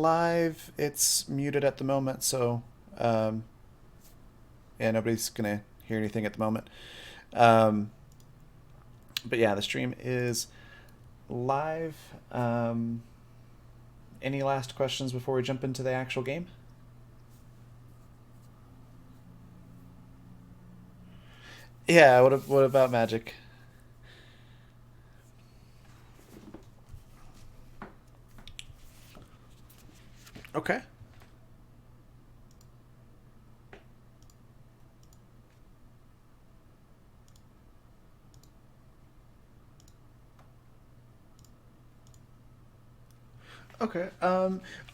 live, it's muted at the moment, so um, yeah, nobody's gonna hear anything at the moment. Um, but yeah, the stream is live. Any last questions before we jump into the actual game? Yeah, what about Magic? Okay. Okay.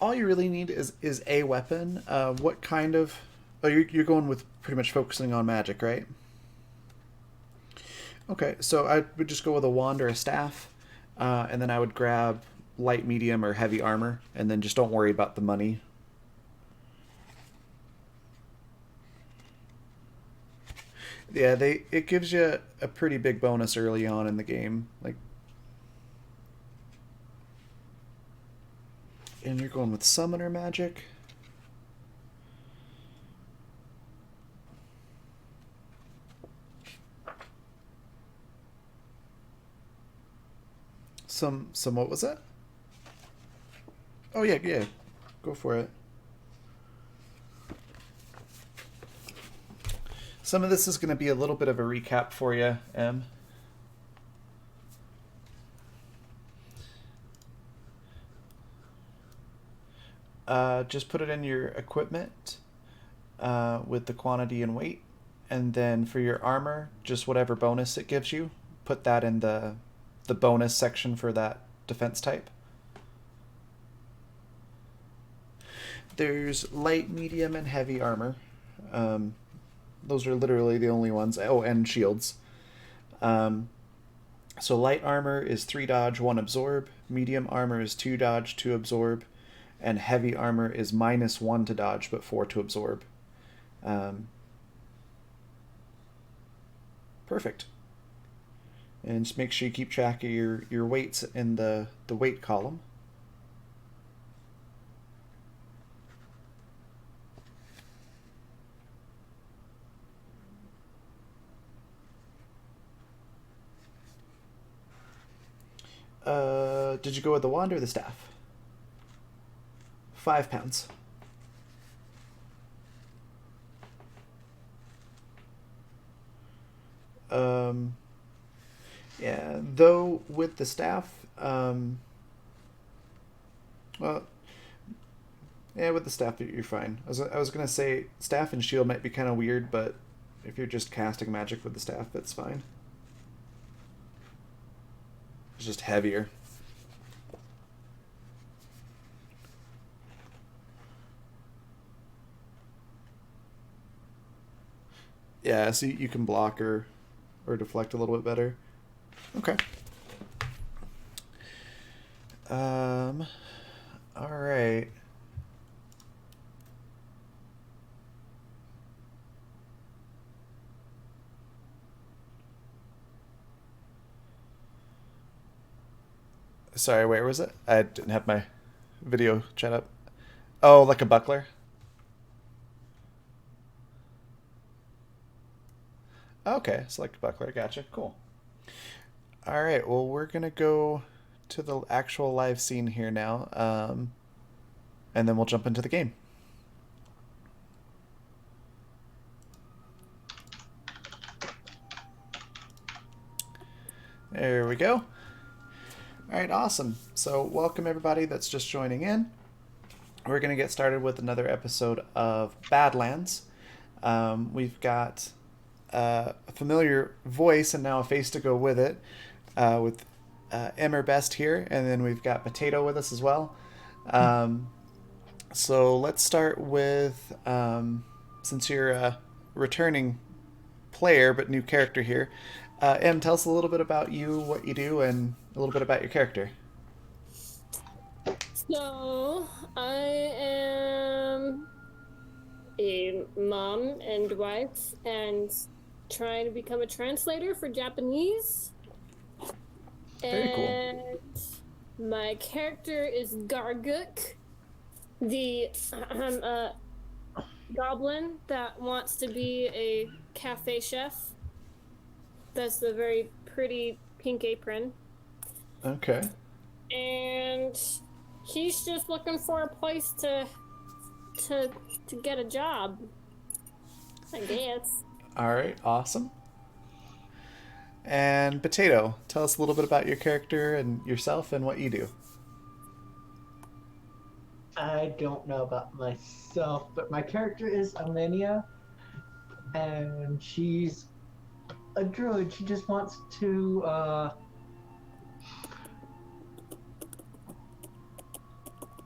All you really need is a weapon. What kind of? Oh, you're going with pretty much focusing on magic, right? Okay. So I would just go with a wand or a staff, and then I would grab light, medium, or heavy armor, and then just don't worry about the money. Yeah, they it gives you a pretty big bonus early on in the game, like, and you're going with summoner magic. Some what was that? Oh yeah, yeah, go for it. Some of this is going to be a little bit of a recap for you, Em. Just put it in your equipment with the quantity and weight, and then for your armor, just whatever bonus it gives you, put that in the bonus section for that defense type. There's light, medium, and heavy armor. Um, those are literally the only ones. Oh, and shields. Um, so light armor is 3 dodge, 1 absorb. Medium armor is 2 dodge, 2 absorb. And heavy armor is -1 to dodge, but 4 to absorb. Um, Perfect. And just make sure you keep track of your weights in the weight column. Did you go with the wand or the staff? 5 pounds. Um, yeah, though with the staff, well, yeah, with the staff you're fine. I was gonna say staff and shield might be kind of weird, but if you're just casting magic with the staff, that's fine. It's just heavier. Yeah, so you can block or deflect a little bit better. Okay. Um. All right. Sorry, where was it? I didn't have my video chat up. Oh, like a buckler? Okay, so like a buckler. Gotcha. Cool. All right, well, we're going to go to the actual live scene here now, and then we'll jump into the game. There we go. All right, awesome. So, welcome everybody that's just joining in. We're going to get started with another episode of Badlands. We've got a familiar voice and now a face to go with it, with Emmer Best here, and then we've got Potato with us as well. Um, so let's start with, since you're a returning player but new character here, Em, tell us a little bit about you, what you do, and a little bit about your character. So, I am a mom and wife and trying to become a translator for Japanese. Very cool. And my character is Garguk. the goblin that wants to be a cafe chef. That's the very pretty pink apron. Okay. And he's just looking for a place to to get a job, I guess. All right. Awesome. And Potato, tell us a little bit about your character and yourself and what you do. I don't know about myself, but my character is Alinea, and she's a druid. She just wants to.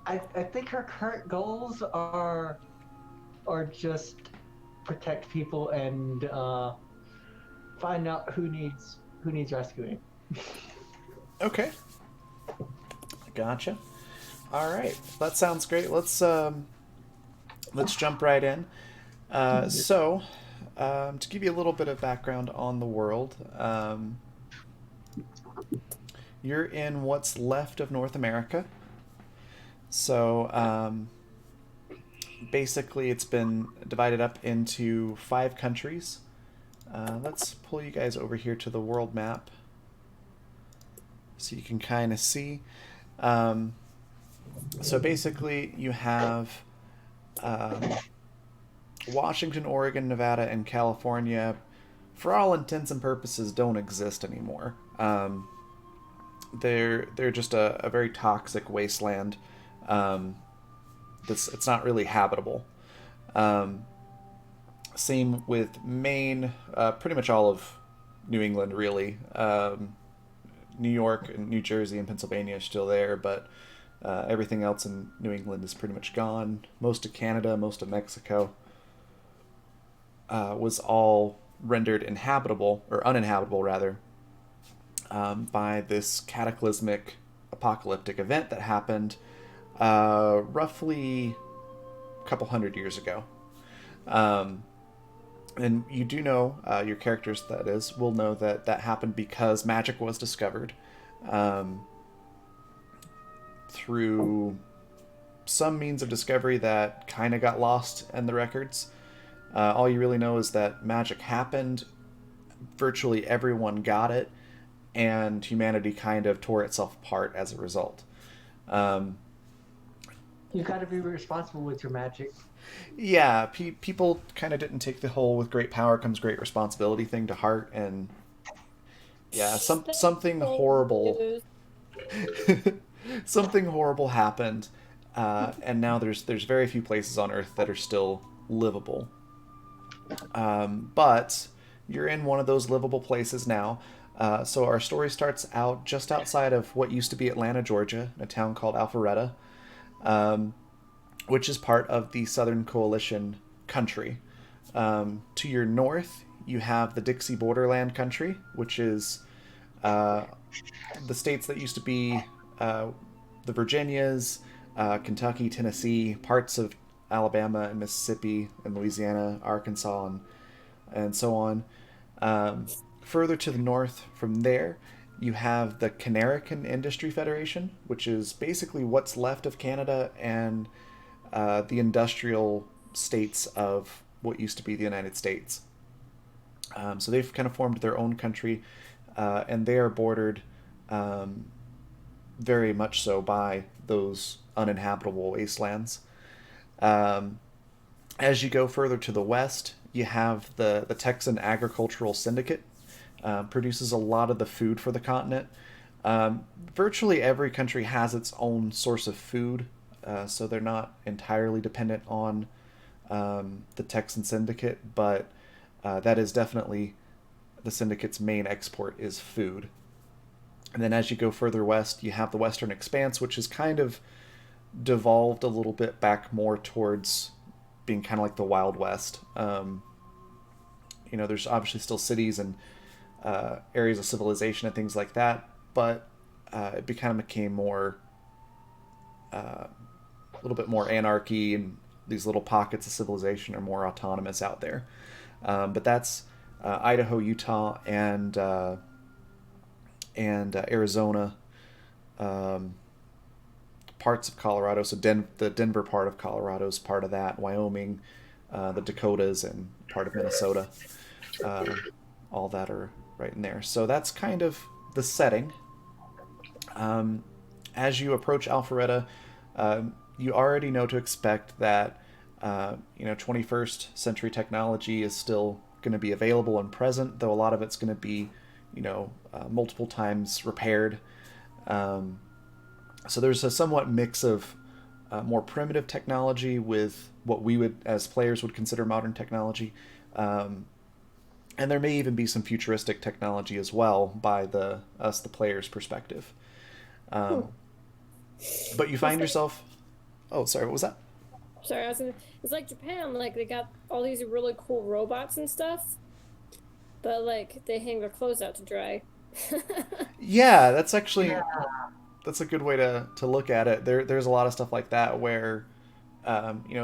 I think her current goals are just protect people and find out who needs rescuing. Okay. Gotcha. All right. That sounds great. Let's jump right in. To give you a little bit of background on the world, you're in what's left of North America. So, basically, it's been divided up into 5 countries. Let's pull you guys over here to the world map so you can kind of see. So basically, you have um, Washington, Oregon, Nevada, and California. For all intents and purposes, don't exist anymore. They're just a very toxic wasteland. It's not really habitable. Um, Same with Maine, pretty much all of New England, really. New York and New Jersey and Pennsylvania are still there, but everything else in New England is pretty much gone. Most of Canada, most of Mexico was all rendered inhabitable, or uninhabitable rather, by this cataclysmic apocalyptic event that happened roughly a couple hundred years ago. Um, and you do know, your characters, that is, will know that that happened because magic was discovered um, through some means of discovery that kind of got lost in the records. All you really know is that magic happened, virtually everyone got it, and humanity kind of tore itself apart as a result. Um, You got to be responsible with your magic. yeah, people kind of didn't take the whole "with great power comes great responsibility" thing to heart, and yeah, That's something old horrible, news. something horrible happened, and now there's very few places on Earth that are still livable. But you're in one of those livable places now. So our story starts out just outside of what used to be Atlanta, Georgia, in a town called Alpharetta, um, which is part of the Southern Coalition country. To your north, you have the Dixie Borderland country, which is uh, the states that used to be uh, the Virginias, Kentucky, Tennessee, parts of Alabama and Mississippi and Louisiana, Arkansas, and so on. Um, Further to the north from there, you have the Canarican Industry Federation, which is basically what's left of Canada and the industrial states of what used to be the United States. So they've kind of formed their own country, and they are bordered um, very much so by those uninhabitable wastelands. Um, as you go further to the west, you have the Texan Agricultural Syndicate, produces a lot of the food for the continent. Virtually every country has its own source of food, so they're not entirely dependent on the Texan Syndicate, but that is definitely the syndicate's main export is food. And then as you go further west, you have the Western Expanse, which is kind of devolved a little bit back more towards being kind of like the Wild West. There's obviously still cities and areas of civilization and things like that, but it kind of became more, a little bit more anarchy, and these little pockets of civilization are more autonomous out there. But that's Idaho, Utah, and Arizona, parts of Colorado. So the Denver part of Colorado is part of that. Wyoming, the Dakotas, and part of Minnesota. All that are right in there. So that's kind of the setting. As you approach Alpharetta, you already know to expect that 21st century technology is still going to be available and present, though a lot of it's going to be multiple times repaired. So there's a somewhat mix of more primitive technology with what we would, as players, would consider modern technology. And there may even be some futuristic technology as well by the player's perspective. But you find yourself... Oh, sorry, what was that? Sorry, it's like Japan, like they got all these really cool robots and stuff, but like they hang their clothes out to dry. Yeah, that's actually... That's a good way to look at it. There's a lot of stuff like that where,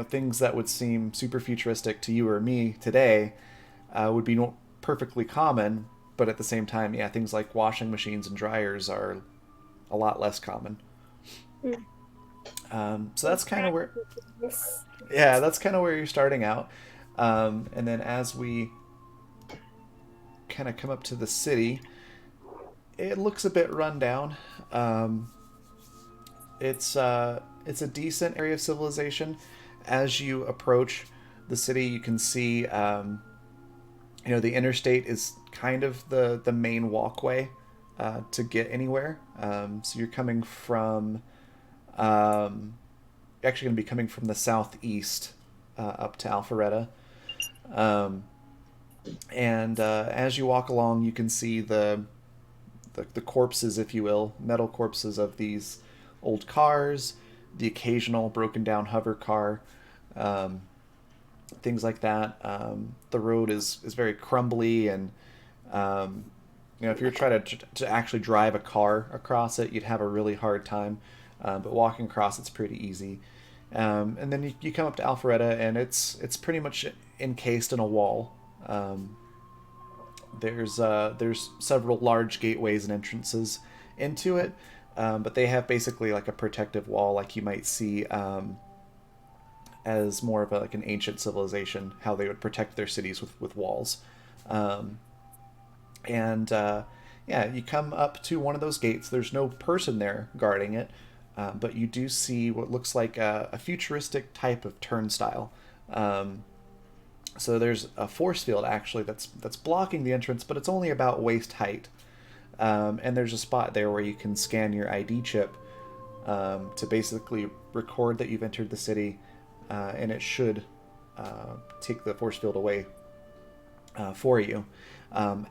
things that would seem super futuristic to you or me today would be perfectly common, but at the same time, yeah, things like washing machines and dryers are a lot less common. So that's kind of where, that's kind of where you're starting out. And then as we kind of come up to the city, it looks a bit run down. It's a decent area of civilization. As you approach the city, you can see, the interstate is kind of the main walkway to get anywhere. So you're coming from, you're actually going to be coming from the southeast up to Alpharetta. And as you walk along, you can see the corpses, if you will, metal corpses of these old cars, the occasional broken down hover car, things like that. The road is very crumbly, and if you were trying to actually drive a car across it, you'd have a really hard time. But walking across it's pretty easy. And then you come up to Alpharetta, and it's pretty much encased in a wall. There's several large gateways and entrances into it, but they have basically like a protective wall, like you might see as more of like an ancient civilization, how they would protect their cities with walls. You come up to one of those gates. There's no person there guarding it, but you do see what looks like a futuristic type of turnstile. So there's a force field actually that's blocking the entrance, but it's only about waist height. And there's a spot there where you can scan your ID chip to basically record that you've entered the city, and it should take the force field away for you.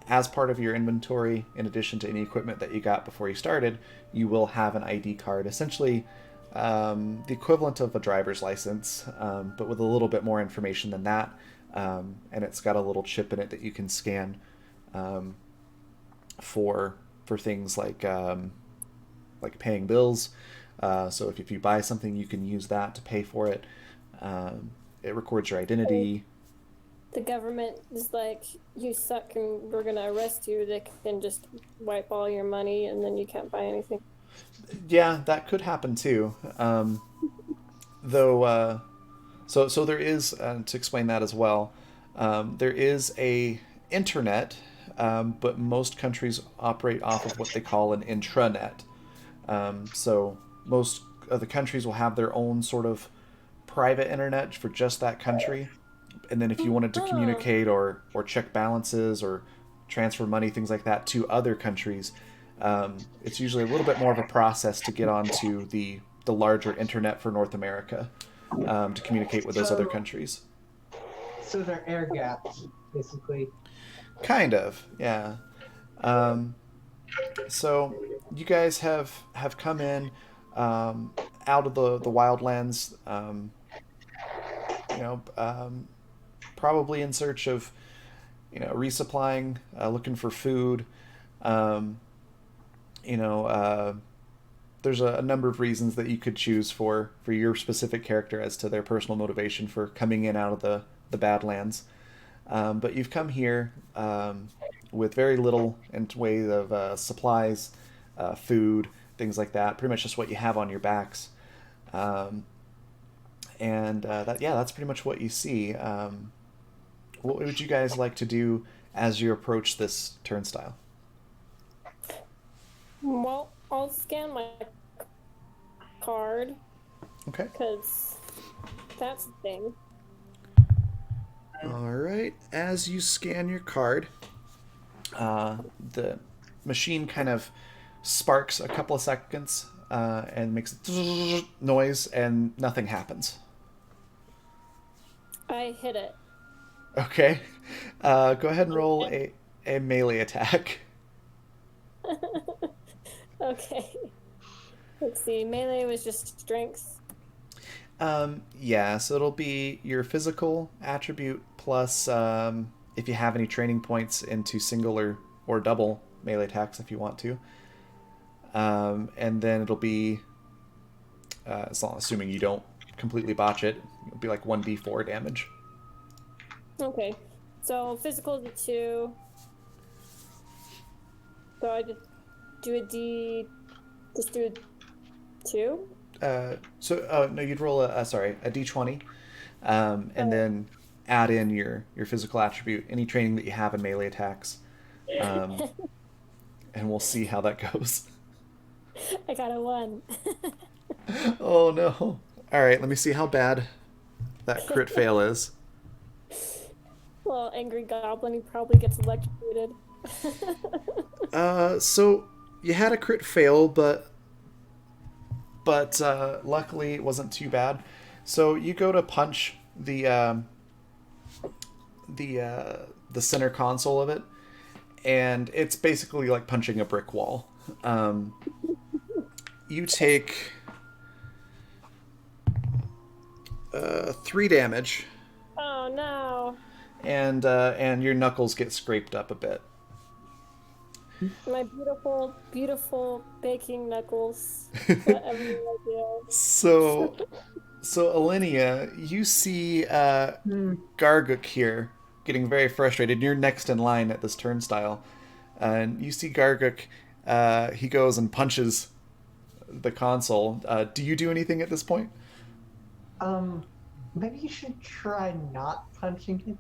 As part of your inventory, in addition to any equipment that you got before you started, you will have an ID card, essentially the equivalent of a driver's license, but with a little bit more information than that. And it's got a little chip in it that you can scan for things like paying bills. So if you buy something, you can use that to pay for it. It records your identity. The government is like, you suck and we're gonna arrest you. They can just wipe all your money and then you can't buy anything. Yeah, that could happen too. Though, so there is, to explain that as well, there is a internet, but most countries operate off of what they call an intranet. So most of the countries will have their own sort of private internet for just that country. And then if you wanted to communicate or check balances or transfer money, things like that, to other countries, it's usually a little bit more of a process to get onto the larger internet for North America, to communicate with those other countries. So they're air gaps, basically. Kind of, yeah. So you guys have come in out of the wildlands, probably in search of, resupplying, looking for food. There's a number of reasons that you could choose for your specific character as to their personal motivation for coming in out of the Badlands. But you've come here with very little in way of supplies, food, things like that. Pretty much just what you have on your backs. Um, and that's pretty much what you see. What would you guys like to do as you approach this turnstile? Well, I'll scan my card Okay. because that's the thing. All right. As you scan your card, the machine kind of sparks a couple of seconds and makes a noise, and nothing happens. I hit it. Okay. Go ahead and roll a melee attack. Okay. Let's see. Melee was just strength. Yeah, so it'll be your physical attribute plus if you have any training points into single or double melee attacks if you want to. And then it'll be, as long assuming you don't completely botch it, it'll be like 1d4 damage. Okay. So physical is a 2. So I just do a D. Just do a 2? No, you'd roll a d20, and then add in your physical attribute, any training that you have in melee attacks, and we'll see how that goes. I got a 1. Oh no! All right, let me see how bad that crit fail is. Well, angry goblin, he probably gets electrocuted. So you had a crit fail, but luckily it wasn't too bad. So you go to punch the center console of it, and it's basically like punching a brick wall. You take 3 damage, Oh no. and your knuckles get scraped up a bit. My beautiful, beautiful baking knuckles. Whatever you do. So Alinea, you see Garguk here getting very frustrated. You're next in line at this turnstile, and you see Garguk. He goes and punches the console. Do you do anything at this point? Maybe you should try not punching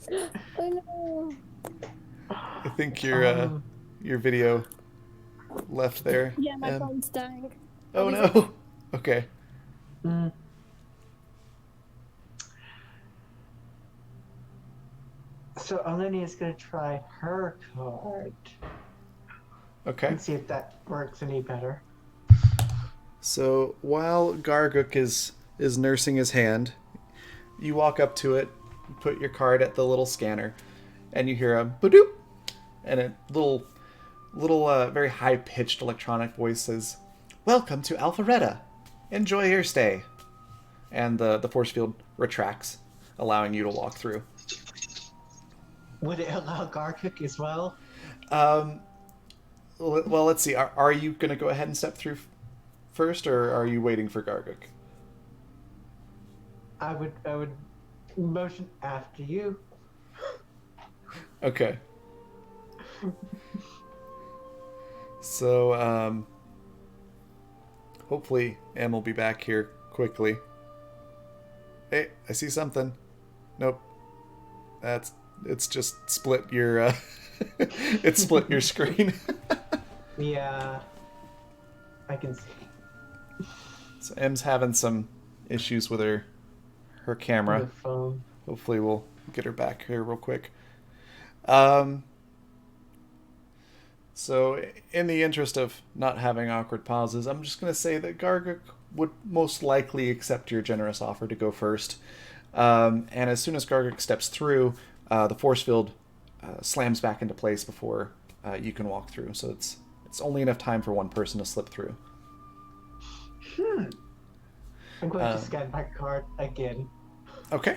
it. I know. I think your video left there. Yeah, my Em. phone's dying. Oh no. Okay. Mm. So Eleni is going to try her card Okay. and see if that works any better. So while Garguk is nursing his hand, you walk up to it, put your card at the little scanner, and you hear a badoop, and a little very high pitched electronic voice says, "Welcome to Alpharetta. Enjoy your stay." And the force field retracts, allowing you to walk through. Would it allow Garkuk as well? Well, let's see. Are you going to go ahead and step through first, or are you waiting for Garguk? I would motion after you. Okay. So, hopefully Em will be back here quickly. Hey, I see something. Nope. It's just split your, it split your screen. Yeah, I can see. So Em's having some issues with her camera. The phone. Hopefully we'll get her back here real quick. So in the interest of not having awkward pauses, I'm just going to say that Garguk would most likely accept your generous offer to go first. And as soon as Garguk steps through, the force field slams back into place before you can walk through. So it's only enough time for one person to slip through. I'm going to scan my card again. Okay.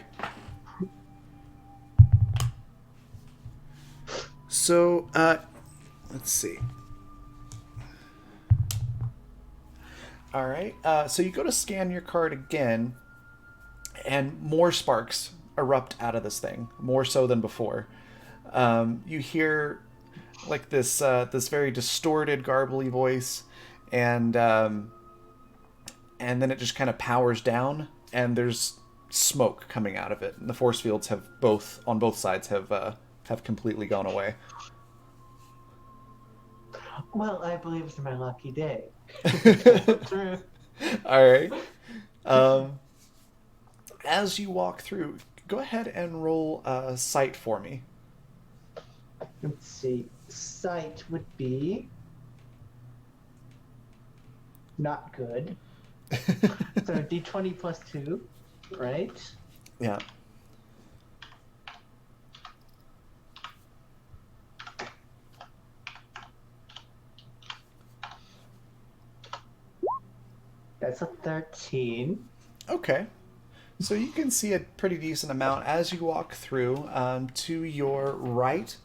So, let's see. All right. So you go to scan your card again, and more sparks erupt out of this thing, more so than before. You hear like this very distorted, garbly voice, and and then it just kind of powers down, and there's smoke coming out of it. And the force fields have on both sides have completely gone away. Well, I believe it's my lucky day. True. All right. As you walk through, go ahead and roll sight for me. Let's see. Sight would be not good. So D20 plus 2, right? Yeah. That's a 13. Okay. So you can see a pretty decent amount as you walk through. To your right,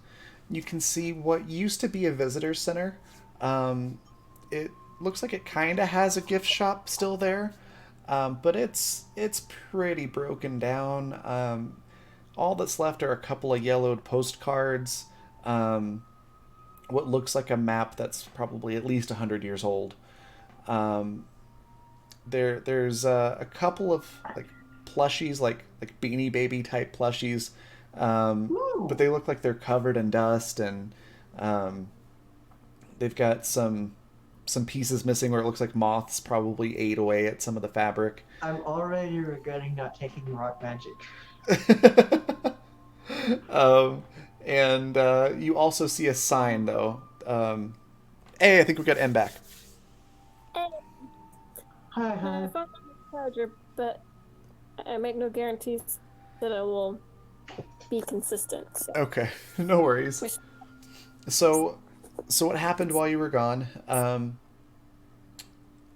you can see what used to be a visitor center. It looks like it kind of has a gift shop still there, but it's pretty broken down. All that's left are a couple of yellowed postcards. What looks like a map that's probably at least 100 years old. There's a couple of like plushies, like Beanie Baby type plushies, but they look like they're covered in dust, and they've got some pieces missing where it looks like moths probably ate away at some of the fabric. I'm already regretting not taking rock magic. And you also see a sign though. Hey, I think we got M back. Hi, I hi. found a charger, but I make no guarantees that it will be consistent. So. Okay, no worries. So what happened while you were gone?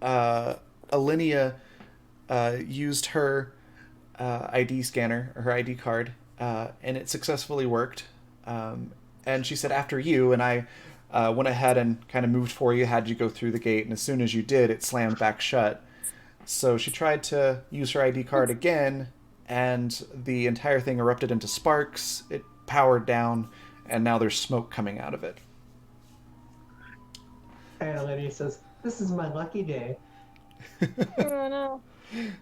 Alinea used her ID scanner, or her ID card, and it successfully worked. And she said, after you, and I went ahead and kind of moved for you, had you go through the gate, and as soon as you did, it slammed back shut. So she tried to use her ID card again, and the entire thing erupted into sparks. It powered down, and now there's smoke coming out of it. And Lydia says, "This is my lucky day." Oh no.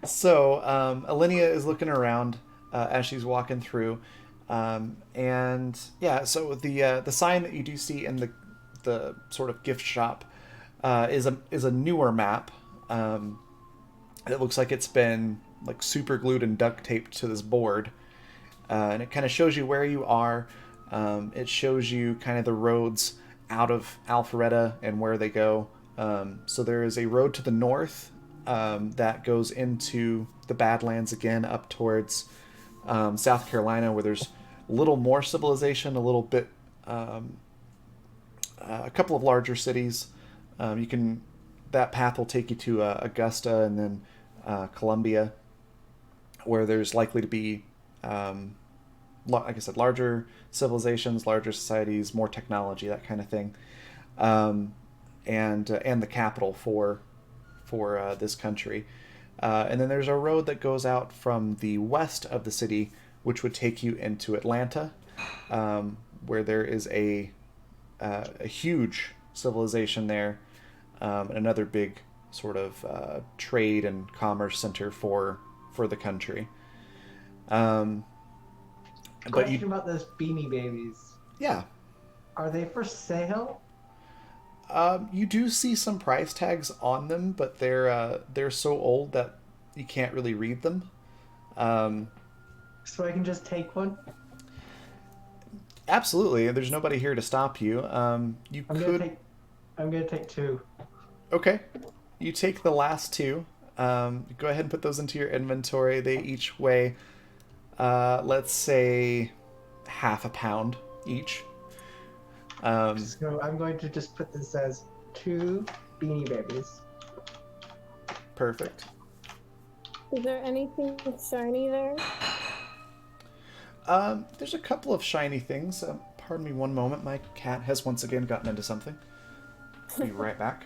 So Alinea is looking around as she's walking through, and yeah. So the sign that you do see in the sort of gift shop is a newer map. It looks like it's been like super glued and duct taped to this board, and it kind of shows you where you are. It shows you kind of the roads out of Alpharetta and where they go. So there is a road to the north that goes into the Badlands again, up towards South Carolina, where there's a little more civilization, a little bit, a couple of larger cities. That path will take you to Augusta and then Columbia, where there's likely to be, like I said, larger civilizations, larger societies, more technology, that kind of thing, and the capital for this country. And then there's a road that goes out from the west of the city, which would take you into Atlanta, where there is a huge civilization there, another big sort of trade and commerce center for the country. Question about those Beanie Babies. Yeah. Are they for sale? You do see some price tags on them, but they're so old that you can't really read them. So I can just take one? Absolutely. There's nobody here to stop you. I'm gonna take 2. Okay. You take the last 2. Go ahead and put those into your inventory. They each weigh, let's say, half a pound each. So I'm going to just put this as 2 Beanie Babies. Perfect. Is there anything shiny there? There's a couple of shiny things. Pardon me one moment. My cat has once again gotten into something. I'll be right back.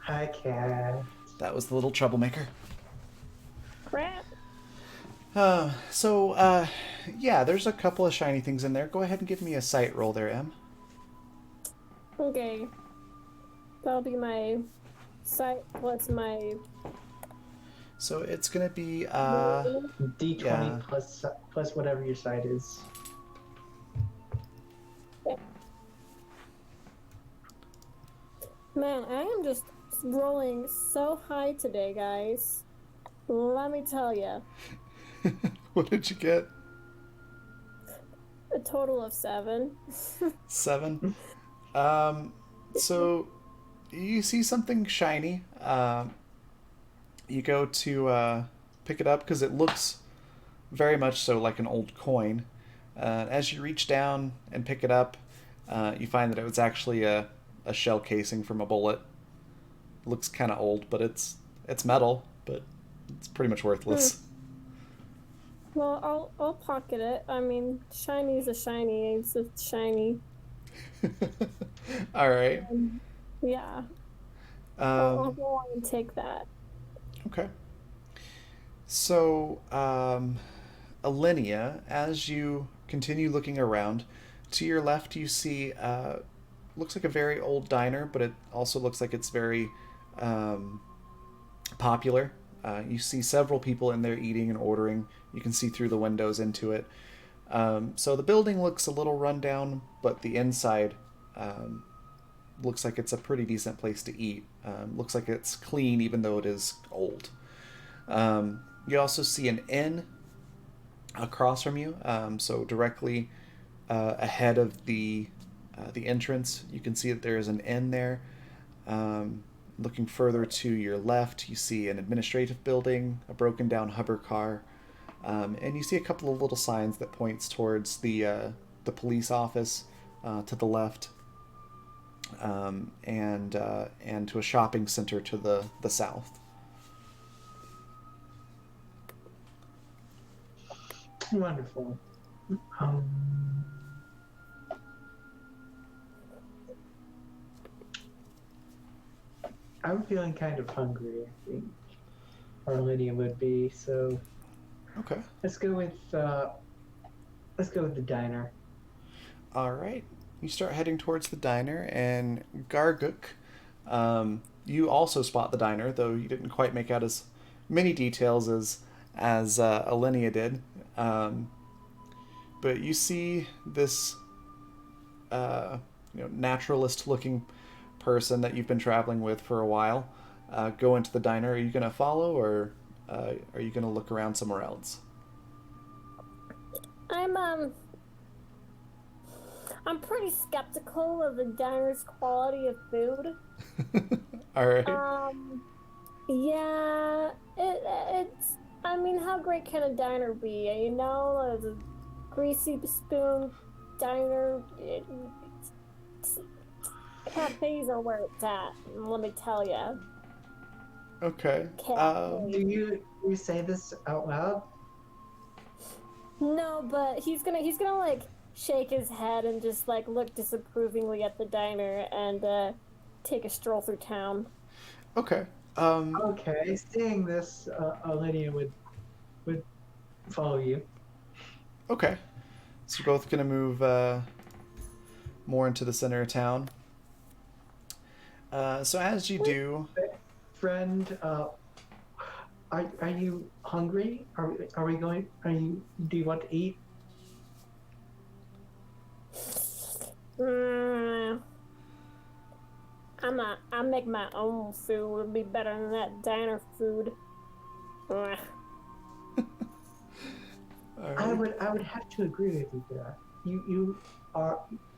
Hi, cat. That was the little troublemaker. Crap. Yeah, there's a couple of shiny things in there. Go ahead and give me a sight roll there, Em. Okay. That'll be my sight plus my. So it's gonna be D20 Yeah. plus whatever your side is. Man, I am just rolling so high today, guys. Let me tell you. what did you get? A total of 7. 7. So you see something shiny. You go to pick it up because it looks very much so like an old coin. As you reach down and pick it up, you find that it was actually a shell casing from a bullet. Looks kind of old, but it's metal, but it's pretty much worthless. Well, I'll pocket it. I mean, shiny's a shiny. It's a shiny. All right. Yeah. I'll Um, go on and take that. okay. So, Alinea, as you continue looking around, to your left you see looks like a very old diner, but it also looks like it's very um, popular. You see several people in there eating and ordering. You can see through the windows into it. So the building looks a little rundown, but the inside looks like it's a pretty decent place to eat. Looks like it's clean, even though it is old. You also see an inn across from you, so directly ahead of the entrance. You can see that there is an inn there. Looking further to your left, you see an administrative building, a broken down hover car, and you see a couple of little signs that points towards the police office to the left, and to a shopping center to the south. Wonderful. Um, I'm feeling kind of hungry, I think. Or Lydia would be, so Okay. let's go with the diner. All right. You start heading towards the diner, and Garguk, you also spot the diner, though you didn't quite make out as many details as Alinea did. But you see this, naturalist-looking person that you've been traveling with for a while go into the diner. Are you going to follow, or are you going to look around somewhere else? I'm pretty skeptical of the diner's quality of food. All right. Yeah, it's. I mean, how great can a diner be? You know, the greasy spoon diner. Cafes are where it's at. Let me tell you. Okay. Do you say this out loud? No, but he's gonna like shake his head and just like look disapprovingly at the diner and take a stroll through town. Okay. Okay, seeing this, Lydia would follow you. Okay. So you're both gonna move more into the center of town. So as you do, Friend, are you hungry? Are we going? Do you want to eat? I make my own food. It'll be better than that diner food. all I right. would have to agree with you there.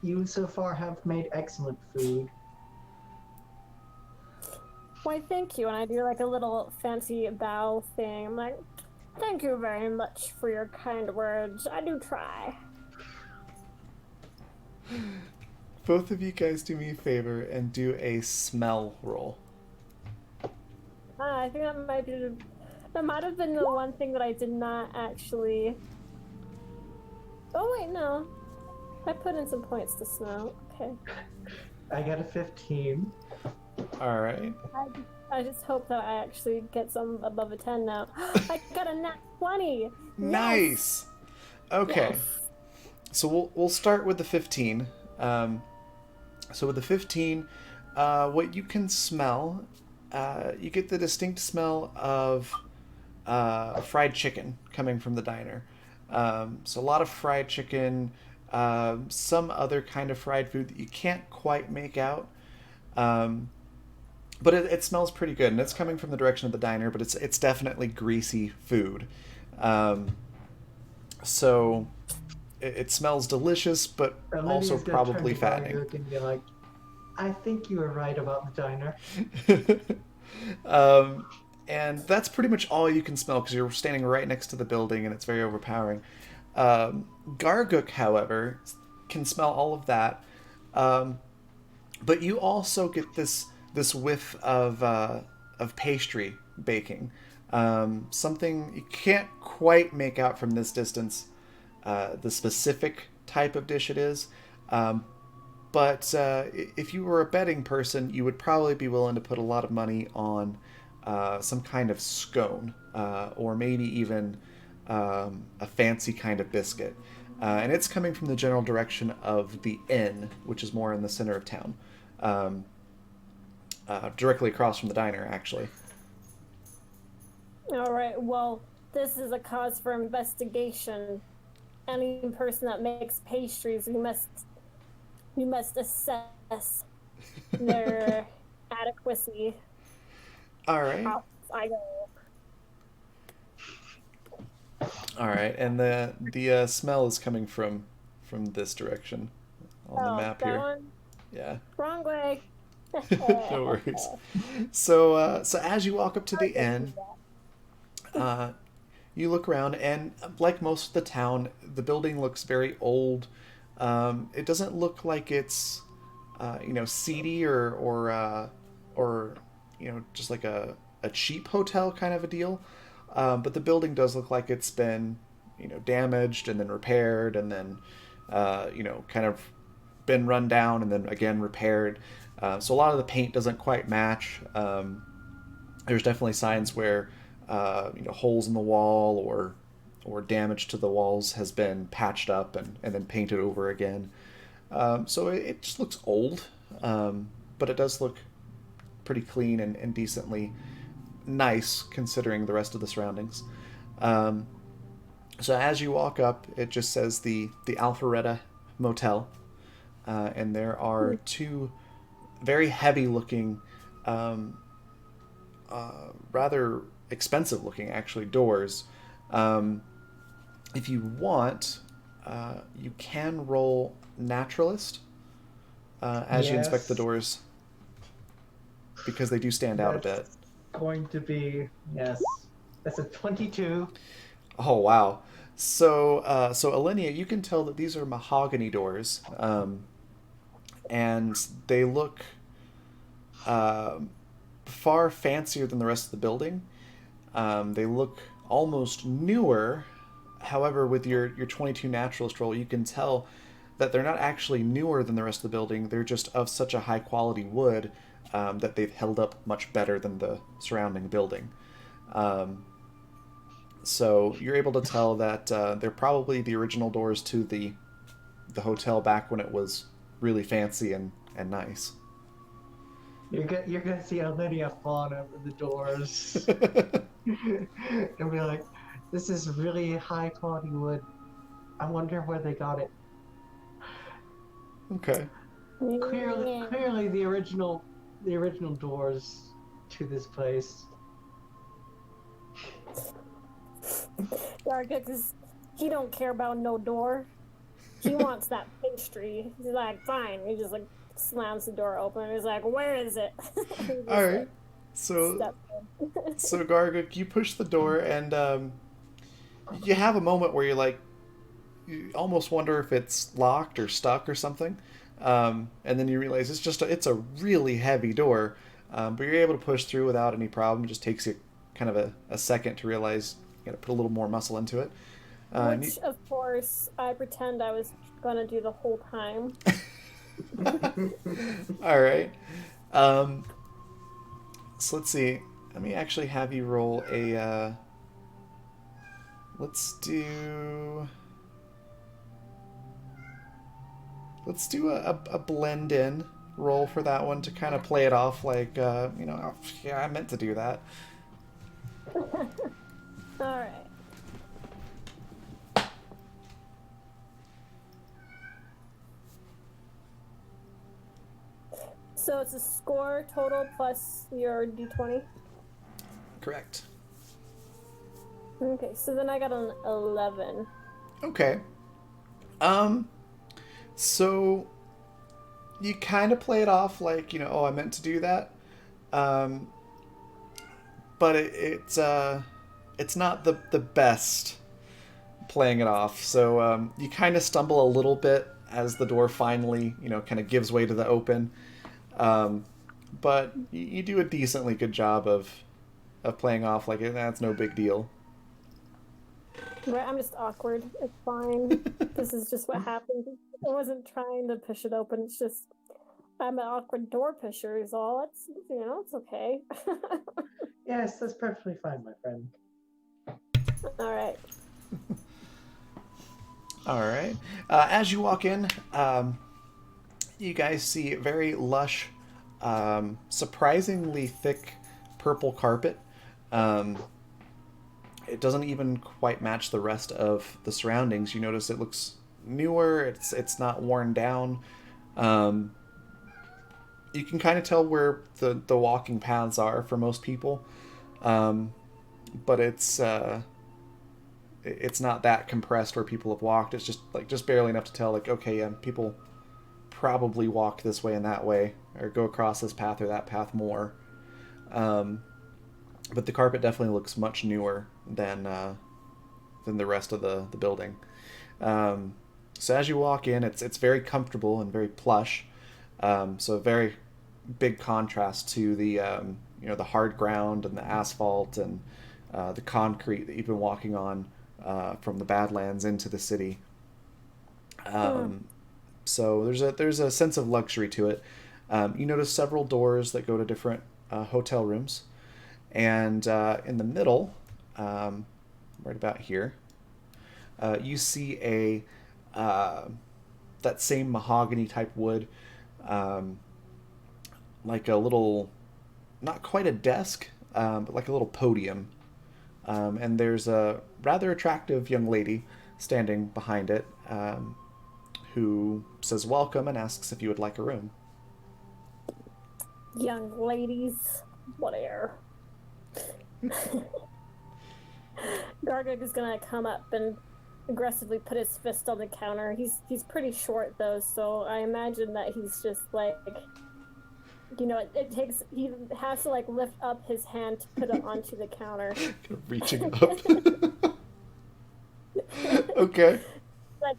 You so far have made excellent food. Why, thank you. And I do like a little fancy bow thing. I'm like, thank you very much for your kind words. I do try. Both of you guys do me a favor and do a smell roll. I think that might have been the one thing that I did not actually. Oh wait, no. I put in some points to smell. Okay. I got a 15. All right. I just hope that I actually get some above a 10 now. I got a nat 20. Yes. Nice. Okay. Yes. So we'll start with the 15. Um, so with the 15, what you can smell, you get the distinct smell of fried chicken coming from the diner. So a lot of fried chicken, some other kind of fried food that you can't quite make out. Um, but it smells pretty good, and it's coming from the direction of the diner. But it's definitely greasy food. Um, so it smells delicious, but also Olivia's gonna turn probably to fattening. Gargook and be like, I think you were right about the diner. um, and that's pretty much all you can smell because you're standing right next to the building and it's very overpowering. Gargook, however, can smell all of that, um, but you also get this whiff of pastry baking. Something you can't quite make out from this distance, the specific type of dish it is. Um, but if you were a betting person, you would probably be willing to put a lot of money on some kind of scone, or maybe even a fancy kind of biscuit. And it's coming from the general direction of the inn, which is more in the center of town, um, directly across from the diner, actually. All right. Well, this is a cause for investigation. Any person that makes pastries, we must assess their adequacy. All right, Off I go. all right, and the smell is coming from this direction on the Oh, map that here. one? Yeah. Wrong way. No worries. So as you walk up to I the can do inn, uh, you look around, and like most of the town, the building looks very old. It doesn't look like it's seedy or just like a cheap hotel kind of a deal. But the building does look like it's been damaged and then repaired and then kind of been run down and then again repaired. So a lot of the paint doesn't quite match. There's definitely signs where holes in the wall or damage to the walls has been patched up and then painted over again. So it just looks old, but it does look pretty clean and decently nice considering the rest of the surroundings. Um, so as you walk up, it just says the Alpharetta Motel, and there are two very heavy looking, um, rather expensive looking actually doors. Um, if you want, you can roll naturalist as you inspect the Yes, doors because they do stand out a bit. that's going to be, yes. That's a 22. Oh wow! So Alinea, you can tell that these are mahogany doors, and they look um far fancier than the rest of the building. They look almost newer. However, with your 22 naturalist roll, you can tell that they're not actually newer than the rest of the building. They're just of such a high quality wood that they've held up much better than the surrounding building. Um, so you're able to tell that they're probably the original doors to the hotel back when it was really fancy and nice. You're gonna see Olivia fawn over the doors and be like, "This is really high quality wood. I wonder where they got it." Okay. Yeah. Clearly, the original doors to this place. Garguk is, he don't care about no door. He wants that pastry. He's like, fine. He just like slams the door open. He's like, where is it? He All just right. like So step in. so Garguk, you push the door and you have a moment where you're like, you almost wonder if it's locked or stuck or something, and then you realize it's a really heavy door, but you're able to push through without any problem. It just takes you kind of a second to realize you got to put a little more muscle into it. And Which, of course, I pretend I was gonna do the whole time. All right. Um, So let's see. Let me actually have you roll a. Let's do a blend in roll for that one to kind of play it off like oh, yeah, I meant to do that. Alright. So it's a score total plus your d20? Correct. Okay, so then I got an 11. Okay. So you kind of play it off like, oh, I meant to do that. But it's not the best playing it off. So you kind of stumble a little bit as the door finally, kind of gives way to the open. But you do a decently good job of playing off like that's no big deal. Right, I'm just awkward. It's fine. This is just what happened. I wasn't trying to push it open. It's just I'm an awkward door pusher. Is all. It's it's okay. Yes, that's perfectly fine, my friend. All right. All right. As you walk in, you guys see very lush, surprisingly thick purple carpet. It doesn't even quite match the rest of the surroundings. You notice it looks newer. It's not worn down. You can kind of tell where the walking paths are for most people, but it's not that compressed where people have walked. It's just barely enough to tell okay, yeah, people probably walk this way and that way, or go across this path or that path more. But the carpet definitely looks much newer than the rest of the building. So as you walk in, it's very comfortable and very plush. So a very big contrast to the the hard ground and the asphalt and the concrete that you've been walking on from the Badlands into the city. So there's a sense of luxury to it. You notice several doors that go to different hotel rooms, and in the middle, right about here, you see a that same mahogany type wood, like a little, not quite a desk, but like a little podium, and there's a rather attractive young lady standing behind it, who says welcome and asks if you would like a room. Young ladies, what air. Gargag is gonna come up and aggressively put his fist on the counter. He's pretty short though, so I imagine that he's just like, it takes, he has to like lift up his hand to put it onto the counter. Reaching up. Okay. But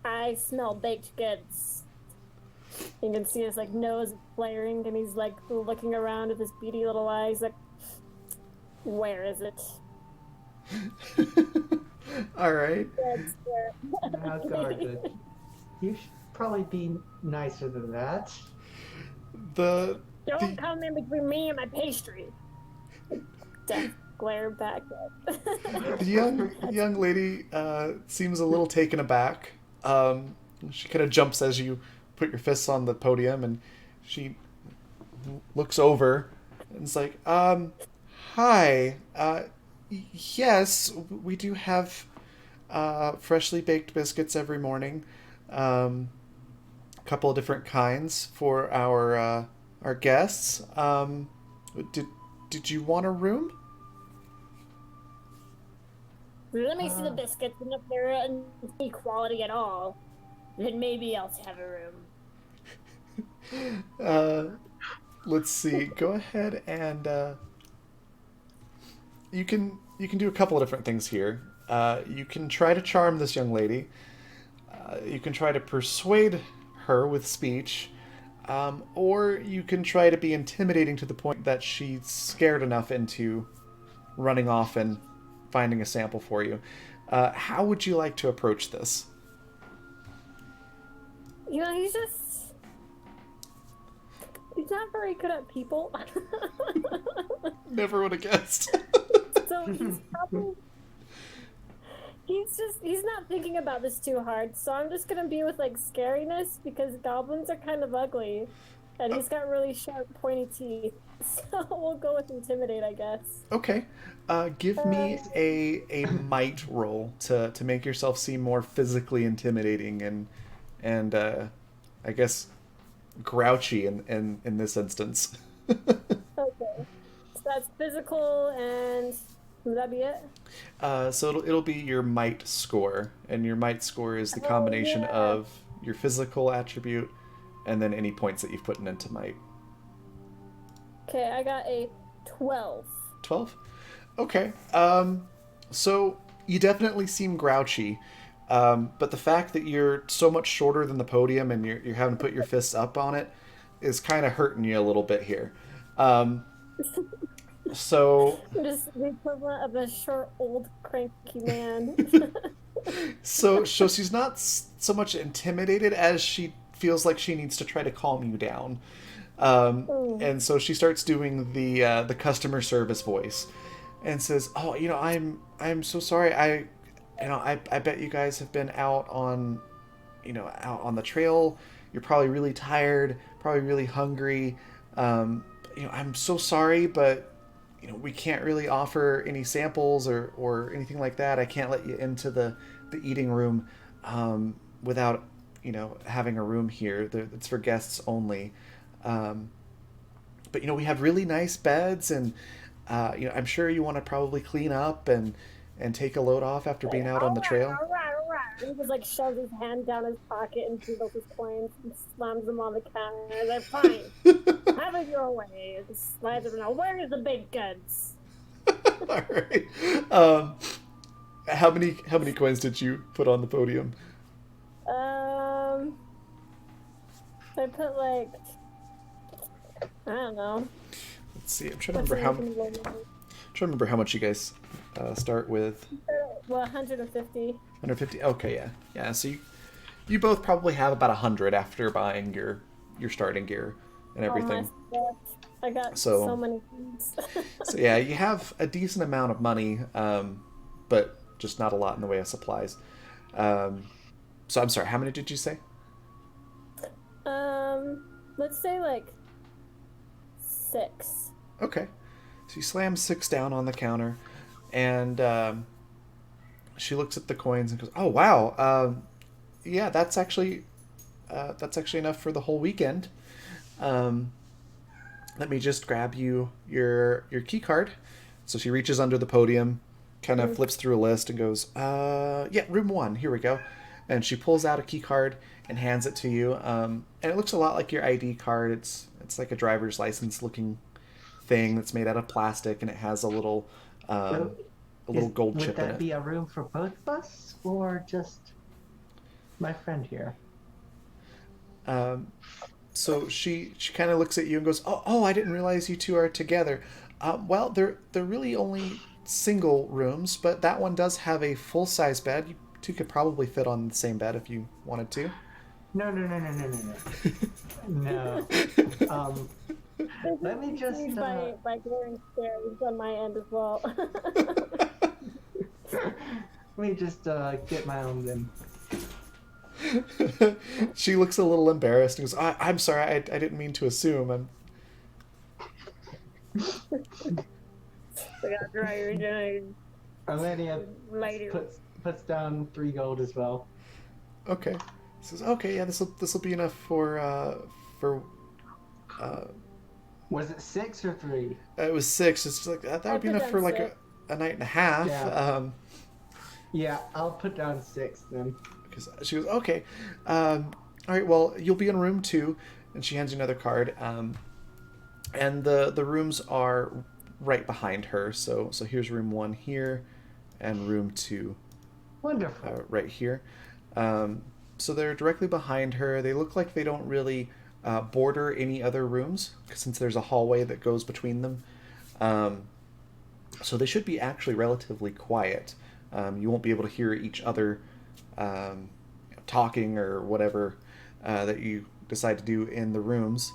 I smell baked goods. You can see his nose flaring, and he's looking around with his beady little eyes, where is it? All right. Now, Gargag, you should probably be nicer than that. Don't come in between me and my pastry. Death glare back up. The young lady seems a little taken aback. She kind of jumps as you put your fists on the podium, and she looks over and is like, hi. Yes, we do have freshly baked biscuits every morning. A couple of different kinds for our guests. Did you want a room? Let me see the biscuits, and if they're any quality at all, then maybe I'll have a room. Let's see. Go ahead and you can do a couple of different things here. You can try to charm this young lady. You can try to persuade her with speech, or you can try to be intimidating to the point that she's scared enough into running off and finding a sample for you. How would you like to approach this? He's not very good at people. Never would have guessed. So he's not thinking about this too hard. So I'm just gonna be with like scariness because goblins are kind of ugly, and he's got really sharp, pointy teeth. So we'll go with intimidate, I guess. Okay. Give me a might roll to make yourself seem more physically intimidating and I guess grouchy in this instance. Okay. So that's physical, and would that be it? So it'll be your might score, and your might score is the combination yeah. of your physical attribute and then any points that you've put into might. Okay, I got a 12. 12? Okay. So you definitely seem grouchy, but the fact that you're so much shorter than the podium and you're having to put your fists up on it is kind of hurting you a little bit here. So Just the equivalent of a short, old, cranky man. so she's not so much intimidated as she feels like she needs to try to calm you down. And so she starts doing the customer service voice and says, "Oh, I'm so sorry. I bet you guys have been out on the trail. You're probably really tired, probably really hungry. I'm so sorry, but we can't really offer any samples or anything like that. I can't let you into the eating room without having a room here. It's for guests only. But we have really nice beds, and I'm sure you want to probably clean up and take a load off after being out on the trail." All right. He just like shoves his hand down his pocket and jingles his coins and slams them on the counter. They're fine. Have it your way. Just slides them out. Where are the big guns? All right. How many coins did you put on the podium? I put like, I don't know. Let's see. I'm trying to remember how much you guys start with. Well, 150. 150. Okay, yeah. So you both probably have about 100 after buying your starting gear and everything. Oh, I got so many things. So yeah, you have a decent amount of money, but just not a lot in the way of supplies. So I'm sorry. How many did you say? Let's say like 6. Okay. So you slam 6 down on the counter, and she looks at the coins and goes, "Oh wow, yeah, that's actually enough for the whole weekend. Let me just grab you your key card." So she reaches under the podium, kind of flips through a list and goes, "Yeah, room 1. Here we go." And she pulls out a key card and hands it to you. And it looks a lot like your ID card. It's like a driver's license looking thing that's made out of plastic, and it has a little gold chip in it. Would that be a room for both of us, or just my friend here? So she kind of looks at you and goes, "Oh, I didn't realize you two are together. Well, they're really only single rooms, but that one does have a full size bed. You two could probably fit on the same bed if you wanted to." No. No. Let me just by glaring stares on my end as well. Let me just get my own then. She looks a little embarrassed and goes, "I'm sorry, I didn't mean to assume. I got dry Arlenia later. puts down 3 gold as well. Okay." Says, "Okay, yeah, this will be enough for Was it 6 or 3? It was 6. It's just like that would be enough for like a night and a half." Yeah. Yeah, I'll put down 6 then. Because she goes, "Okay, all right. Well, you'll be in room 2," and she hands you another card. And the rooms are right behind her. So here's room 1 here, and room 2. Wonderful. Right here. So they're directly behind her. They look like they don't really border any other rooms, since there's a hallway that goes between them. So they should be actually relatively quiet. You won't be able to hear each other talking or whatever that you decide to do in the rooms.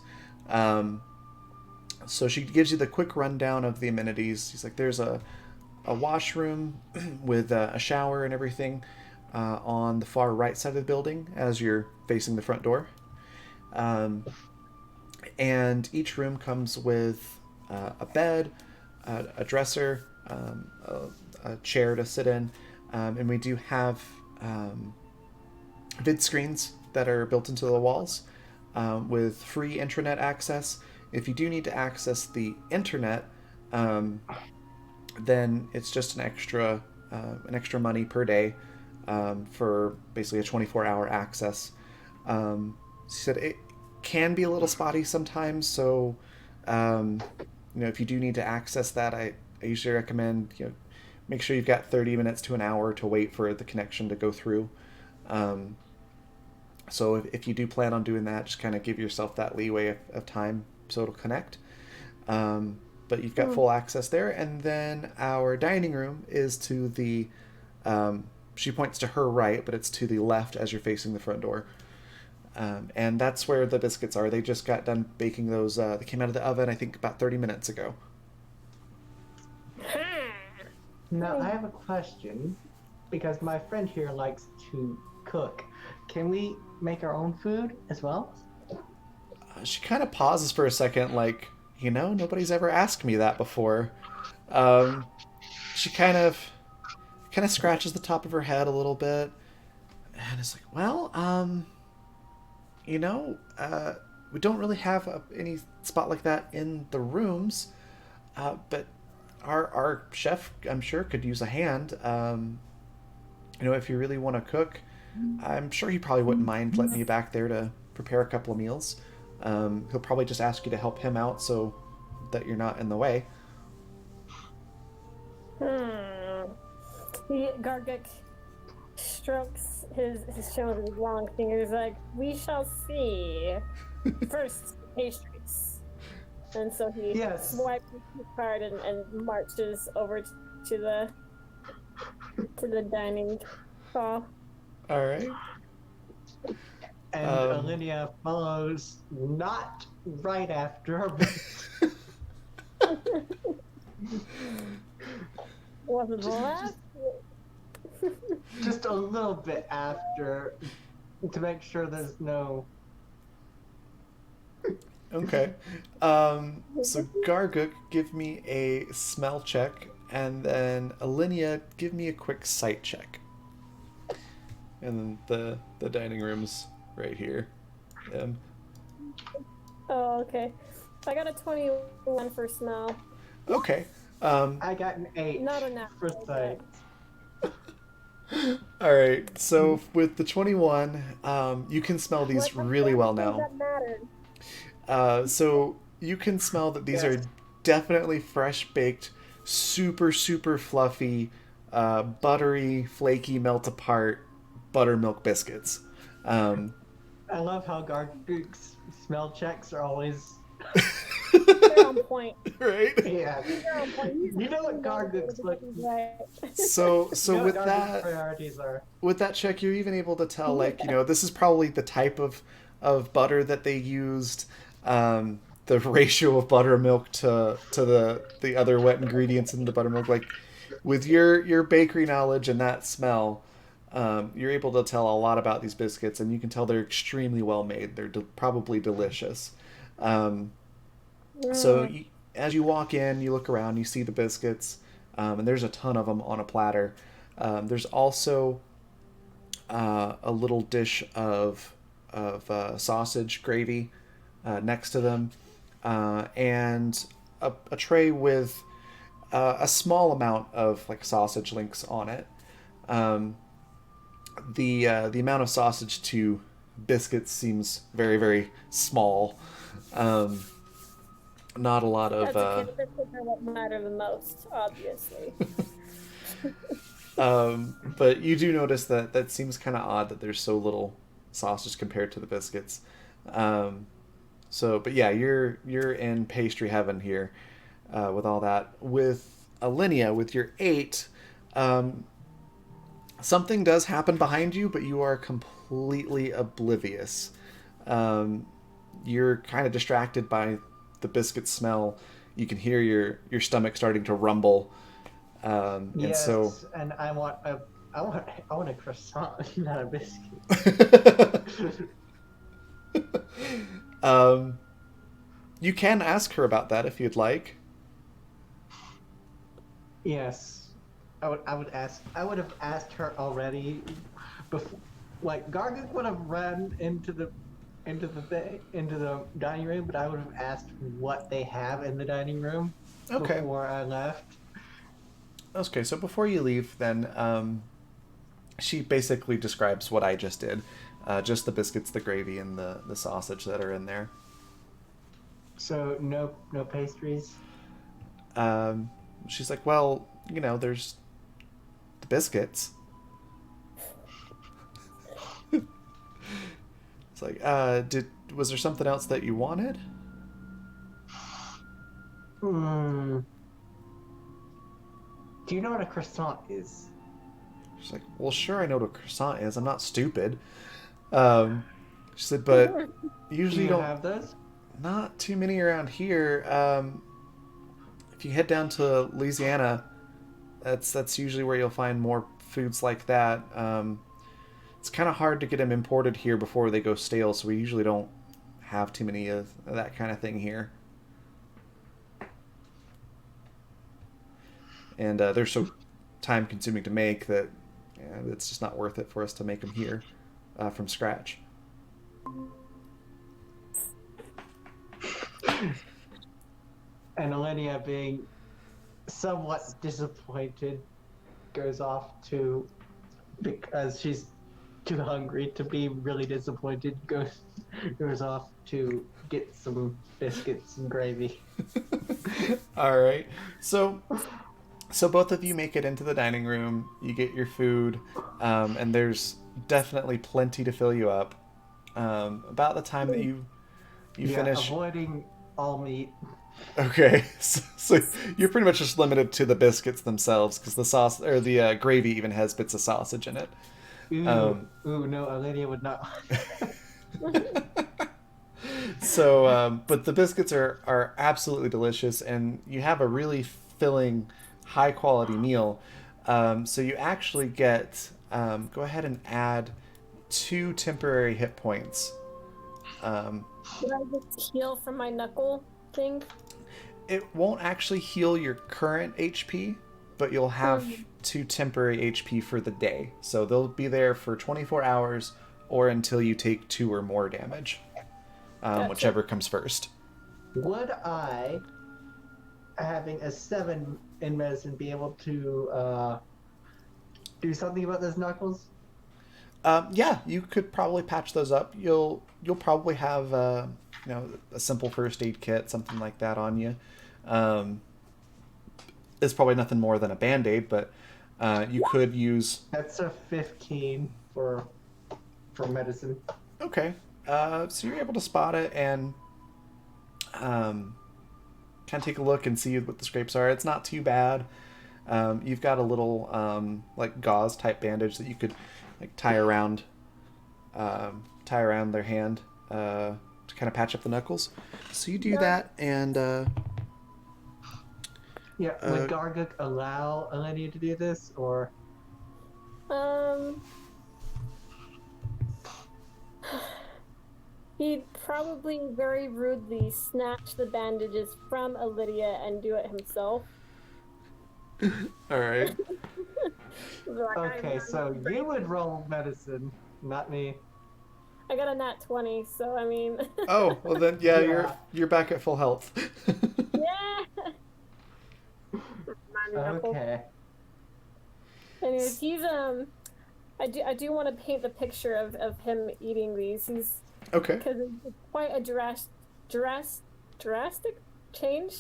So she gives you the quick rundown of the amenities. She's like, there's a washroom with a shower and everything on the far right side of the building as you're facing the front door. And each room comes with a bed, a dresser, a chair to sit in, and we do have vid screens that are built into the walls with free intranet access. If you do need to access the internet, then it's just an extra money per day for basically a 24-hour access. She said it can be a little spotty sometimes, so if you do need to access that, I usually recommend make sure you've got 30 minutes to an hour to wait for the connection to go through. So if you do plan on doing that, just kind of give yourself that leeway of time so it'll connect. But you've got full access there. And then our dining room is to the, she points to her right, but it's to the left as you're facing the front door. And that's where the biscuits are. They just got done baking those. They came out of the oven, I think, about 30 minutes ago. Now, I have a question, because my friend here likes to cook. Can we make our own food as well? She kind of pauses for a second, like, nobody's ever asked me that before. She kind of scratches the top of her head a little bit, and it's like, well, we don't really have any spot like that in the rooms, but our chef, I'm sure, could use a hand. If you really want to cook, I'm sure he probably wouldn't mind letting you back there to prepare a couple of meals. He'll probably just ask you to help him out so that you're not in the way. Garguk strokes his shoulders with his long fingers like, we shall see. First, pastries. And so he swipes his card and marches over to the dining hall. All right. And Alinea follows not right after, but Wasn't the last? just a little bit after, to make sure there's no... Okay. So Garguk, give me a smell check, and then Alinea, give me a quick sight check. And then the dining room's right here. Oh, okay. I got a 21 for smell. Okay. I got an 8 Not enough for sight. All right. So with the 21, you can smell these really well now. That mattered. So you can smell that these are definitely fresh baked, super, super fluffy, buttery, flaky, melt apart buttermilk biscuits. I love how Garguk's smell checks are always... They're on point. Right? Yeah. They're on point. You know what Garguk's looking right. So you know with what Garguk's that priorities are. with that check, you're even able to tell, like, this is probably the type of butter that they used, the ratio of buttermilk to the other wet ingredients in the buttermilk. Like, with your bakery knowledge and that smell, you're able to tell a lot about these biscuits, and you can tell they're extremely well made. They're probably delicious. So as you walk in, you look around, you see the biscuits, and there's a ton of them on a platter. There's also a little dish of sausage gravy next to them, and a tray with a small amount of like sausage links on it. The amount of sausage to biscuits seems very, very small. Not a lot of. That's okay. Biscuits are what matter the most, obviously. But you do notice that seems kind of odd that there's so little sausage compared to the biscuits. But yeah, you're in pastry heaven here with all that. With Alinea, with your 8, something does happen behind you, but you are completely oblivious. you're kind of distracted by the biscuit smell. You can hear your stomach starting to rumble. And Yes, so and I want a croissant, not a biscuit. you can ask her about that if you'd like. Yes, I would have asked her already, before. Like Gargant would have run into the dining room, but I would have asked what they have in the dining room Okay. before I left. Okay, so before you leave, then she basically describes what I just did. Just the biscuits, the gravy, and the sausage that are in there. So no pastries. She's like, well, there's the biscuits. It's like, was there something else that you wanted? Hmm. Do you know what a croissant is? She's like, well, sure, I know what a croissant is. I'm not stupid. She said, but usually Do you don't have those? not too many around here. If you head down to Louisiana, that's usually where you'll find more foods like that. It's kind of hard to get them imported here before they go stale, so we usually don't have too many of that kind of thing here. And they're so time consuming to make that it's just not worth it for us to make them here from scratch. And Olivia, being somewhat disappointed, goes off to, because she's too hungry to be really disappointed, goes off to get some biscuits and gravy. All right. So both of you make it into the dining room. You get your food, and there's definitely plenty to fill you up. About the time that you finish. Avoiding all meat. Okay, so you're pretty much just limited to the biscuits themselves because the sauce or the gravy even has bits of sausage in it. Ooh, no, Olivia would not. So, but the biscuits are absolutely delicious, and you have a really filling, high quality meal. So you actually get go ahead and add 2 temporary hit points. Did I just heal from my knuckle thing? It won't actually heal your current HP, but you'll have 2 temporary HP for the day. So they'll be there for 24 hours or until you take 2 or more damage, Gotcha. whichever comes first. Would I, having a 7 in medicine, be able to do something about those knuckles? Yeah, you could probably patch those up. You'll probably have a simple first aid kit, something like that on you. It's probably nothing more than a band-aid, but you could use. That's a 15 for medicine. Okay, so you're able to spot it and kind of take a look and see what the scrapes are. It's not too bad. You've got a little like gauze type bandage that you could like tie around their hand to kind of patch up the knuckles. So you do that, and Would Garguk allow Elenia to do this, or? He'd probably very rudely snatch the bandages from Lydia and do it himself. all right. Okay, so you would roll medicine, not me. I got a nat 20, so I mean. Oh well, then yeah, Yeah. you're back at full health. Yeah. Okay. Anyways, he's I do want to paint the picture of him eating these. He's Okay. because it's quite a drastic change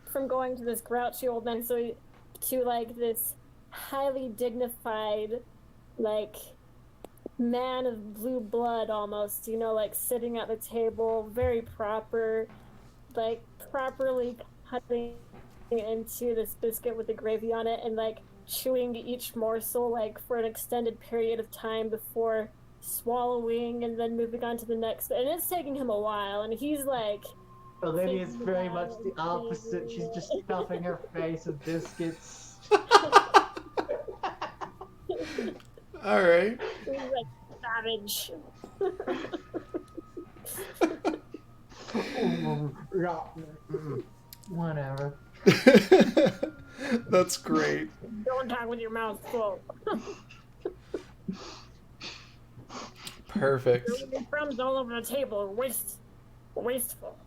from going to this grouchy old man to like this highly dignified, like man of blue blood almost. Like sitting at the table, very proper, like properly cutting into this biscuit with the gravy on it and like chewing each morsel like for an extended period of time before swallowing and then moving on to the next. And it's taking him a while, and he's like, Olivia's thinking very about much it the opposite. She's just stuffing her face with biscuits. All right. He's like savage. Whatever. That's great. Don't talk with your mouth full. Perfect. Leaving crumbs all over the table. Wasteful.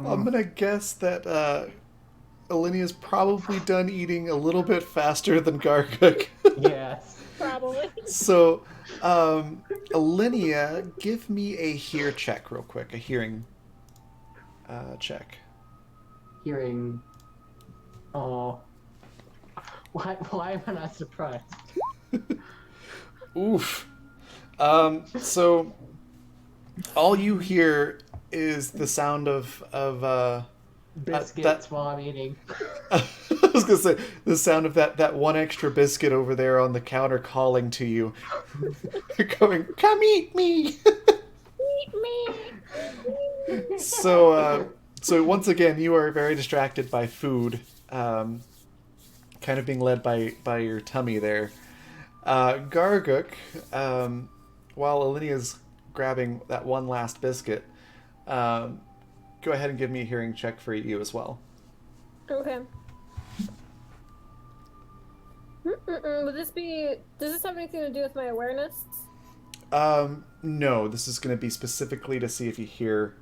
I'm gonna guess that Alinia's probably done eating a little bit faster than Garguk. Yes. Probably. So, Alinia, give me a hear check real quick. A hearing check. Hearing. Oh. Why am I not surprised? Oof. So, all you hear is the sound of Biscuits while I'm eating. I was gonna say the sound of that one extra biscuit over there on the counter calling to you. Going, come eat me. Eat me. So once again, you are very distracted by food, kind of being led by your tummy there. Garguk, while Alinia's grabbing that one last biscuit, go ahead and give me a hearing check for you as well. Okay. Would this be? Does this have anything to do with my awareness? No, this is going to be specifically to see if you hear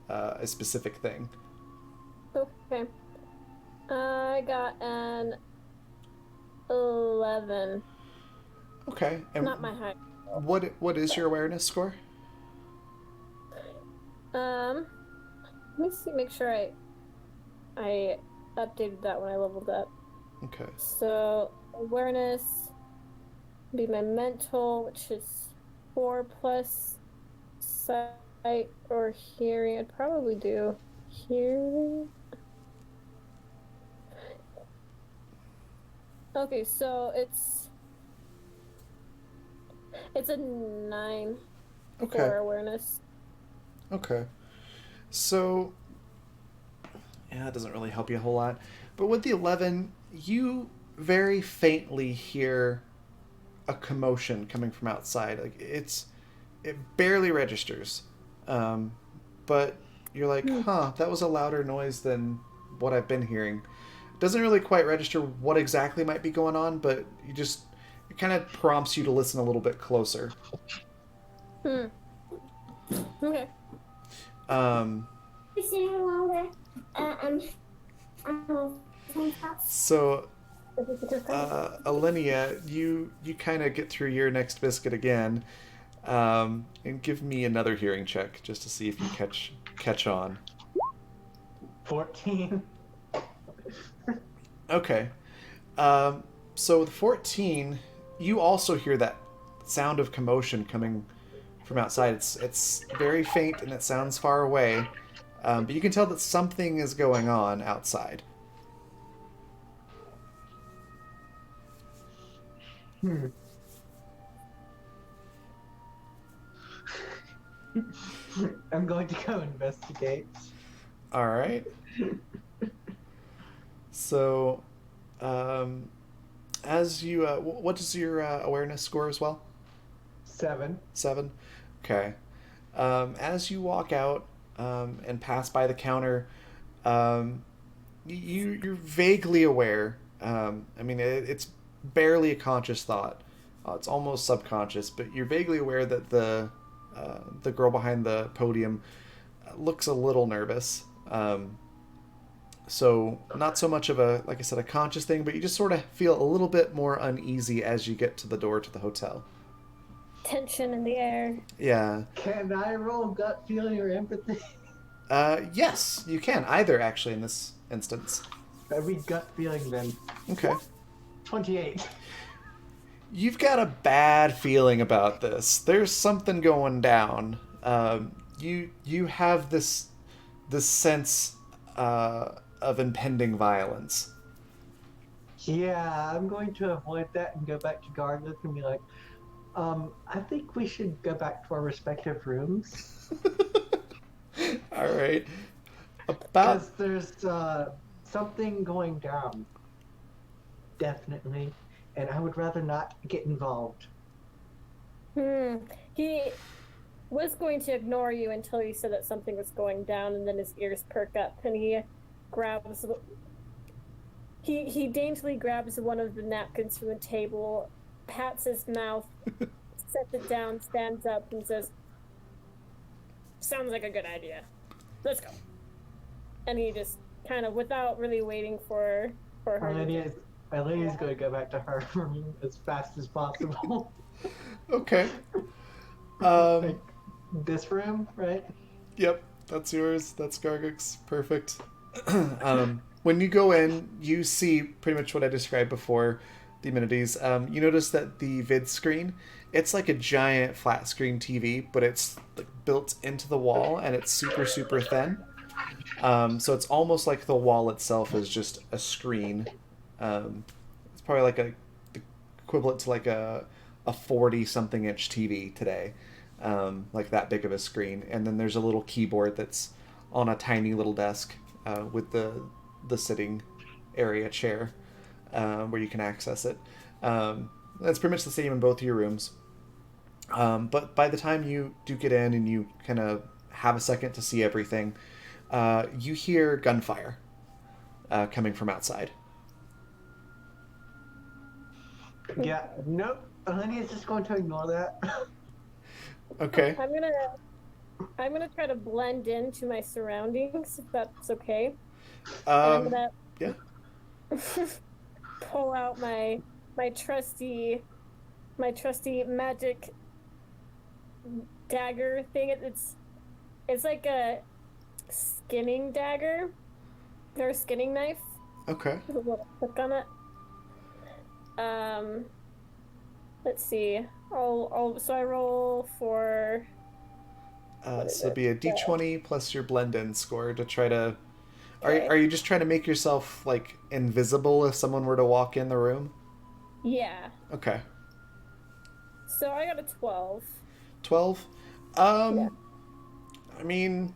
a specific thing. Okay. I got an 11. Okay, and Not my height. what is your awareness score? Let me see. Make sure I updated that when I leveled up. Okay. So awareness be my mental, which is 4 plus sight or hearing. I'd probably do hearing. Okay, so it's a 9 Okay. for awareness. Okay. So, yeah, that doesn't really help you a whole lot. But with the 11, you very faintly hear a commotion coming from outside. Like it barely registers. But you're like, huh, that was a louder noise than what I've been hearing. It doesn't really quite register what exactly might be going on, but it kind of prompts you to listen a little bit closer. Okay. So, Alinia, you kind of get through your next biscuit again, and give me another hearing check just to see if you catch on. 14. Okay. So with 14, you also hear that sound of commotion coming from outside. It's very faint and it sounds far away, but you can tell that something is going on outside. I'm going to go investigate. All right. So, as you, what is your awareness score as well? 7. 7. Okay. As you walk out and pass by the counter, you're vaguely aware. I mean, it's barely a conscious thought. It's almost subconscious, but you're vaguely aware that the girl behind the podium looks a little nervous. So not so much of a, like I said, a conscious thing, but you just sort of feel a little bit more uneasy as you get to the door to the hotel. Tension in the air. Yeah. Can I roll gut feeling or empathy? Yes, you can. Either, actually, in this instance. I'd be gut feeling then. Okay. 28. You've got a bad feeling about this. There's something going down. You have this sense of impending violence. Yeah, I'm going to avoid that and go back to Garlic and be like, I think we should go back to our respective rooms. All right. About Because there's something going down. Definitely. And I would rather not get involved. He was going to ignore you until you said that something was going down, and then his ears perk up, and he grabs. He daintily grabs one of the napkins from the table, pats his mouth, sets it down, stands up, and says, "Sounds like a good idea. Let's go." And he just kind of, without really waiting for her. My lady's going to go back to her room as fast as possible. okay. Like, this room, right? Yep, that's yours. That's Gargix. Perfect. When you go in, you see pretty much what I described before, the amenities. You notice that the vid screen, it's like a giant flat screen TV, but it's like built into the wall, and it's super, super thin. So it's almost like the wall itself is just a screen. It's probably like the equivalent to like a 40-something inch TV today. Like that big of a screen. And then there's a little keyboard that's on a tiny little desk with the sitting area chair where you can access it. That's pretty much the same in both of your rooms. But by the time you do get in and you kind of have a second to see everything, you hear gunfire coming from outside. Yeah, nope. Alenia's just going to ignore that. Okay. I'm gonna try to blend into my surroundings, if that's okay. Yeah. Pull out my trusty magic dagger thing. It's like a skinning dagger or a skinning knife. Okay. With a little hook on it. Let's see. So I roll for. So it'd be a d20 plus your blend-in score to try to. Are you just trying to make yourself like invisible if someone were to walk in the room? Yeah. Okay. So I got a 12. 12. Yeah. I mean,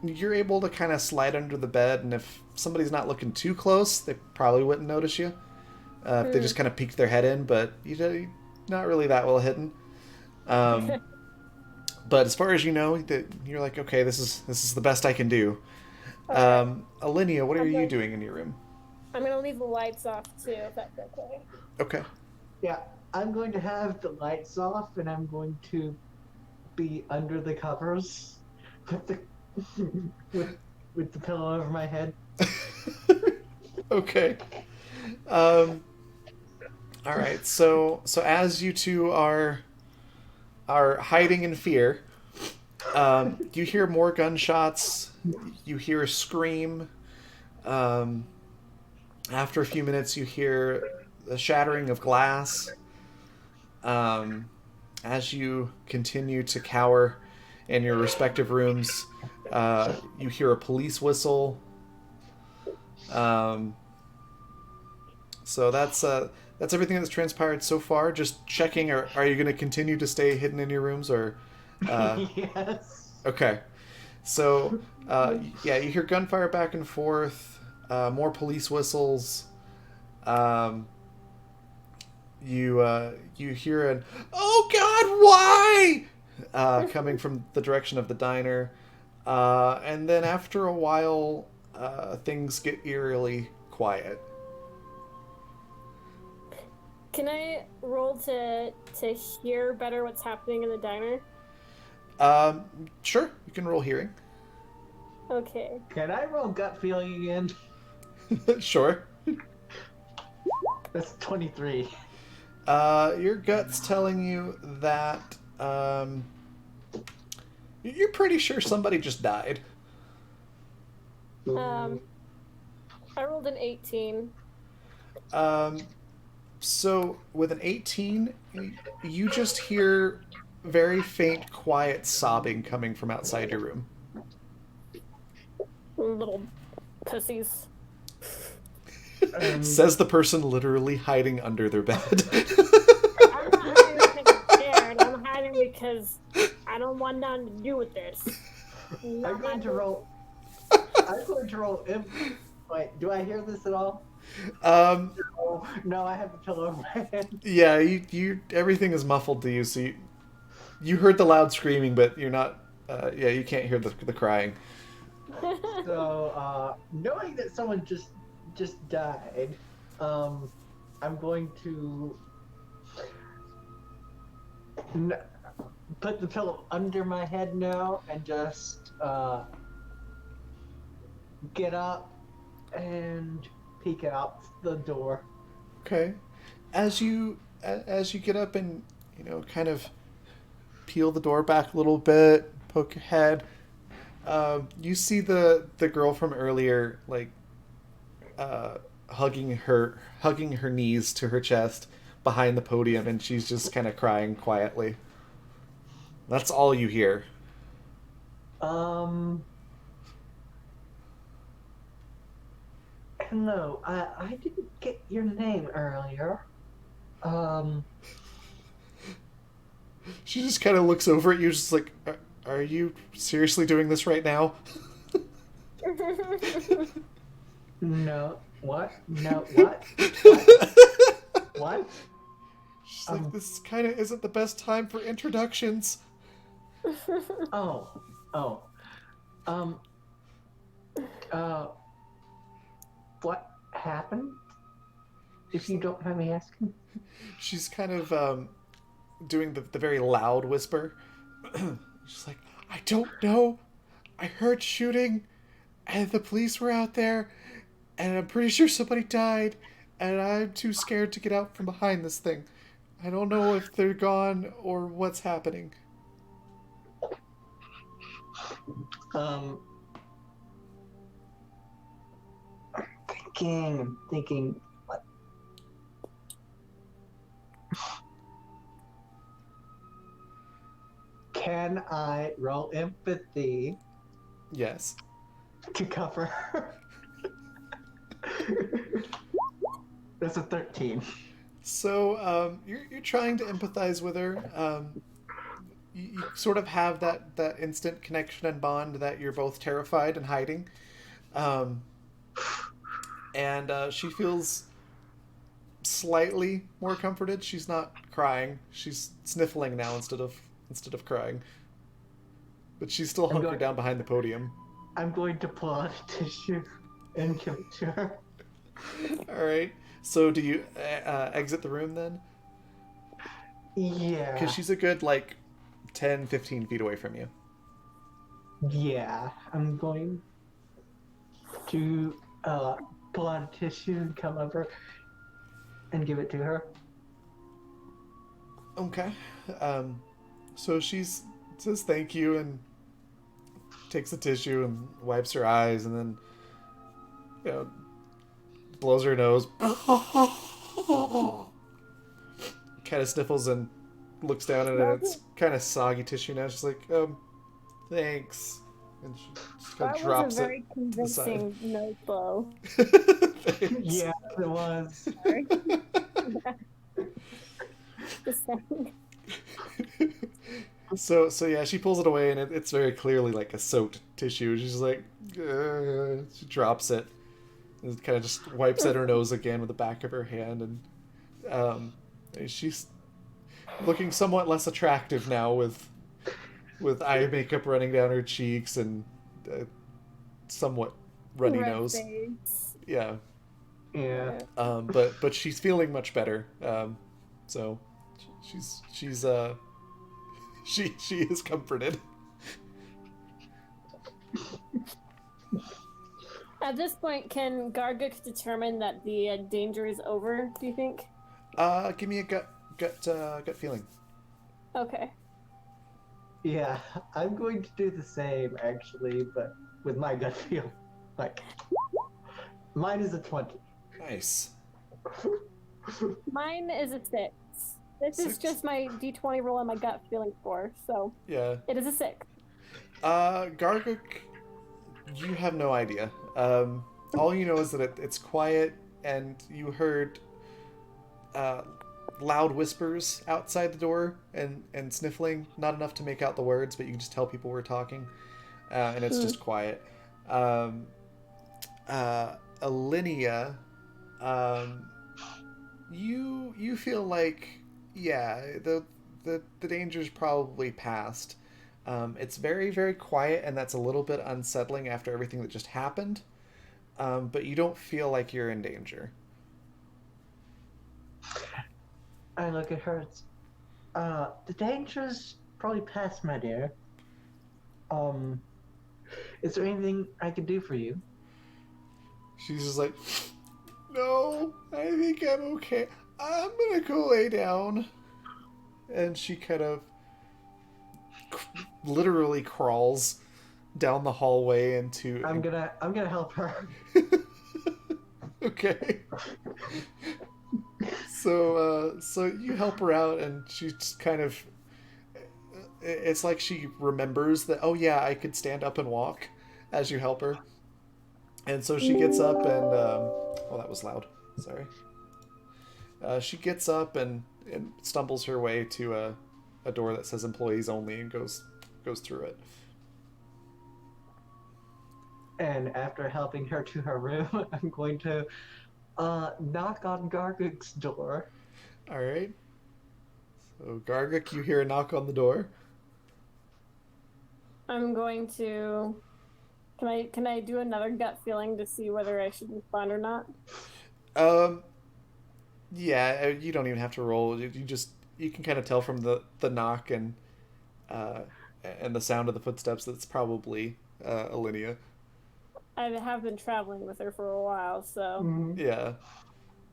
you're able to kind of slide under the bed, and if somebody's not looking too close, they probably wouldn't notice you. If they just kind of peeked their head in, but you're not really that well hidden. But as far as you know, that you're like, okay, this is the best I can do. Okay. Alenia, what are you doing in your room? I'm gonna leave the lights off too, if that's okay. Okay. Yeah, I'm going to have the lights off, and I'm going to be under the covers with the with the pillow over my head. Okay. All right. So as you two are hiding in fear, you hear more gunshots. You hear a scream. After a few minutes, you hear the shattering of glass. As you continue to cower in your respective rooms, you hear a police whistle. So that's everything that's transpired so far. Just checking, are you going to continue to stay hidden in your rooms, or? Yes. Okay. So, yeah, you hear gunfire back and forth, more police whistles. You hear an "Oh God, why?" Coming from the direction of the diner, and then after a while, things get eerily quiet. Can I roll to hear better what's happening in the diner? Sure, you can roll hearing. Okay. Can I roll gut feeling again? Sure. That's 23. Your gut's telling you that you're pretty sure somebody just died. I rolled an 18. So with an 18, you just hear very faint, quiet sobbing coming from outside your room. Little pussies. Says the person literally hiding under their bed. I'm not hiding because I don't want nothing to do with this. I'm Not my going to roll. I'm going to roll. Wait, do I hear this at all? Um, Oh, no, I have the pillow in my hand. yeah, you everything is muffled to you, so you heard the loud screaming, but you're not. Yeah, you can't hear the crying. So, knowing that someone just died, I'm going to put the pillow under my head now and just get up and peek out the door. Okay, as you get up and kind of peel the door back a little bit, poke your head. You see the girl from earlier, like hugging her knees to her chest behind the podium, and she's just kind of crying quietly. That's all you hear. Hello. I didn't get your name earlier. She just kind of looks over at you, just like, are you seriously doing this right now? No. What? No. What? What? What? She's like, this kind of isn't the best time for introductions. Oh. What happened? If you don't mind me asking. She's kind of doing the very loud whisper. She's like, I don't know. I heard shooting, and the police were out there, and I'm pretty sure somebody died, and I'm too scared to get out from behind this thing. I don't know if they're gone or what's happening. I'm thinking, what? Can I roll empathy Yes. to cover her? That's a 13. So you're trying to empathize with her. You sort of have that instant connection and bond that you're both terrified and hiding. And she feels slightly more comforted. She's not crying. She's sniffling now instead of crying. But she's still hunkered down behind the podium. I'm going to pull out a tissue and give it to her. All right. So do you exit the room then? Yeah. Because she's a good, 10, 15 feet away from you. Yeah. I'm going to pull out a tissue and come over and give it to her. Okay. So she says thank you and takes the tissue and wipes her eyes and then, blows her nose. Kind of sniffles and looks down at it. And it's kind of soggy tissue now. She's like, thanks. And she just kind of drops was a very it convincing note, though. Yeah, it was. Sorry. Just saying. So yeah, she pulls it away, and it's very clearly like a soaked tissue. She's like, she drops it, and kind of just wipes at her nose again with the back of her hand, and she's looking somewhat less attractive now with eye makeup running down her cheeks and somewhat runny Red nose. face. Yeah. Yeah. But she's feeling much better. So she's she is comforted. At this point, can Garguk determine that the danger is over, do you think? Give me a gut feeling. Okay. Yeah, I'm going to do the same actually, but with my gut feel. Mine is a 20. Nice. Mine is a 6. This is 6? just my d20 roll and my gut feeling score, so Yeah. it is a 6. Garguk, you have no idea. All you know is that it's quiet, and you heard loud whispers outside the door and sniffling. Not enough to make out the words, but you can just tell people were talking. And it's just quiet. Alinea, you feel like, yeah, the danger's probably past. It's very, very quiet, and that's a little bit unsettling after everything that just happened. But you don't feel like you're in danger. I look at her. The danger's probably past, my dear. Is there anything I could do for you? She's just like, no, I think I'm okay. I'm gonna go lay down. And she kind of literally crawls down the hallway into. I'm gonna help her. Okay. So you help her out, and she just kind of. It's like she remembers that. Oh yeah, I could stand up and walk, as you help her. And so she gets up and. Oh, that was loud. Sorry. She gets up and stumbles her way to a door that says employees only and goes through it. And after helping her to her room, I'm going to knock on Garguk's door. All right. So Garguk, you hear a knock on the door. I'm going to. Can I do another gut feeling to see whether I should respond or not? Yeah, you don't even have to roll. You can kind of tell from the knock and the sound of the footsteps that it's probably Alinea. I have been traveling with her for a while, so. Mm-hmm. Yeah.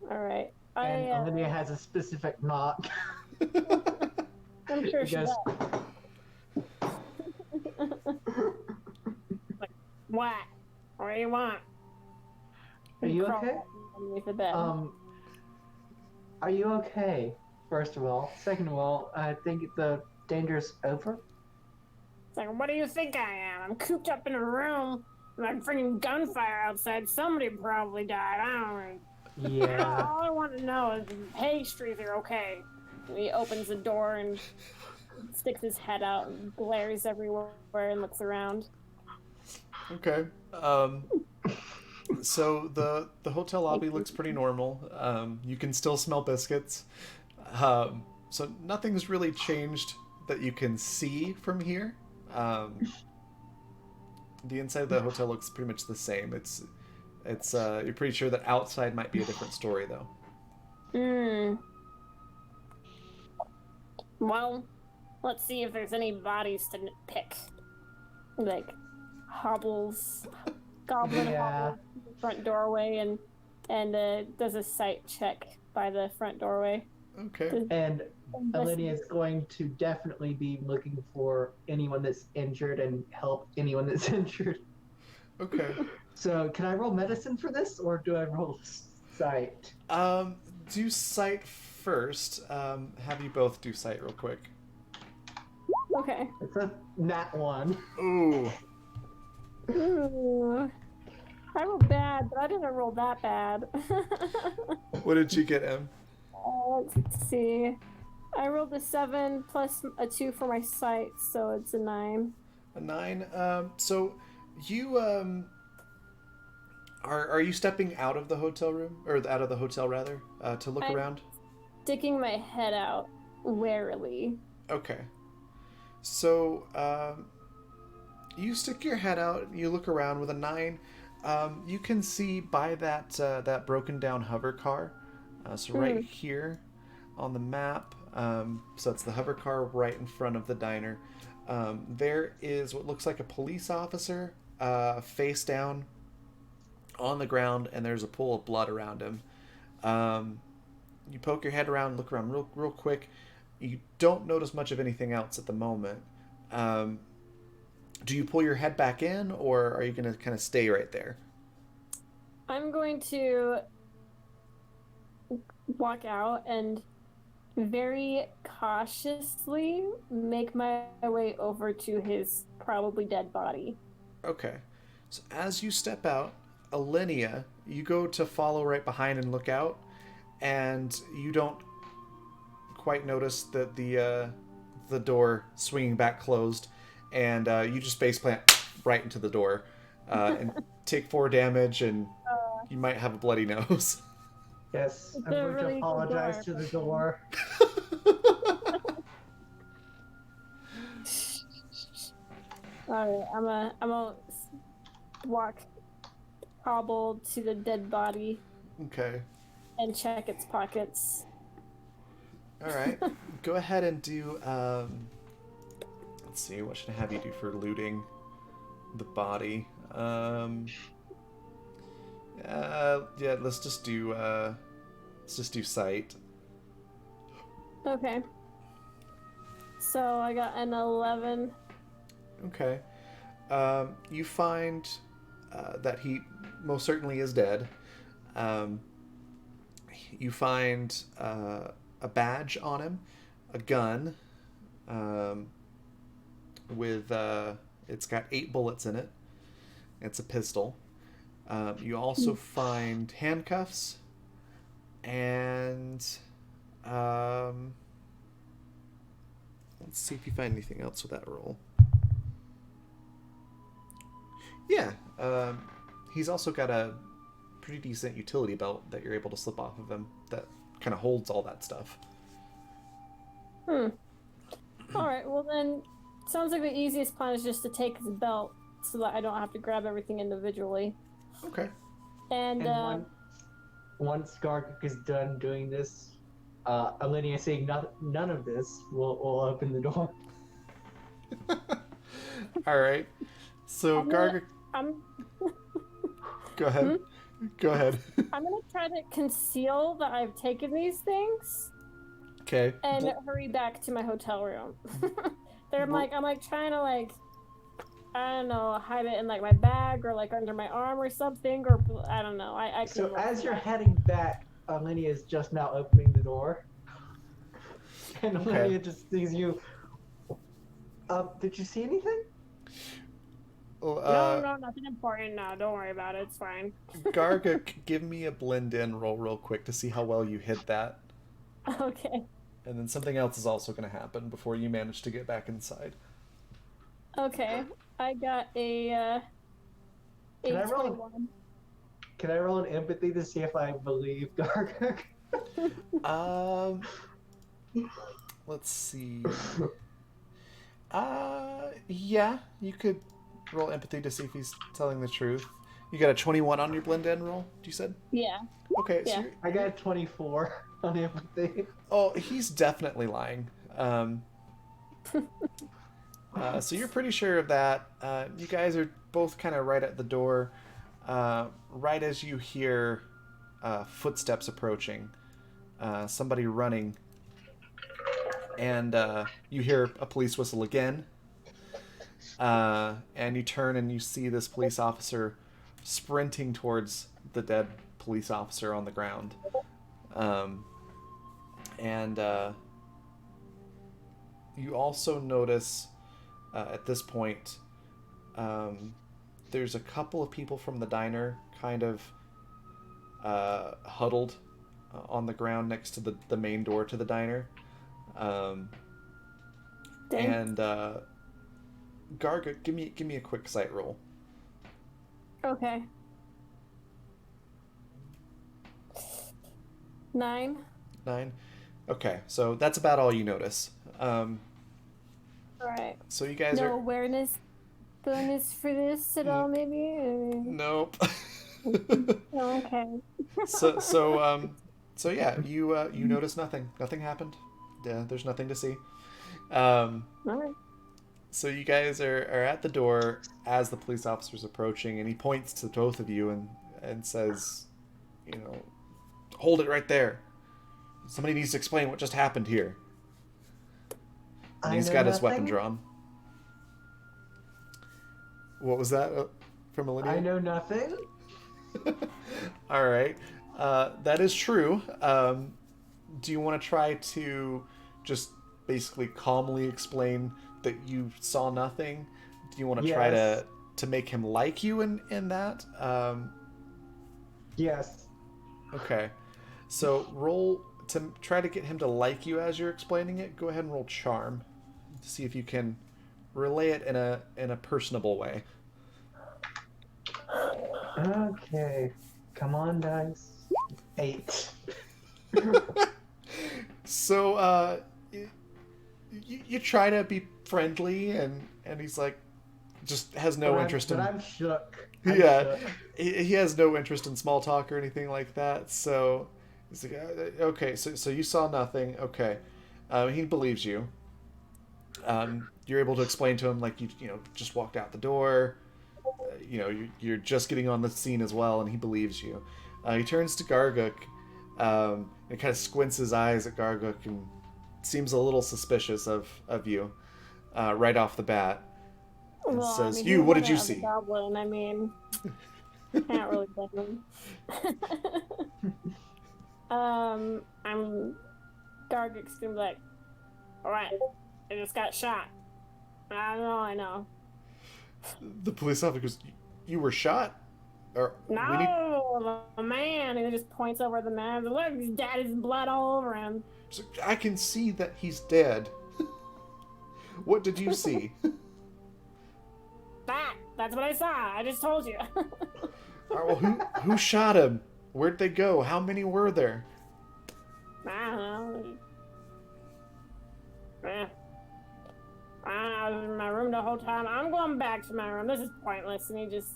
All right. And Olivia has a specific knock. I'm sure she Yes. does. Like, what? What do you want? Are you Crawl okay? underneath the bed. Are you okay? First of all. Second of all, I think the danger's over. It's like, what do you think I am? I'm cooped up in a room. Like freaking gunfire outside. Somebody probably died. I don't know. Yeah. All I want to know is the pastries are okay. And he opens the door and sticks his head out and glares everywhere and looks around. Okay. So the hotel lobby looks pretty normal. You can still smell biscuits. So nothing's really changed that you can see from here. The inside of the hotel looks pretty much the same. It's you're pretty sure that outside might be a different story though. Well, let's see if there's any bodies to pick. Like hobbles, goblin hobbles to the front doorway and does a sight check by the front doorway. Okay. And Olivia is going to definitely be looking for anyone that's injured and help anyone that's injured. Okay. So, can I roll medicine for this, or do I roll sight? Do sight first. Have you both do sight real quick. Okay. It's a nat 1. Ooh. Ooh. I rolled bad, but I didn't roll that bad. What did you get, Em? Let's see. I rolled a 7 plus a 2 for my sight, so it's a 9. A 9. So you are you stepping out of the hotel room, or out of the hotel rather, to look around? Sticking my head out warily. Okay. So you stick your head out. You look around with a 9. You can see by that broken down hover car. So right here on the map. So it's the hover car right in front of the diner. There is what looks like a police officer face down on the ground, and there's a pool of blood around him. You poke your head around, look around real quick. You don't notice much of anything else at the moment. Do you pull your head back in, or are you going to kind of stay right there? I'm going to walk out and very cautiously make my way over to his probably dead body. Okay. So as you step out, Alinea, you go to follow right behind and look out, and you don't quite notice that the door swinging back closed, and you just face plant right into the door, and take 4 damage, and you might have a bloody nose. Yes, It's I'm a going to really good apologize door. to the door. Alright, I'm gonna walk, hobble to the dead body Okay. and check its pockets. All right. Go ahead and do. Let's see. What should I have you do for looting the body? Yeah. Let's just do. Let's just do sight. Okay. So I got an 11. Okay. You find that he most certainly is dead. You find a badge on him, a gun, with it's got 8 bullets in it. It's a pistol. You also find handcuffs, and let's see if you find anything else with that roll. Yeah, he's also got a pretty decent utility belt that you're able to slip off of him that kind of holds all that stuff. Alright, well then, sounds like the easiest plan is just to take his belt so that I don't have to grab everything individually. Okay. And, And once Garguk is done doing this, Alinea saying none of this will open the door. All right. So Garguk, I'm go ahead. Go ahead. I'm gonna try to conceal that I've taken these things Okay. and hurry back to my hotel room. I'm like trying to I don't know, hide it in like my bag or like under my arm or something, or I don't know. I So can as you're heading back, Alinea is just now opening the door, and Alinea just sees you. Did you see anything? Well, no, nothing important. No, don't worry about it. It's fine. Garguk, give me a blend in roll real quick to see how well you hid that. Okay. And then something else is also going to happen before you manage to get back inside. Okay. I got a Can I roll? 21. Can I roll an empathy to see if I believe Garguk? Let's see. Yeah, you could roll empathy to see if he's telling the truth. You got a 21 on your blend in roll, you said? Yeah. Okay, so Yeah. I got a 24 on empathy. oh, he's definitely lying. So you're pretty sure of that. You guys are both kind of right at the door, right as you hear footsteps approaching, somebody running, and you hear a police whistle again, and you turn and you see this police officer sprinting towards the dead police officer on the ground, and you also notice at this point there's a couple of people from the diner kind of huddled on the ground next to the main door to the diner. And Garguk, give me a quick sight roll. Okay. 9. 9. Okay, so that's about all you notice. Alright. So you guys No are awareness bonus for this at all, maybe? nope. Oh, okay. So yeah, you notice nothing. Nothing happened. Yeah, there's nothing to see. Alright. So you guys are at the door as the police officer's approaching, and he points to both of you and says, hold it right there. Somebody needs to explain what just happened here. And he's got his weapon drawn. What was that from Alinea? I know nothing. All right. That is true. Do you want to try to just basically calmly explain that you saw nothing? Do you want to try to make him like you in that? Yes. Okay. So roll to try to get him to like you as you're explaining it, go ahead and roll charm to see if you can relay it in a personable way. Okay. Come on, dice. 8. So you try to be friendly, and he's like, just has no interest in. I'm shook. Yeah, he has no interest in small talk or anything like that. So he's like, okay, so you saw nothing. Okay, he believes you. You're able to explain to him like you know just walked out the door. You know you're just getting on the scene as well, and he believes you. He turns to Garguk, and kind of squints his eyes at Garguk and seems a little suspicious of you right off the bat. And Well, says, I mean, "You, what did you see?" Goblin, I mean, can't really blame him. I'm Garguk's gonna be like, all right, I just got shot. I know. The police officer goes, "You were shot?" Or No, a man. And he just points over at the man. Look, his daddy's blood all over him. I can see that he's dead. What did you see? That's what I saw. I just told you. All right, well, who shot him? Where'd they go? How many were there? I don't know. I was in my room the whole time. I'm going back to my room. This is pointless. And he just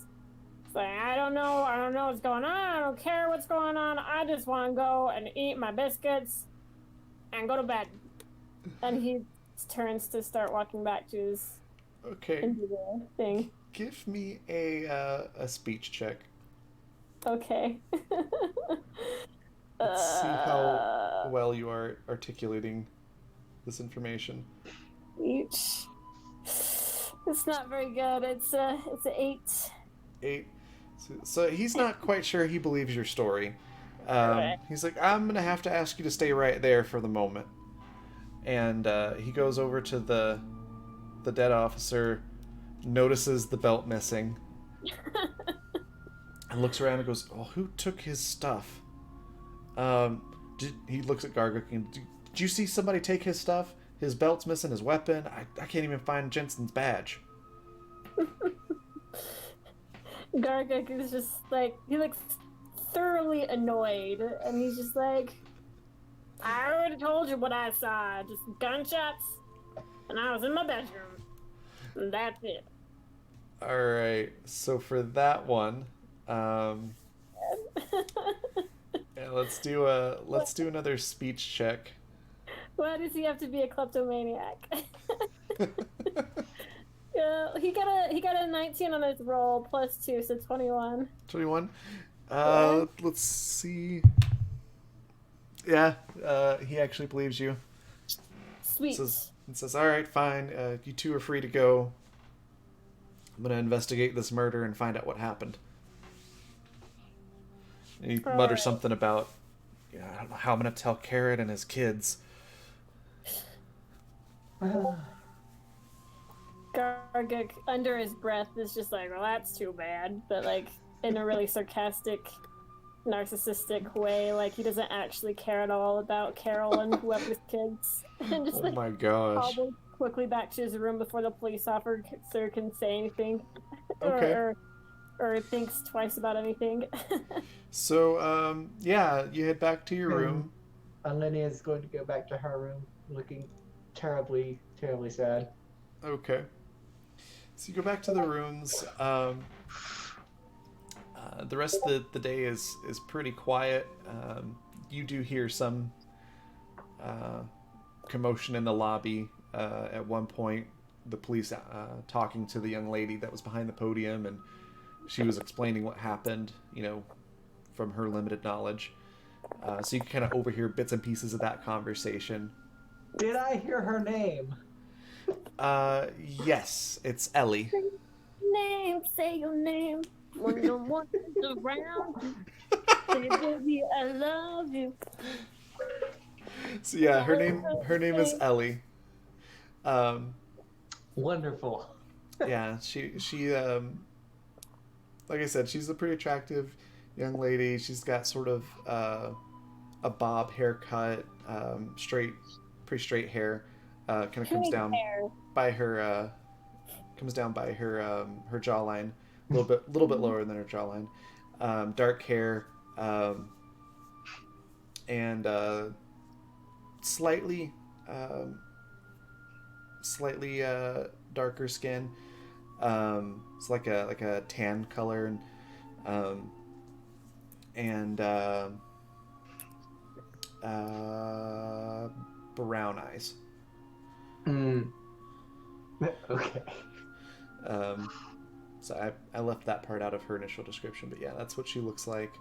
like, I don't know what's going on. I don't care what's going on. I just want to go and eat my biscuits and go to bed. And he turns to start walking back to his into the thing. Give me a speech check. Okay. Let's see how well you are articulating this information. Each. It's not very good. It's a 8. 8. So he's not quite sure he believes your story. He's like, I'm gonna have to ask you to stay right there for the moment. And he goes over to the dead officer, notices the belt missing, and looks around and goes, "Oh, who took his stuff?" He looks at Garguk and, did you see somebody take his stuff? His belt's missing, his weapon. I can't even find Jensen's badge. Garguk is just like, he looks thoroughly annoyed, and he's just like, I already told you what I saw. Just gunshots, and I was in my bedroom. And that's it. Alright, so for that one, yeah, let's do another speech check. Why does he have to be a kleptomaniac? He got a 19 on his roll plus 2, so 21. 21. Let's see. Yeah, he actually believes you. Sweet. Says, all right, fine. You two are free to go. I'm gonna investigate this murder and find out what happened. And he mutters something about, I don't know how I'm gonna tell Carrot and his kids. Garguk, under his breath, is just like, well, that's too bad, but like in a really sarcastic, narcissistic way. Like he doesn't actually care at all about Carol and whoever's kids. And just my gosh. Hobbles quickly back to his room before the police officer can say anything. Okay. or thinks twice about anything. So, yeah, you head back to your room. Linnea is going to go back to her room, looking terribly, terribly sad. Okay. So you go back to the rooms. The rest of the day is pretty quiet. You do hear some commotion in the lobby. At one point, the police talking to the young lady that was behind the podium, and she was explaining what happened, from her limited knowledge. So you can kind of overhear bits and pieces of that conversation. Did I hear her name? Yes, it's Ellie. Say your name. When no one is around. Say, baby, I love you. So yeah, her name is Ellie. Wonderful. Yeah, she like I said, she's a pretty attractive young lady. She's got sort of a bob haircut, pretty straight hair. Kind of comes Pink down hair. by her her jawline, a little bit lower than her jawline. Dark hair, and slightly slightly darker skin. It's like a tan color, and brown eyes. Mm. Okay. So I left that part out of her initial description, but yeah, that's what she looks like.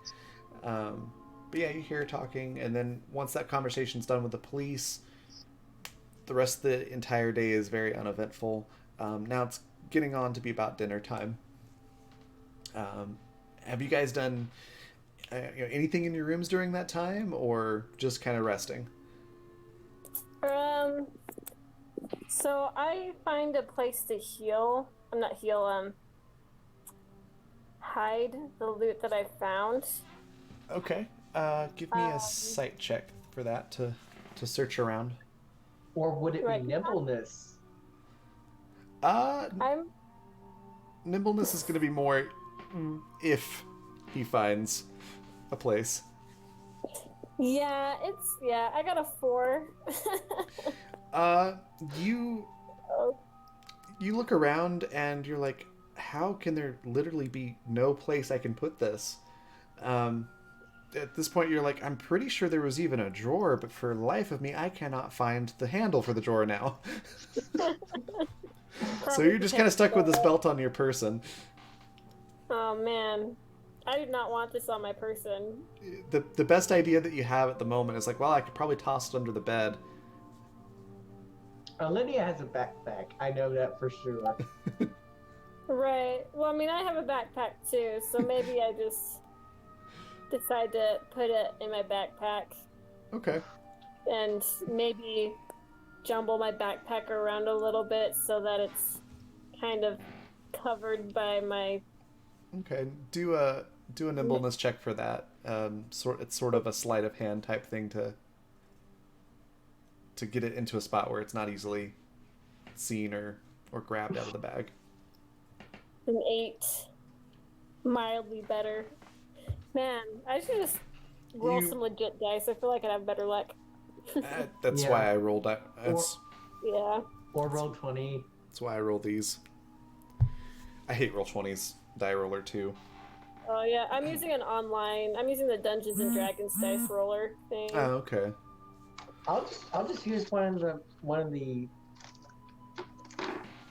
But yeah, you hear her talking, and then once that conversation's done with the police, the rest of the entire day is very uneventful. Now it's getting on to be about dinner time. Have you guys done anything in your rooms during that time, or just kind of resting? So I find a place to heal. I'm not heal. Hide the loot that I found. Okay. Give me a sight check for that to search around. Or would it Right. be nimbleness? I'm Nimbleness is going to be more if he finds a place. yeah. I got a 4. You Oh, you look around and you're like, how can there literally be no place I can put this? At this point, you're like, I'm pretty sure there was even a drawer, but for the life of me, I cannot find the handle for the drawer now. So you're just kind of stuck with this belt on your person. Oh man, I do not want this on my person. The best idea that you have at the moment is like, well, I could probably toss it under the bed. Lydia has a backpack. I know that for sure. Right. Well, I mean, I have a backpack too, so maybe I just decide to put it in my backpack Okay. and maybe jumble my backpack around a little bit so that it's kind of covered by my. Okay. Do a nimbleness check for that. It's sort of a sleight of hand type thing to get it into a spot where it's not easily seen or grabbed out of the bag. An 8. Mildly better. Man, I should just roll You- some legit dice. I feel like I'd have better luck. That's Yeah. why I rolled that. Yeah. Or roll 20. That's why I roll these. I hate roll 20s. Die roller too. Oh yeah, I'm using the Dungeons and Dragons dice roller thing. Oh, okay. I'll just use one of the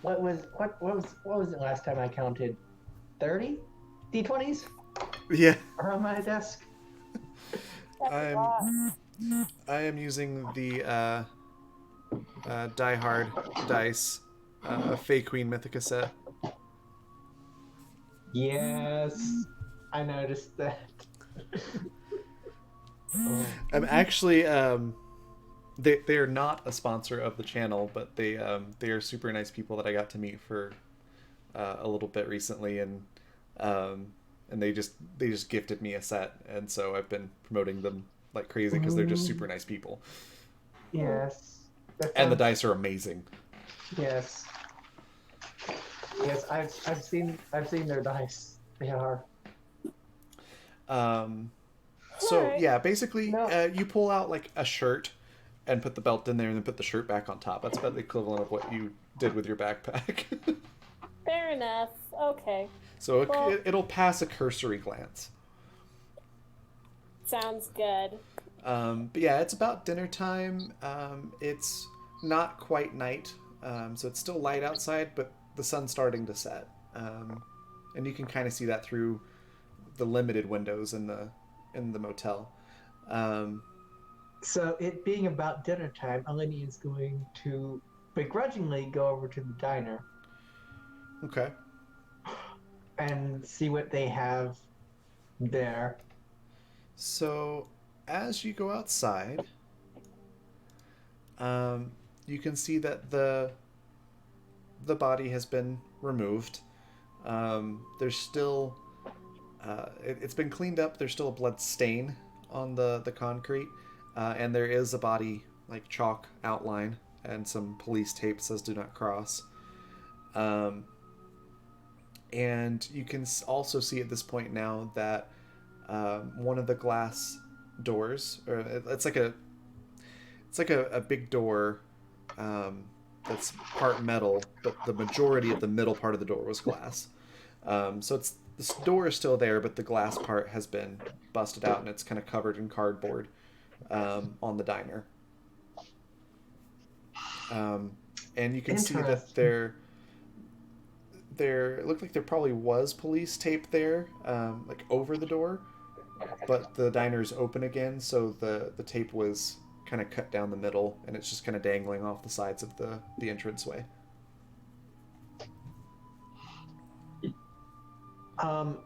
what was it last time I counted? 30 D20s Yeah. are on my desk. That's a lot. I am using the Die Hard dice, Fey Queen Mythica set. Yes, I noticed that. Oh. I'm actually they are not a sponsor of the channel, but they are super nice people that I got to meet for a little bit recently, and they just gifted me a set, and so I've been promoting them like crazy because they're just super nice people, Yes. That and the sounds- dice are amazing. Yes. Yes, I've seen their dice. They are. So Alright. yeah, basically, No. you pull out like a shirt and put the belt in there, and then put the shirt back on top. That's about the equivalent of what you did with your backpack. Fair enough. Okay. So Well- it'll pass a cursory glance. Sounds good. But yeah, it's about dinner time. It's not quite night, so it's still light outside, but the sun's starting to set, and you can kind of see that through the limited windows in the motel. So it being about dinner time, Eleni is going to begrudgingly go over to the diner Okay. and see what they have there. So as you go outside, you can see that the body has been removed. There's still it's been cleaned up. There's still a blood stain on the concrete, and there is a body like chalk outline and some police tape that says "Do not cross." And you can also see at this point now that one of the glass doors, or it's like a big door that's part metal, but the majority of the middle part of the door was glass. So it's this door is still there, but the glass part has been busted out and it's kind of covered in cardboard on the diner. And you can see that there it looked like there probably was police tape there, like over the door, but the diner's open again, so the tape was kind of cut down the middle, and it's just kind of dangling off the sides of the entranceway.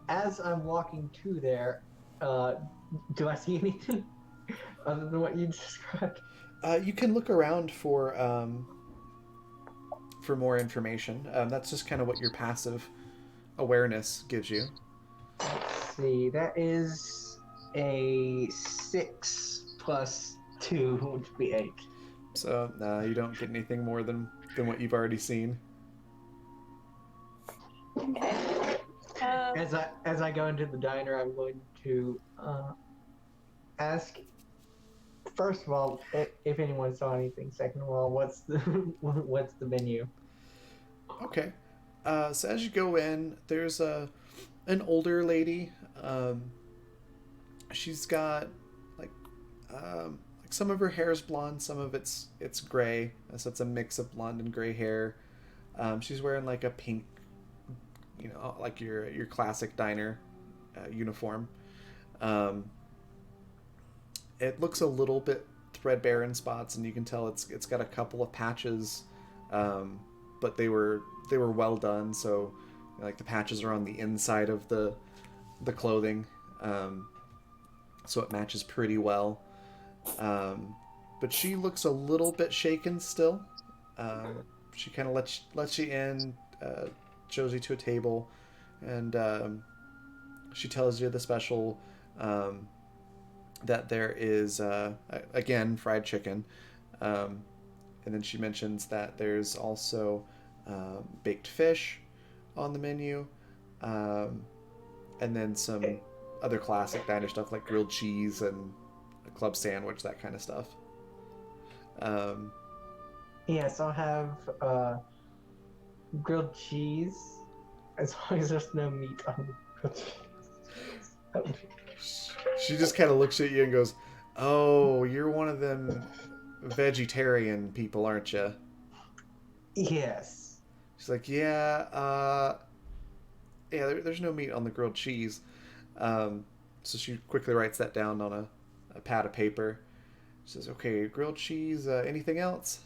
As I'm walking to there, do I see anything other than what you described? You can look around for more information. That's just kind of what your passive awareness gives you. Let's see, that is a 6 plus 2 would be 8. So you don't get anything more than what you've already seen. Okay. As I go into the diner, I'm going to ask, first of all, if anyone saw anything. Second of all, what's the menu? Okay. So as you go in, there's an older lady. She's got like some of her hair is blonde, some of it's gray. So it's a mix of blonde and gray hair. She's wearing like a pink, like your classic diner uniform. It looks a little bit threadbare in spots, and you can tell it's got a couple of patches, but they were well done. So like the patches are on the inside of the clothing, so it matches pretty well. But she looks a little bit shaken still. She kind of lets you in, shows you to a table, and she tells you the special, that there is again fried chicken, and then she mentions that there's also baked fish on the menu, and then some other classic diner stuff like grilled cheese and a club sandwich, that kind of stuff. Yes, I'll have grilled cheese, as long as there's no meat on the grilled cheese. She just kind of looks at you and goes, "Oh, you're one of them vegetarian people, aren't you?" Yes. She's like, "Yeah, there's no meat on the grilled cheese." So she quickly writes that down on a pad of paper. She says, "Okay, grilled cheese. Anything else?"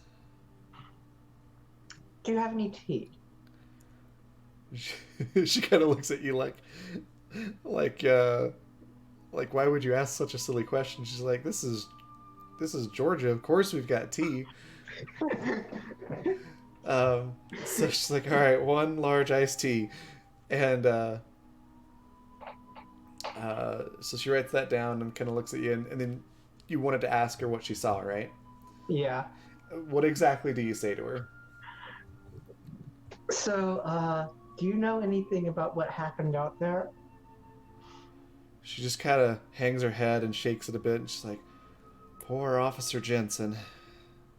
Do you have any tea? She kind of looks at you like, why would you ask such a silly question? She's like, this is Georgia. Of course we've got tea. So she's like, all right, 1 large iced tea, and so she writes that down and kind of looks at you, and then you wanted to ask her what she saw, right? Yeah. What exactly do you say to her? So, do you know anything about what happened out there? She just kind of hangs her head and shakes it a bit, and she's like, "Poor Officer Jensen."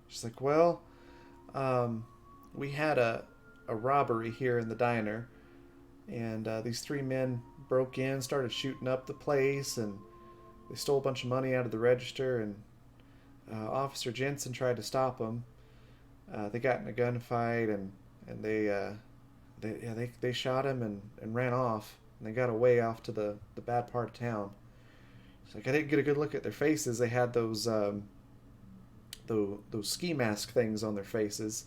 She's like, "Well, we had a robbery here in the diner, and these 3 men broke in, started shooting up the place, and they stole a bunch of money out of the register, and Officer Jensen tried to stop them. They got in a gunfight, and they shot him and ran off, and they got away off to the bad part of town." It's like, I didn't get a good look at their faces. They had those ski mask things on their faces.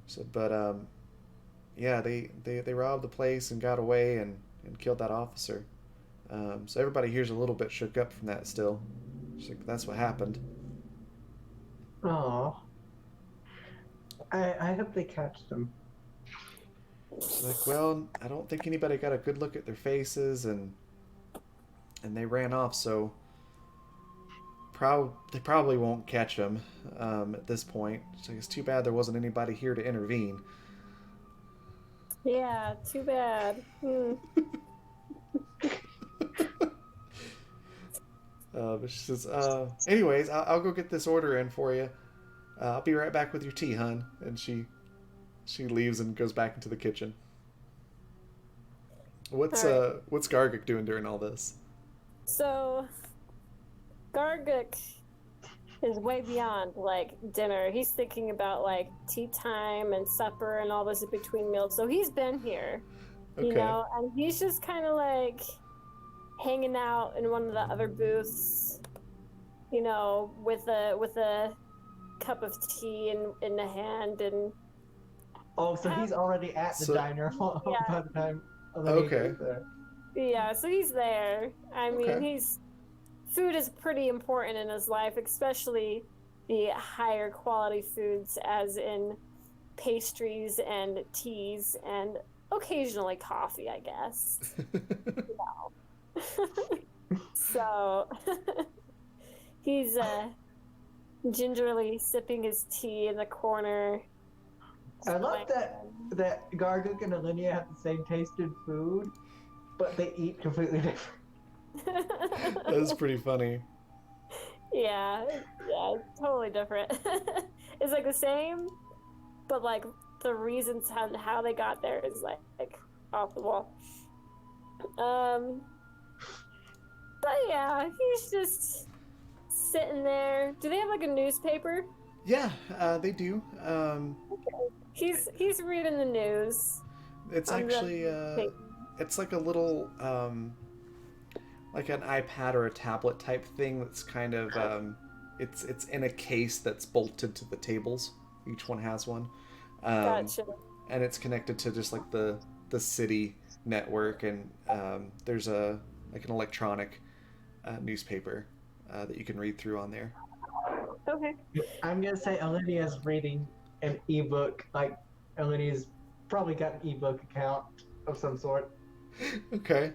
So, but yeah, they robbed the place and got away and killed that officer. So everybody here's a little bit shook up from that still. She's like, that's what happened. Oh. I hope they catch them. She's like, well, I don't think anybody got a good look at their faces, and they ran off, so they probably won't catch him at this point. So it's too bad there wasn't anybody here to intervene. Yeah, too bad. But she says, anyways, I'll go get this order in for you. I'll be right back with your tea, hun. And she leaves and goes back into the kitchen. What's All what's Garguk doing during all this? So, Garguk is way beyond like dinner. He's thinking about like tea time and supper and all this in between meals. So he's been here, you know, and he's just kind of like hanging out in one of the other booths, you know, with a cup of tea in the hand and. Oh, so he's already at the diner by the time Olivia gets there. Yeah, so he's there. I mean, Okay. Food is pretty important in his life, especially the higher quality foods, as in pastries and teas and occasionally coffee, I guess. So he's gingerly sipping his tea in the corner. I love that Garguk and Alinea have the same taste in food, but they eat completely different. That was pretty funny. Yeah, totally different. It's like the same, but like the reasons how they got there is like off the wall. But yeah, he's just sitting there. Do they have like a newspaper? Yeah, they do. He's reading the news. It's actually it's like a little like an iPad or a tablet type thing that's kind of it's in a case that's bolted to the tables. Each one has one. Gotcha. And it's connected to just like the city network, and there's an electronic newspaper that you can read through on there. Okay. I'm gonna say Olivia's reading an ebook. Like Olivia's probably got an ebook account of some sort. Okay.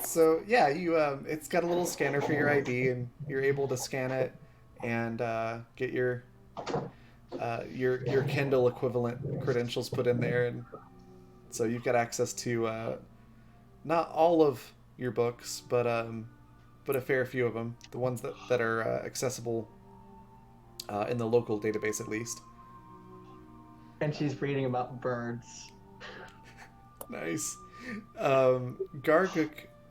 So yeah, you it's got a little scanner for your ID, and you're able to scan it and get your Kindle equivalent credentials put in there, and so you've got access to not all of your books, but a fair few of them, the ones that are accessible in the local database at least. And she's reading about birds. Nice. Garguk,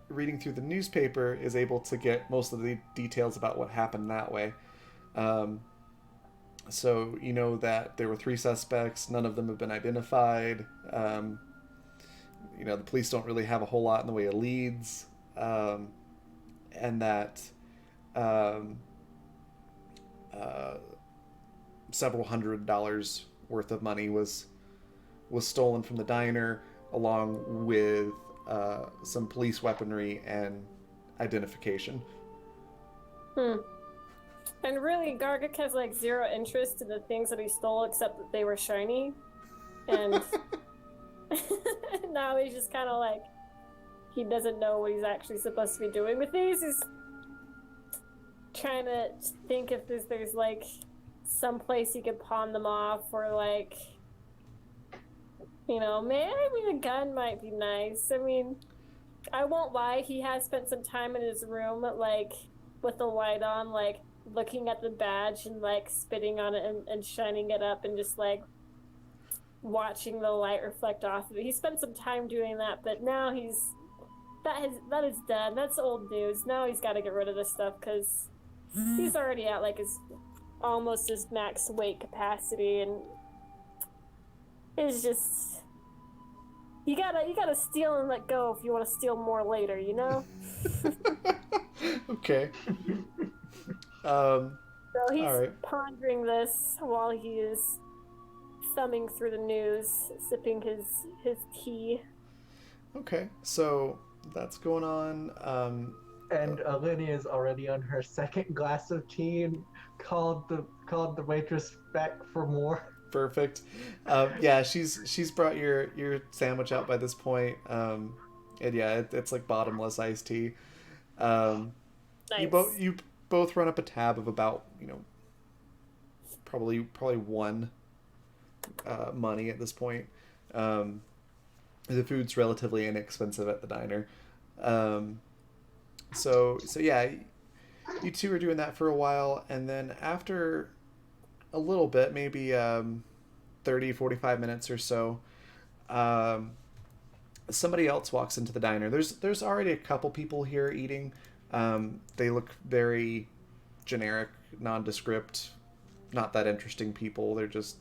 reading through the newspaper, is able to get most of the details about what happened that way. So you know that there were 3 suspects. None of them have been identified. You know, the police don't really have a whole lot in the way of leads. And that several $100s worth of money was stolen from the diner, along with some police weaponry and identification. And really, Garguk has like zero interest in the things that he stole, except that they were shiny. And now he's just kind of like, he doesn't know what he's actually supposed to be doing with these. He's trying to think if there's like some place he could pawn them off, or like, you know, maybe a gun might be nice. I mean, I won't lie, he has spent some time in his room, like, with the light on, like, looking at the badge and, like, spitting on it and shining it up and just, like, watching the light reflect off of it. He spent some time doing that, but now that is done. That's old news. Now he's got to get rid of this stuff, because he's already at, like, almost his max weight capacity, and it's just... You gotta steal and let go if you want to steal more later, you know? Okay. So he's right. pondering this while he is thumbing through the news, sipping his tea. Okay, so that's going on. And Alinea is already on her second glass of tea and called the waitress back for more. Perfect. Yeah, she's brought your sandwich out by this point. And yeah, it's like bottomless iced tea. Nice. You both run up a tab of about, probably one money at this point. The food's relatively inexpensive at the diner. So yeah, you two are doing that for a while, and then after a little bit, maybe 30, 45 minutes or so, um, somebody else walks into the diner. There's already a couple people here eating. They look very generic, nondescript, not that interesting people. They're just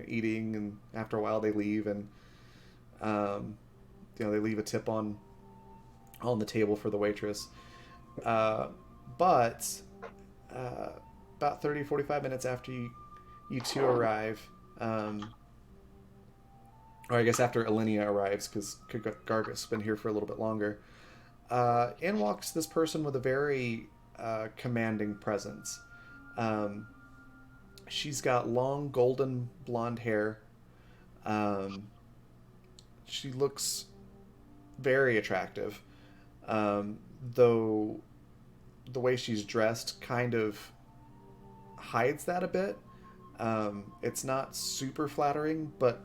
eating, and after a while they leave, and they leave a tip on the table for the waitress. But about 30, 45 minutes after you two arrive, or I guess after Alinea arrives, because Gargus has been here for a little bit longer, in walks this person with a very commanding presence. She's got long golden blonde hair. She looks very attractive, though the way she's dressed kind of hides that a bit. It's not super flattering, but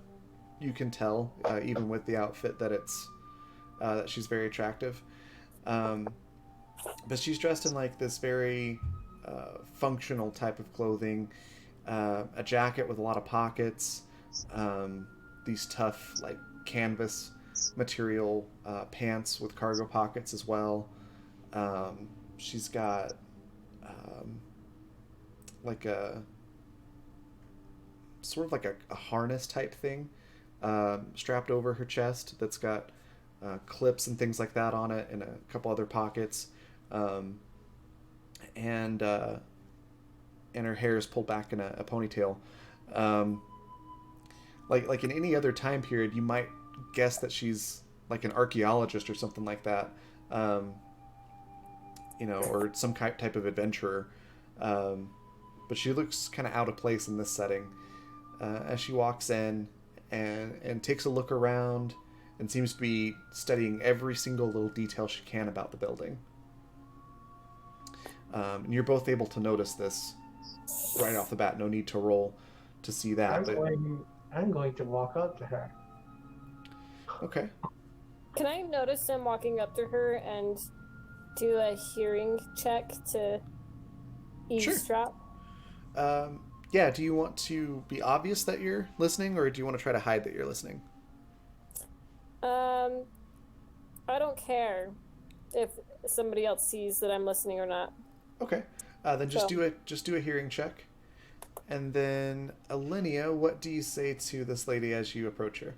you can tell, even with the outfit, that that she's very attractive. But she's dressed in like this very functional type of clothing, a jacket with a lot of pockets, these tough like canvas material pants with cargo pockets as well. She's got like a sort of like a harness type thing strapped over her chest that's got clips and things like that on it, and a couple other pockets, and her hair is pulled back in a ponytail. Like in any other time period, you might guess that she's like an archaeologist or something like that, or some type of adventurer. But she looks kind of out of place in this setting as she walks in and takes a look around and seems to be studying every single little detail she can about the building. And you're both able to notice this right off the bat. No need to roll to see that. I'm going to walk up to her. Okay. Can I notice him walking up to her and do a hearing check to eavesdrop? Sure. Yeah, do you want to be obvious that you're listening, or do you want to try to hide that you're listening? I don't care if somebody else sees that I'm listening or not. Okay. Then just do a hearing check. And then Alinea, what do you say to this lady as you approach her?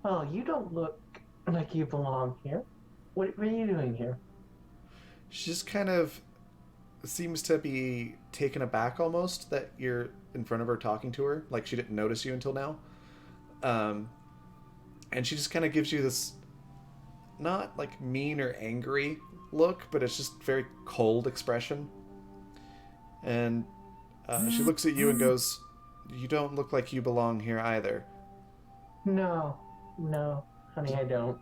Oh, you don't look like you belong here. What are you doing here? She just kind of seems to be taken aback almost that you're in front of her talking to her, like she didn't notice you until now. And she just kind of gives you this not like mean or angry look, but it's just very cold expression. And she looks at you and goes, "You don't look like you belong here either." No, honey, I don't.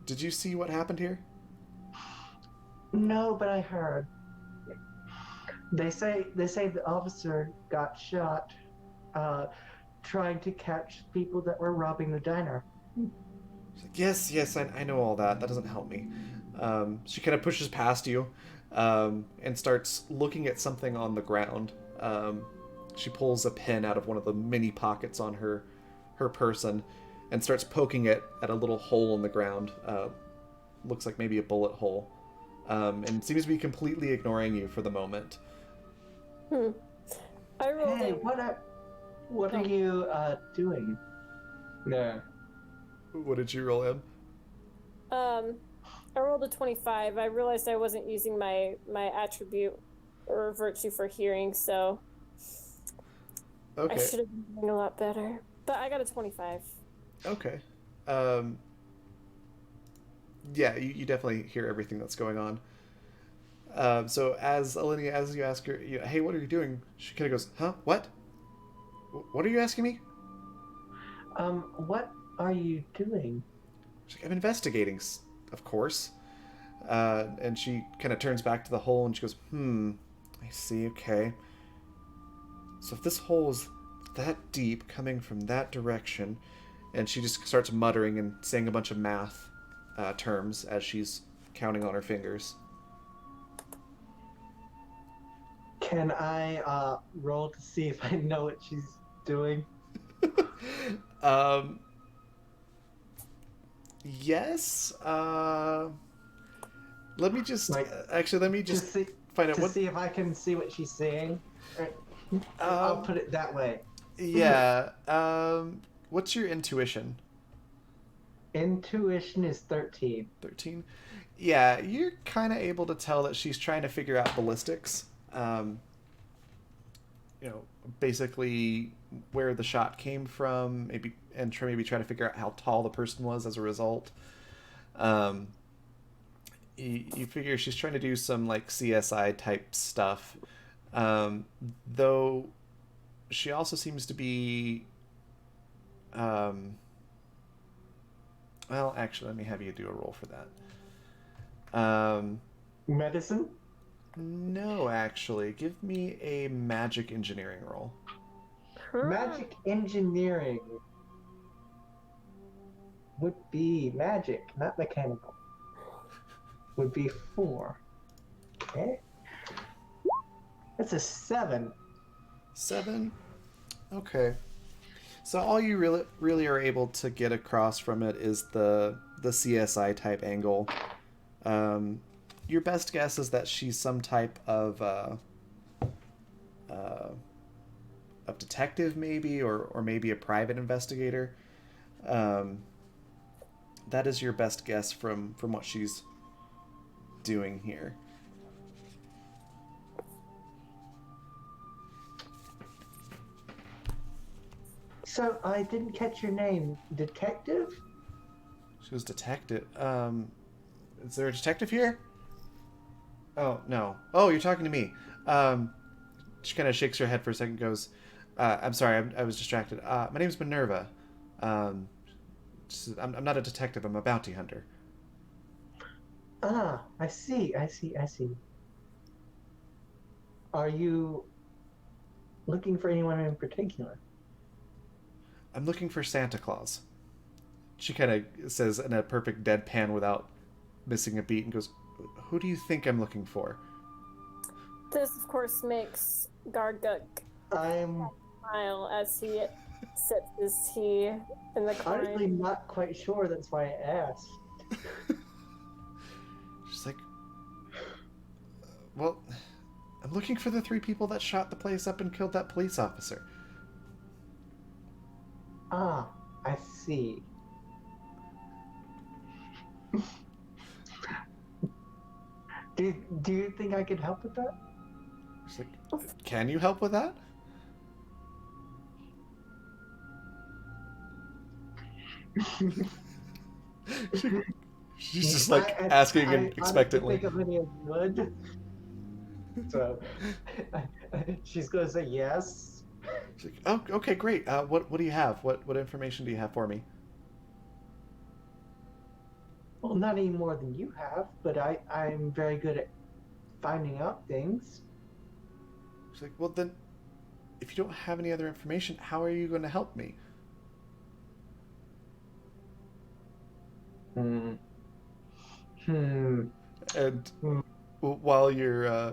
Did you see what happened here? No, but I heard. They say the officer got shot trying to catch people that were robbing the diner. She's like, yes, I know all that. That doesn't help me. She kind of pushes past you and starts looking at something on the ground. She pulls a pin out of one of the mini pockets on her person and starts poking it at a little hole in the ground. Looks like maybe a bullet hole. And seems to be completely ignoring you for the moment. I rolled Hey, what are you doing? No. What did you roll in? I rolled a 25. I realized I wasn't using my attribute or virtue for hearing, so Okay. I should have been doing a lot better. But I got a 25. Okay. Yeah, you definitely hear everything that's going on. So as Alinea, as you ask her, hey, what are you doing? She kind of goes, huh? What? What are you asking me? What are you doing? She's like, I'm investigating, of course. And she kind of turns back to the hole and she goes, I see, okay. So if this hole is that deep coming from that direction, and she just starts muttering and saying a bunch of math terms as she's counting on her fingers. Can I roll to see if I know what she's doing? Yes. Let me just see, find out to what. see if I can see what she's saying. I'll put it that way. Yeah. What's your intuition? Intuition is 13. 13. Yeah, you're kind of able to tell that she's trying to figure out ballistics. Basically where the shot came from, maybe try to figure out how tall the person was as a result. You figure she's trying to do some like CSI type stuff, though she also seems to be. Well, actually, let me have you do a roll for that. Medicine? No, actually. Give me a magic engineering roll. Magic engineering would be magic, not mechanical. Would be 4. Okay. That's a 7. 7? Okay. So all you really are able to get across from it is the CSI type angle. Your best guess is that she's some type of detective, maybe, or maybe a private investigator. That is your best guess from what she's doing here. So I didn't catch your name. Detective? She was detective. Is there a detective here? Oh, no. Oh, you're talking to me. She kind of shakes her head for a second, goes, I'm sorry, I was distracted. My name's Minerva. I'm not a detective, I'm a bounty hunter. Ah, I see. Are you looking for anyone in particular? I'm looking for Santa Claus. She kind of says in a perfect deadpan without missing a beat and goes, who do you think I'm looking for? This, of course, makes Garguk smile as he sips his tea in the corner. Honestly, not quite sure. That's why I asked. She's like, well, I'm looking for the 3 people that shot the place up and killed that police officer. Ah, I see. Do you think I could help with that? She's like, can you help with that? She's just like asking expectantly. I think of any of would. So she's gonna say yes. She's like, oh, okay, great. What do you have? What information do you have for me? Well, not any more than you have, but I'm very good at finding out things. She's like, well then, if you don't have any other information, how are you going to help me? And while you're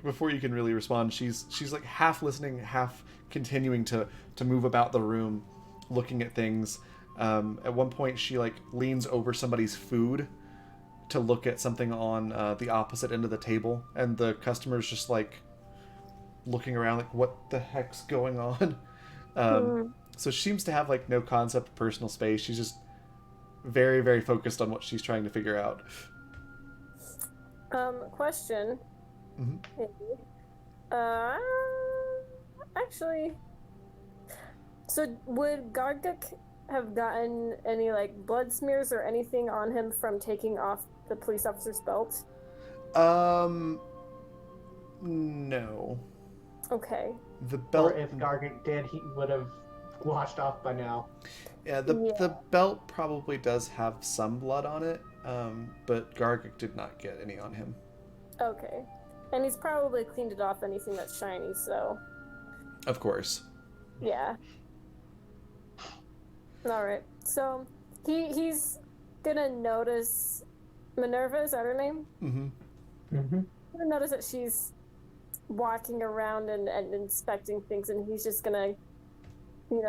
before you can really respond, she's like half listening, half continuing to move about the room, looking at things. At one point, she like leans over somebody's food to look at something on the opposite end of the table, and the customer's just like looking around, like, what the heck's going on? So she seems to have like no concept of personal space. She's just very, very focused on what she's trying to figure out. Question. Mm-hmm. Actually, so would Garguk have gotten any like blood smears or anything on him from taking off the police officer's belt? No. Okay. The belt. Or if Garguk did, he would have washed off by now. Yeah, the belt probably does have some blood on it. but Gargic did not get any on him. Okay. And he's probably cleaned it off anything that's shiny, so. Of course. Yeah. Alright. So he's gonna notice Minerva, is that her name? Mm-hmm. Mm-hmm. Gonna notice that she's walking around and inspecting things, and he's just gonna,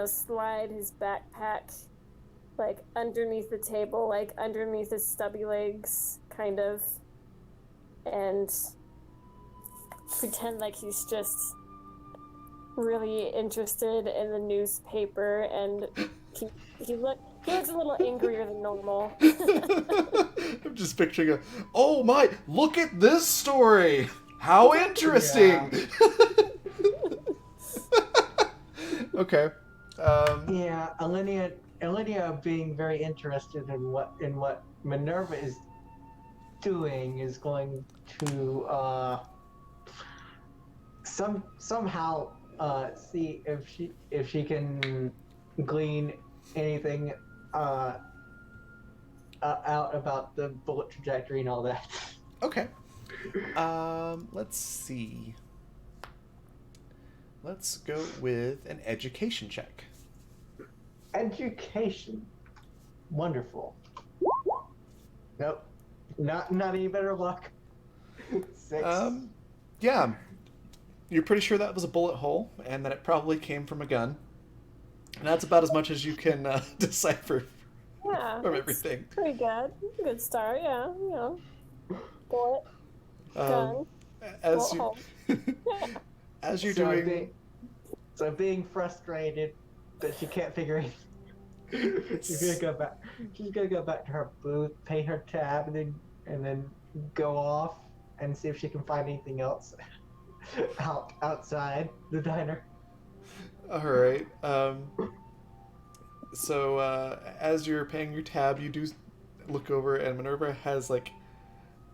slide his backpack like underneath the table, like underneath his stubby legs, kind of, and pretend like he's just really interested in the newspaper, and he looks a little angrier than normal. I'm just picturing oh my, look at this story! How interesting! Okay. Yeah, Alinea being very interested in what Minerva is doing is going to somehow see if she can glean anything out about the bullet trajectory and all that. Okay. Let's see. Let's go with an education check. Education. Wonderful. Nope. Not any better luck. 6. Yeah. You're pretty sure that was a bullet hole, and that it probably came from a gun. And that's about as much as you can decipher Yeah. from everything. Pretty good. Good start, yeah. Bullet. Gun. As bullet you, hole. as you're So doing, being frustrated that she can't figure it. She's gonna go back. She's gonna go back to her booth, pay her tab, and then go off and see if she can find anything else outside the diner. all right. So as you're paying your tab, you do look over, and Minerva has like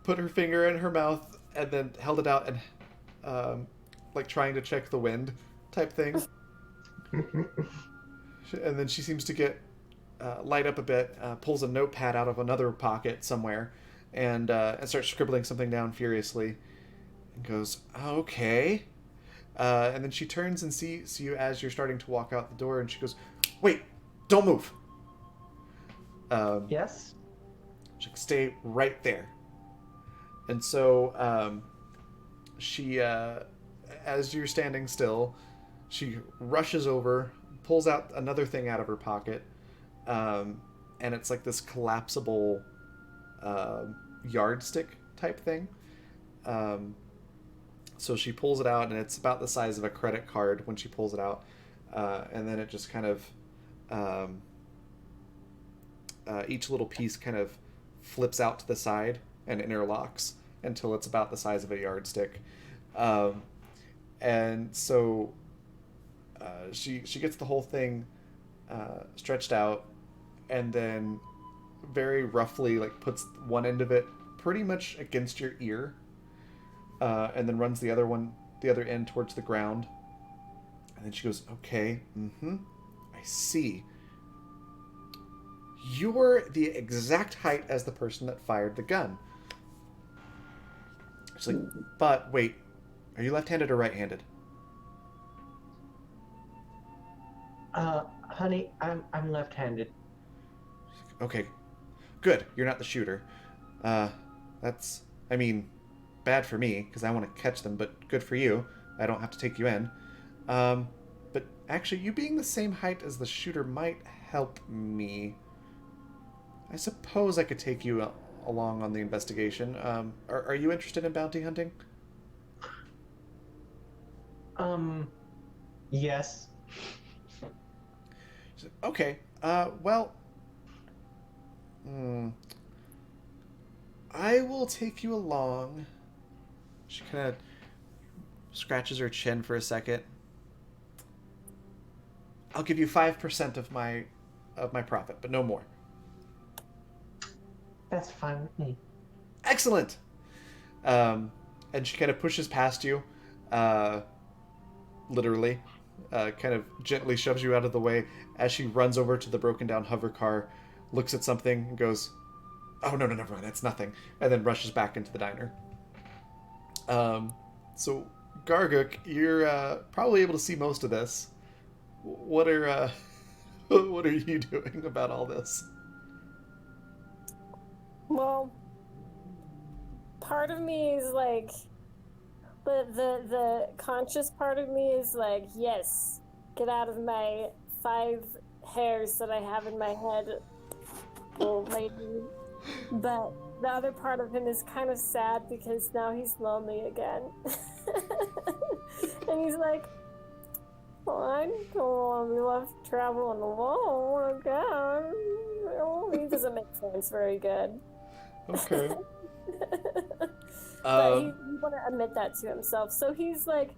put her finger in her mouth and then held it out and like trying to check the wind type thing. And then she seems to get light up a bit, pulls a notepad out of another pocket somewhere, and starts scribbling something down furiously, and goes, "Okay." And then she turns and sees you as you're starting to walk out the door, and she goes, "Wait, don't move." Yes. She's like, "Stay right there." And so she, as you're standing still, she rushes over, pulls out another thing out of her pocket, and it's like this collapsible yardstick type thing. So she pulls it out, and it's about the size of a credit card when she pulls it out, and then it just kind of each little piece kind of flips out to the side and interlocks until it's about the size of a yardstick. And so she gets the whole thing stretched out, and then very roughly like puts one end of it pretty much against your ear, and then runs the other end towards the ground. And then she goes, "Okay, I see. You're the exact height as the person that fired the gun." She's like, "But wait, are you left-handed or right-handed?" Honey, I'm left-handed. Okay, good. You're not the shooter. That's, I mean, bad for me because I want to catch them, but good for you. I don't have to take you in. But actually, you being the same height as the shooter might help me. I suppose I could take you along on the investigation. Are you interested in bounty hunting? Yes. Okay. Well, I will take you along. She kind of scratches her chin for a second. I'll give you 5% of my profit, but no more. That's fine with me. Excellent. And she kind of pushes past you, literally, kind of gently shoves you out of the way as she runs over to the broken down hover car, looks at something, and goes, oh, no, never mind, that's nothing. And then rushes back into the diner. So, Garguk, you're probably able to see most of this. What are what are you doing about all this? Well, part of me is like, the conscious part of me is like, yes, get out of my 5 hairs that I have in my head, little lady. But the other part of him is kind of sad because now he's lonely again. And he's like, well, I don't want to be left traveling alone again. He doesn't make sense very good. Okay. But he wouldn't admit that to himself. So he's like,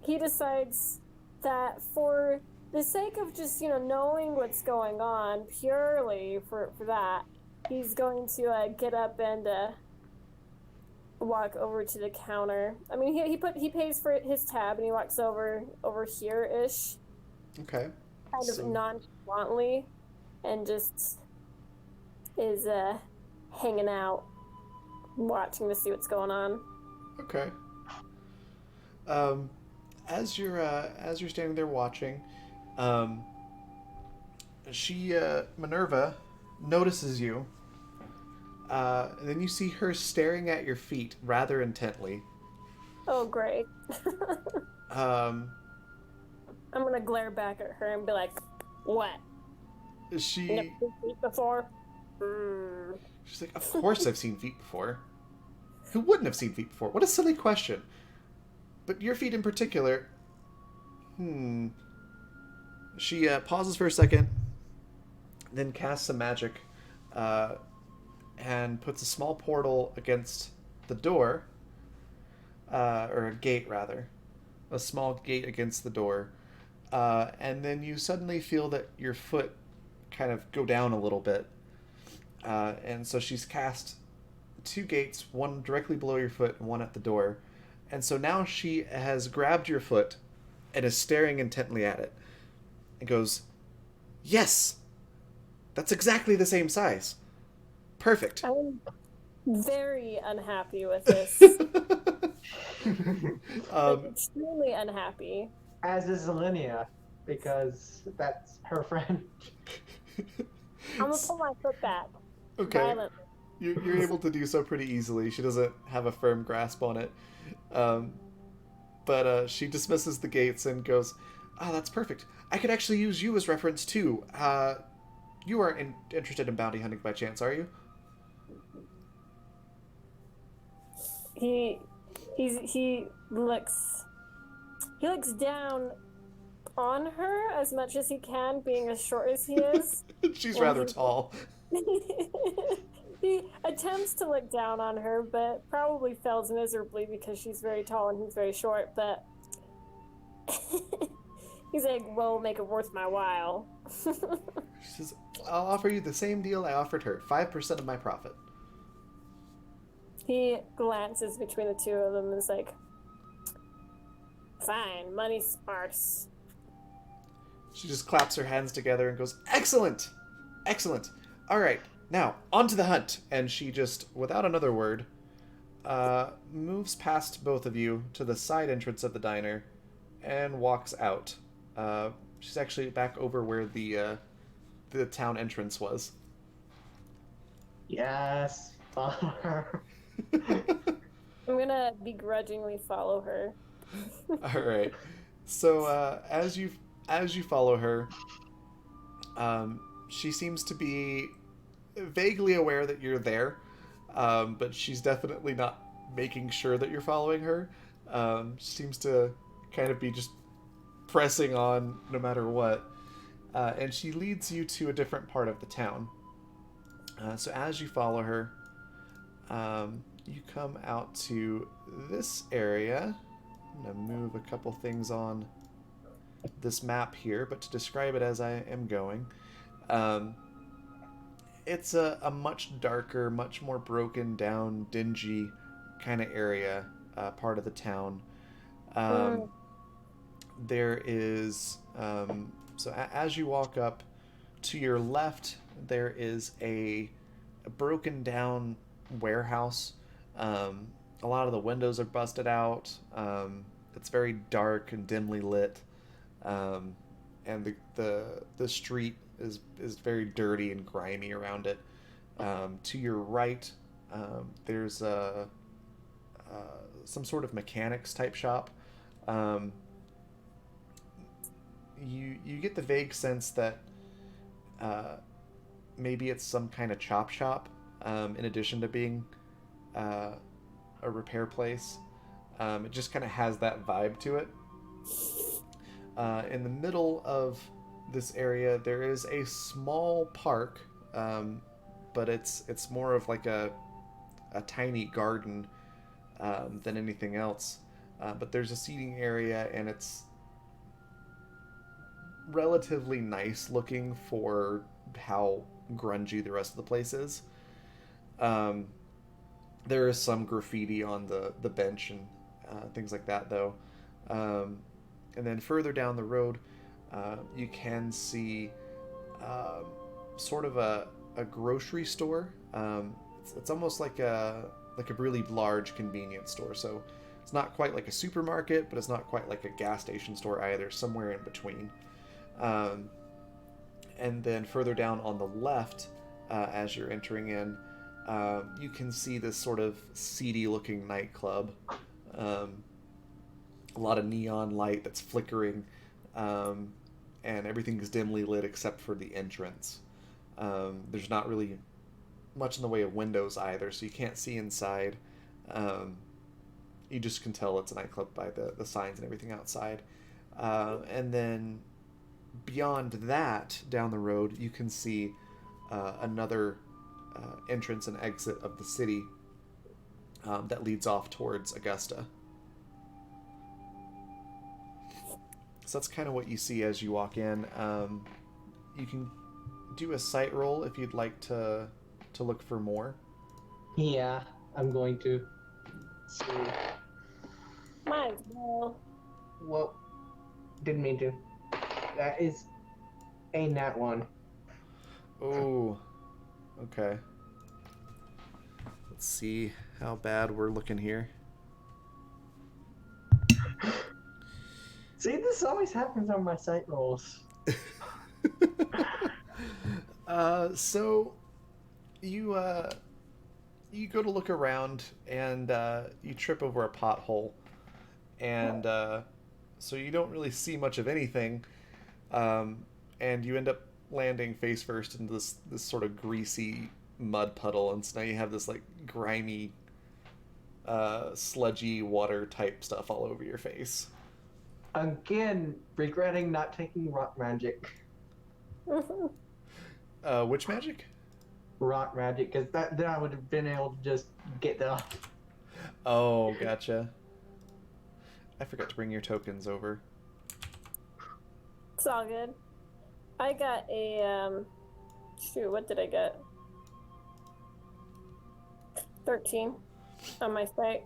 he decides that for the sake of just, knowing what's going on, purely for that, he's going to get up and walk over to the counter. I mean, he pays for his tab and he walks over here-ish, Okay. kind of nonchalantly, and just is hanging out, watching to see what's going on. Okay. As you're standing there watching, Minerva notices you. And then you see her staring at your feet rather intently. Oh, great. Um, I'm gonna glare back at her and be like, what? You she never seen feet before? she's like, of course I've seen feet before. Who wouldn't have seen feet before? What a silly question. But your feet in particular. She pauses for a second, then casts some magic, and puts a small portal against the door, or a gate rather, a small gate against the door, and then you suddenly feel that your foot kind of go down a little bit, and so she's cast 2 gates, one directly below your foot and one at the door, and so now she has grabbed your foot and is staring intently at it, and goes, "Yes, that's exactly the same size. Perfect." I'm very unhappy with this. Extremely unhappy. As is Zelenia, because that's her friend. I'm gonna pull my foot back. Okay. Violently. You're able to do so pretty easily. She doesn't have a firm grasp on it. But she dismisses the gates and goes, "Ah, that's perfect. I could actually use you as reference too. You aren't interested in bounty hunting by chance, are you?" He looks down on her as much as he can, being as short as he is. She's rather tall. He attempts to look down on her, but probably fails miserably because she's very tall and he's very short, but he's like, well, make it worth my while. She says, "I'll offer you the same deal I offered her, 5% of my profit." He glances between the two of them and is like, fine, money's sparse. She just claps her hands together and goes, "Excellent! Excellent! All right, now, on to the hunt." And she just, without another word, moves past both of you to the side entrance of the diner and walks out. She's actually back over where the town entrance was. Yes, follow her. I'm gonna begrudgingly follow her. All right. So as you follow her, she seems to be vaguely aware that you're there, but she's definitely not making sure that you're following her. She seems to kind of be just pressing on no matter what, and she leads you to a different part of the town. So as you follow her, you come out to this area. I'm going to move a couple things on this map here, but to describe it as I am going, it's a much darker, much more broken down, dingy kind of area, part of the town. There is, as you walk up, to your left, there is a a broken down warehouse. A lot of the windows are busted out. It's very dark and dimly lit, and the street is very dirty and grimy around it. To your right, there's some sort of mechanics type shop. Um, you get the vague sense that uh, maybe it's some kind of chop shop, in addition to being uh, a repair place. It just kind of has that vibe to it. In the middle of this area, there is a small park, but it's more of like a tiny garden, than anything else. But there's a seating area, and it's relatively nice looking for how grungy the rest of the place is. Um, there is some graffiti on the bench and things like that, though. Um, and then further down the road, you can see um, sort of a grocery store. It's almost like a really large convenience store. So it's not quite like a supermarket, but it's not quite like a gas station store either. Somewhere in between. Um, and then further down on the left, as you're entering in, you can see this sort of seedy-looking nightclub. Um, a lot of neon light that's flickering, and everything's dimly lit except for the entrance. There's not really much in the way of windows either, so you can't see inside. Um, you just can tell it's a nightclub by the signs and everything outside. And then beyond that, down the road, you can see another entrance and exit of the city, that leads off towards Augusta. So that's kind of what you see as you walk in. You can do a sight roll if you'd like to look for more. Yeah, I'm going to. See. Might as well. Well, didn't mean to. That is a nat one. Oh, okay. Let's see how bad we're looking here. See, this always happens on my sight rolls. So you go to look around, and you trip over a pothole, and so you don't really see much of anything, and you end up landing face first into this sort of greasy mud puddle, and so now you have this like grimy, sludgy water type stuff all over your face. Again, regretting not taking rock magic. Which magic? Rock magic, because then I would have been able to just get that off. Oh, gotcha. I forgot to bring your tokens over. It's all good. I got a shoot, what did I get? 13 on my site.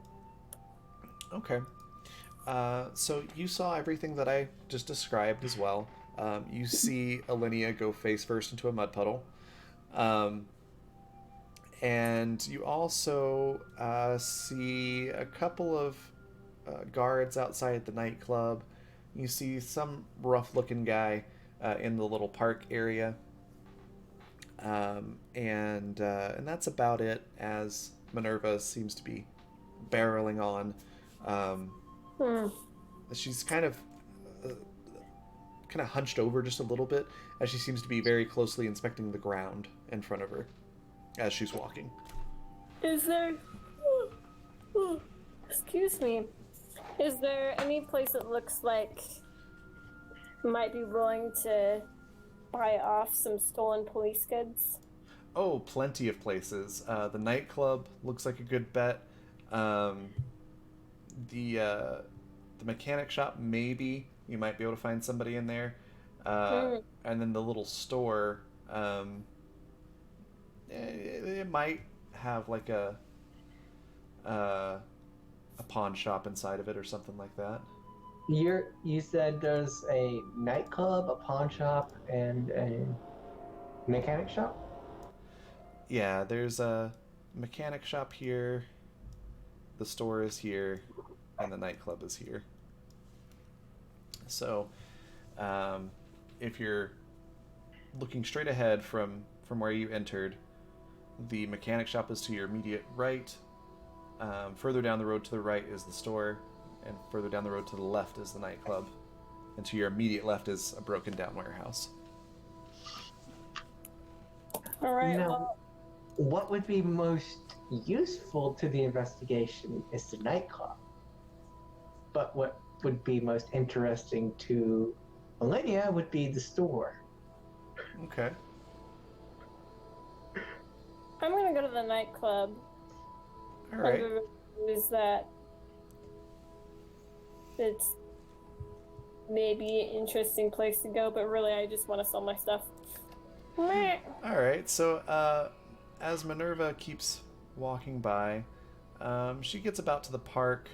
Okay. So you saw everything that I just described as well. You see Alinea go face first into a mud puddle. And you also see a couple of guards outside the nightclub. You see some rough-looking guy in the little park area. And that's about it, as Minerva seems to be barreling on. She's kind of hunched over just a little bit, as she seems to be very closely inspecting the ground in front of her as she's walking. Is there... Excuse me. Is there any place that looks like might be willing to buy off some stolen police goods? Oh, plenty of places. The nightclub looks like a good bet. The mechanic shop, maybe you might be able to find somebody in there. And then the little store, it might have like a pawn shop inside of it or something like that. You said there's a nightclub, a pawn shop, and a mechanic shop? Yeah, there's a mechanic shop here, the store is here, and the nightclub is here. So, um, if you're looking straight ahead from where you entered, the mechanic shop is to your immediate right. Further down the road to the right is the store, and further down the road to the left is the nightclub, and to your immediate left is a broken down warehouse. All right. Now, Well, what would be most useful to the investigation is the nightclub. But what would be most interesting to Millennia would be the store. Okay. I'm gonna go to the nightclub. All right. Under the news that it's maybe an interesting place to go, but really I just want to sell my stuff. Meh. All right. So, as Minerva keeps walking by, she gets about to the park,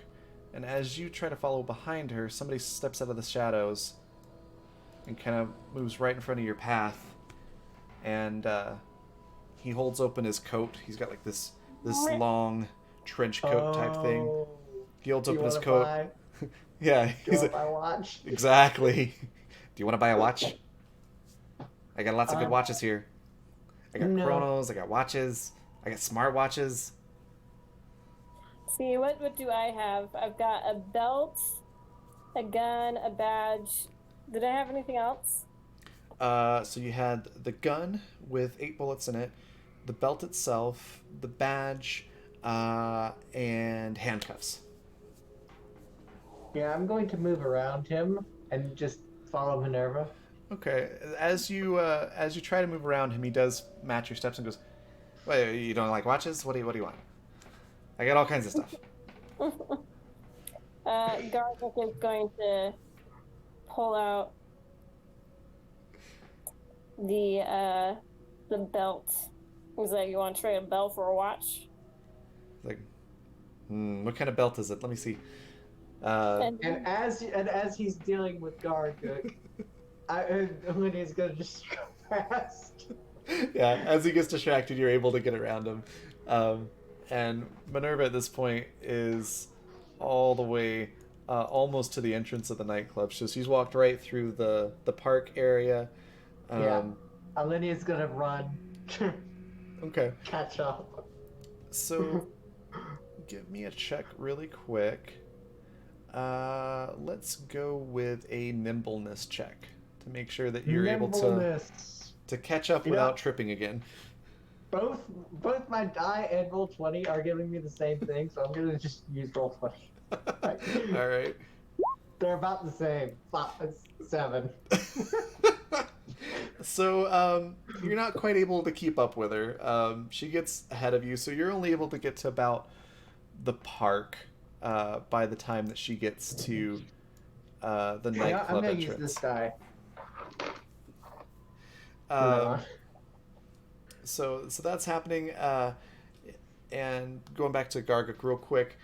and as you try to follow behind her, somebody steps out of the shadows and kind of moves right in front of your path, and he holds open his coat. He's got like this long trench coat type thing. He holds open his coat. Buy? Yeah, Do you want to buy a watch? exactly. Do you want to buy a watch? I got lots of good watches here. I got No. chronos, I got watches, I got smart watches. See, what do I have? I've got a belt, a gun, a badge. Did I have anything else? So you had the gun with 8 bullets in it, the belt itself, the badge, and handcuffs. Yeah, I'm going to move around him and just follow Minerva. Okay. As you try to move around him, he does match your steps and goes, "Wait, you don't like watches? What do you want? I got all kinds of stuff." Garlic is going to pull out the belt. He's like, "You want to trade a belt for a watch?" It's like, what kind of belt is it? Let me see. And And as he's dealing with Gargook, Lydia's gonna just go past. Yeah, as he gets distracted, you're able to get around him. And Minerva at this point is all the way almost to the entrance of the nightclub. So she's walked right through the park area. Yeah. Lydia's gonna run, Okay. catch up. So give me a check really quick. Let's go with a nimbleness check to make sure that you're able Nimbleness. to catch up You know- without tripping again. Both my die and roll 20 are giving me the same thing, so I'm gonna just use roll 20. All right. They're about the same. 7. So you're not quite able to keep up with her. She gets ahead of you, so you're only able to get to about the park by the time that she gets to the I'm nightclub gonna use entrance. this die. Um, so that's happening. And going back to Garguk real quick.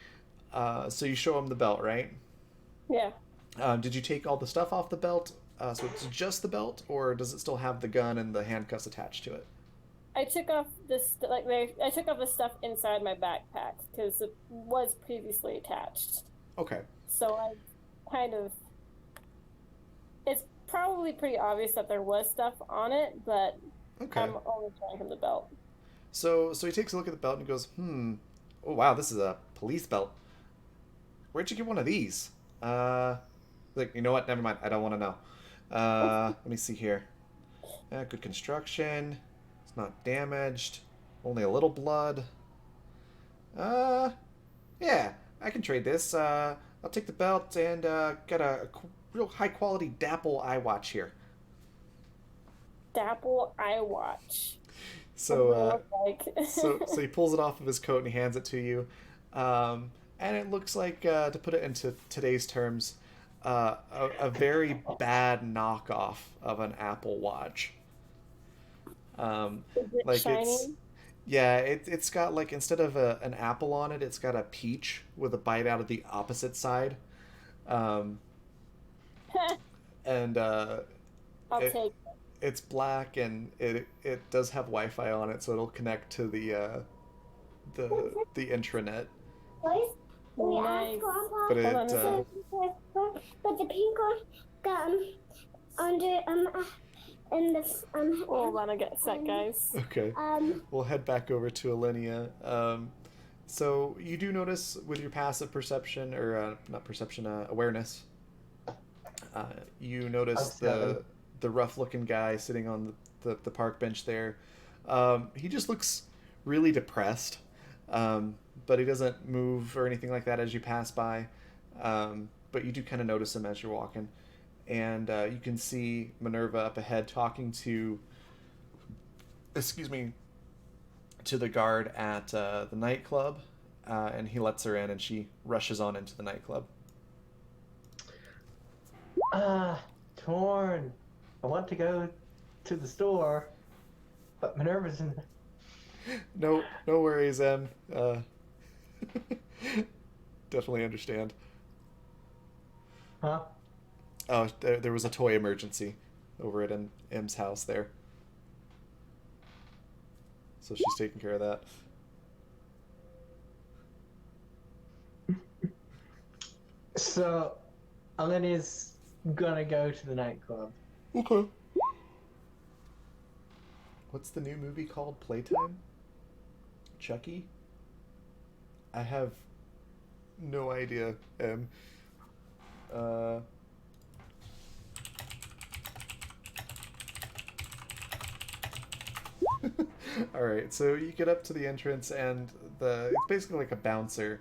So you show him the belt, right? yeah, Did you take all the stuff off the belt? So it's just the belt, or does it still have the gun and the handcuffs attached to it? I took off I took off the stuff inside my backpack because it was previously attached. Okay. So I kind of. It's probably pretty obvious that there was stuff on it, but Okay. I'm only showing him the belt. So he takes a look at the belt and goes, oh wow, this is a police belt. Where'd you get one of these? Like, you know what? Never mind. I don't want to know. Let me see here. Good construction. It's not damaged. Only a little blood. Yeah, I can trade this. I'll take the belt and get a real high quality Dapple iWatch here. Dapple iWatch. So, What does it look like? so he pulls it off of his coat and he hands it to you. And it looks like, to put it into today's terms, a very bad knockoff of an Apple Watch. Is it Like shiny? it's got like, instead of an apple on it, it's got a peach with a bite out of the opposite side. And I'll it- take it's black and it does have Wi-Fi on it, so it'll connect to the intranet. Boys, we Nice. asked Grandpa. But Hold on it a second. But the pink one got under in the Hold on a sec, guys. okay. We'll head back over to Alinea. So you do notice with your passive perception, or not perception, awareness. You notice the rough-looking guy sitting on the park bench there. He just looks really depressed, but he doesn't move or anything like that as you pass by. But you do kind of notice him as you're walking, and you can see Minerva up ahead talking to, excuse me, to the guard at the nightclub, and he lets her in, and she rushes on into the nightclub. Torn. I want to go to the store, but Minerva's in. No worries, Em. Definitely understand. Huh? Oh, there was a toy emergency over at M's house there. So she's taking care of that. So, Alenia's gonna go to the nightclub. Okay. What's the new movie called? Playtime? Chucky? I have no idea, Em. Alright, so you get up to the entrance and it's basically like a bouncer.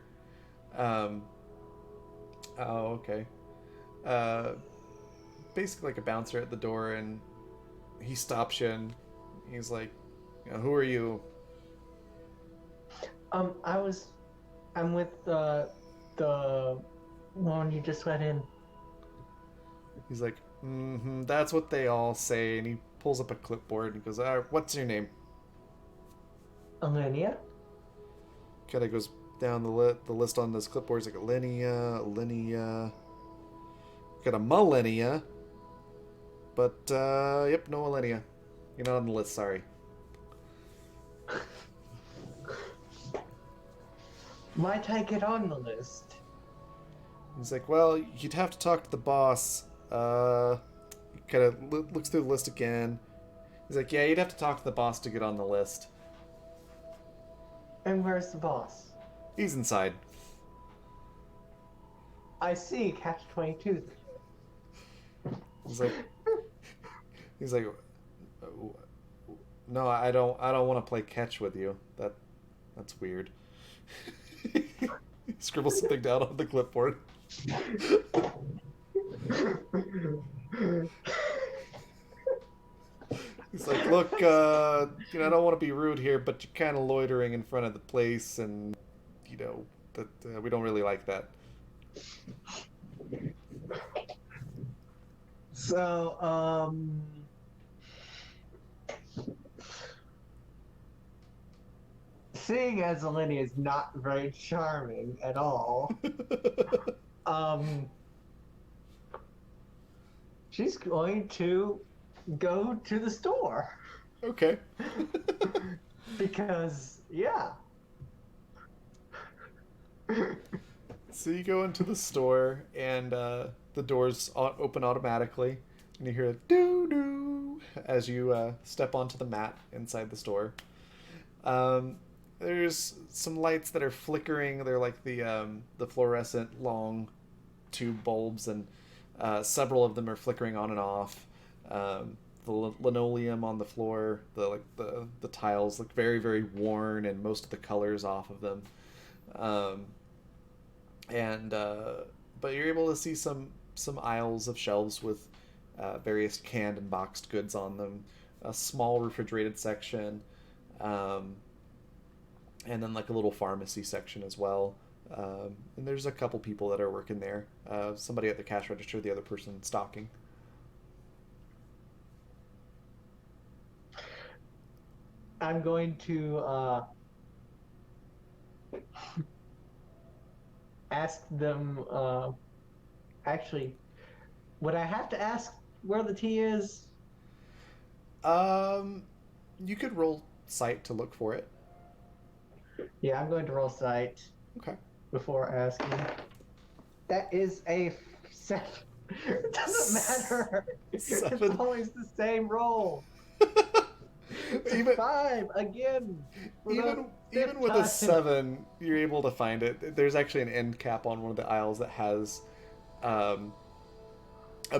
Oh, okay. Basically like a bouncer at the door, and he stops you and he's like, who are you? I'm with the one you just let in. He's like, that's what they all say, and he pulls up a clipboard and goes, what's your name? Alenia? Kind of goes down the list on this clipboard. He's like, Alinea, got a Millennia, but, yep, no Alinea. You're not on the list, sorry. Might I get on the list? He's like, well, you'd have to talk to the boss. He kind of looks through the list again. He's like, yeah, you'd have to talk to the boss to get on the list. And where's the boss? He's inside. I see, Catch-22. He's like, no, I don't want to play catch with you. That's weird. He scribbles something down on the clipboard. He's like, look, I don't want to be rude here, but you're kind of loitering in front of the place, and that we don't really like that. So, seeing as Alenia is not very charming at all, she's going to go to the store. Okay. Because, yeah. So you go into the store, and the doors open automatically, and you hear a doo-doo as you step onto the mat inside the store. There's some lights that are flickering. They're like the fluorescent long tube bulbs, and several of them are flickering on and off. The linoleum on the floor, the tiles look very, very worn, and most of the colors off of them. But you're able to see some aisles of shelves with various canned and boxed goods on them, a small refrigerated section, and then like a little pharmacy section as well. And there's a couple people that are working there. Somebody at the cash register, the other person stocking. I'm going to ask them. Actually, would I have to ask where the tea is? You could roll sight to look for it. Yeah, I'm going to roll sight Okay. before asking. That is a 7. It doesn't matter. It's 7. always the same roll. It's even a 5 again. For the even fifth with a time. 7, you're able to find it. There's actually an end cap on one of the aisles that has a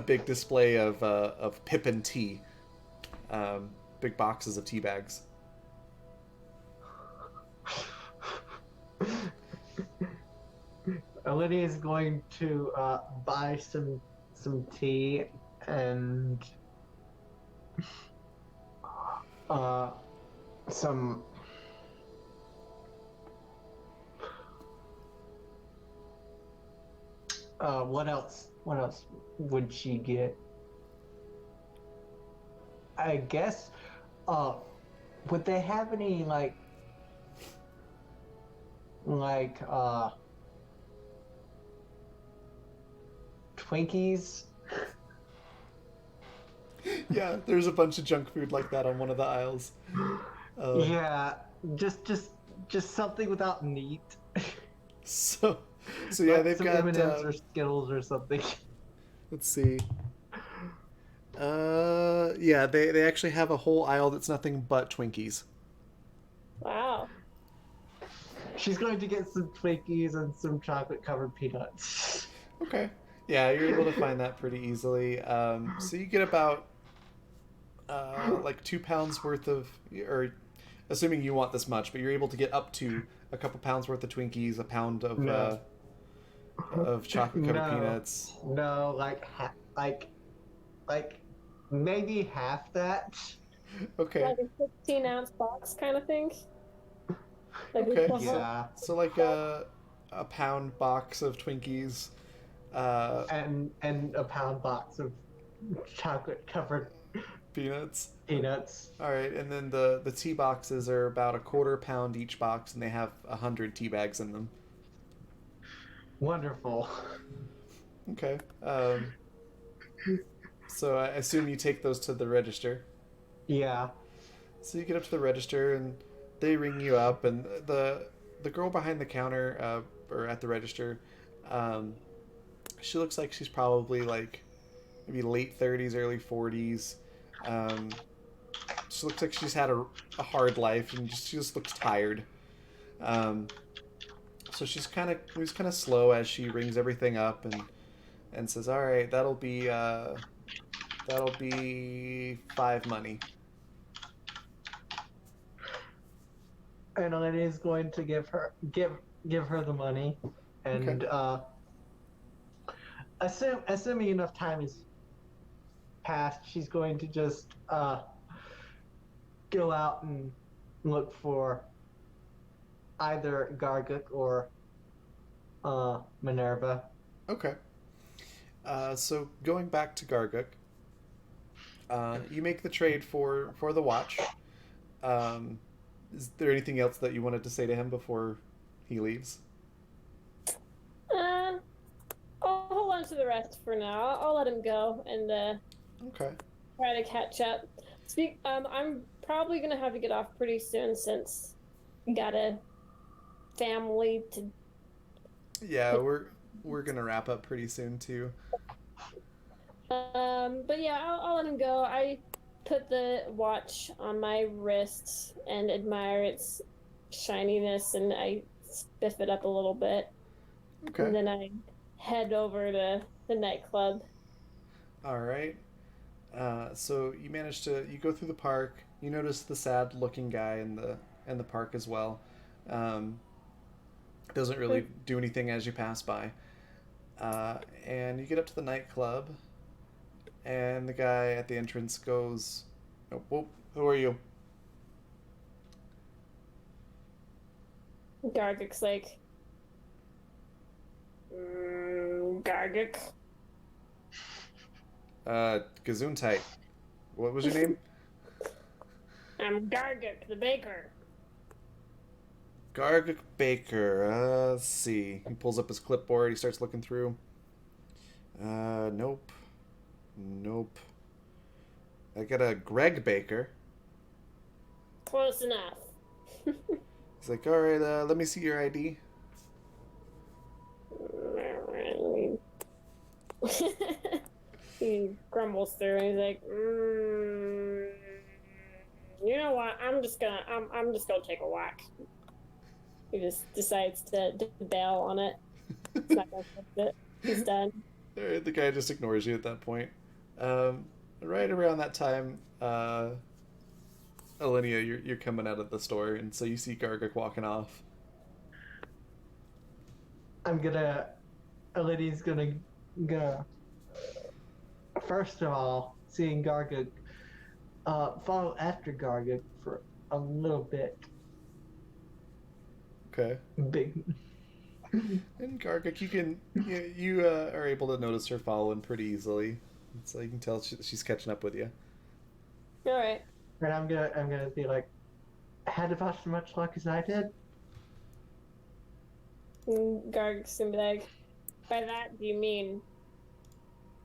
big display of Pippin tea, big boxes of tea bags. Lydia is going to buy some tea and some what else would she get? I guess would they have any like Twinkies? Yeah, there's a bunch of junk food like that on one of the aisles. Yeah, just something without meat. So yeah, Like they've some got. M&Ms or Skittles or something. Let's see. Yeah, they actually have a whole aisle that's nothing but Twinkies. Wow. She's going to get some Twinkies and some chocolate covered peanuts. Okay. Yeah, you're able to find that pretty easily. So you get about like 2 pounds worth of, or assuming you want this much, but you're able to get up to a couple pounds worth of Twinkies, a pound No. of chocolate covered No. peanuts. No, like maybe half that. Okay. Like a 16-ounce box kind of thing. Like Okay. Yeah, So like a pound box of Twinkies. and a pound box of chocolate covered Peanuts. peanuts. All right, and then the tea boxes are about a quarter pound each box, and they have 100 tea bags in them. Wonderful. Okay. So I assume you take those to the register. Yeah. So you get up to the register, and they ring you up, and the girl behind the counter or at the register, she looks like she's probably like maybe late 30s, early 40s. She looks like she's had a hard life, and she just looks tired. So she's kind of moves kind of slow as she rings everything up and says, "All right, that'll be 5 money." And Lydia's going to give her the money, and assuming enough time has passed, she's going to just go out and look for either Garguk or Minerva. Okay. So going back to Garguk, you make the trade for the watch. Is there anything else that you wanted to say to him before he leaves? I'll hold on to the rest for now. I'll let him go and Okay. try to catch up. I'm probably gonna have to get off pretty soon since we got a family to. Yeah, we're gonna wrap up pretty soon too. But yeah, I'll let him go. I put the watch on my wrist and admire its shininess, and I spiff it up a little bit. Okay. And then I head over to the nightclub. All right. So you go through the park. You notice the sad-looking guy in the park as well. Doesn't really do anything as you pass by. And you get up to the nightclub, and the guy at the entrance goes, "Oh, whoa, who are you?" Garguk's like, Garguk. Gesundheit. What was your name? I'm Garguk, the baker. Garguk Baker. Let's see. He pulls up his clipboard. He starts looking through. Nope. I get a Greg Baker. Close enough. He's like, all right, let me see your ID. He grumbles through and he's like, you know what? I'm just gonna take a whack. He just decides to bail on it. He's not gonna fix it. He's done. All right, the guy just ignores you at that point. Right around that time, Alinea, you're coming out of the store, and so you see Gargak walking off. Elidy's gonna first of all, seeing Gargak, follow after Gargak for a little bit. Okay. Big. And Gargak, you are able to notice her following pretty easily, so you can tell she's catching up with you. All right. And I'm gonna be like, had about as much luck as I did. Garg's gonna be like, by that do you mean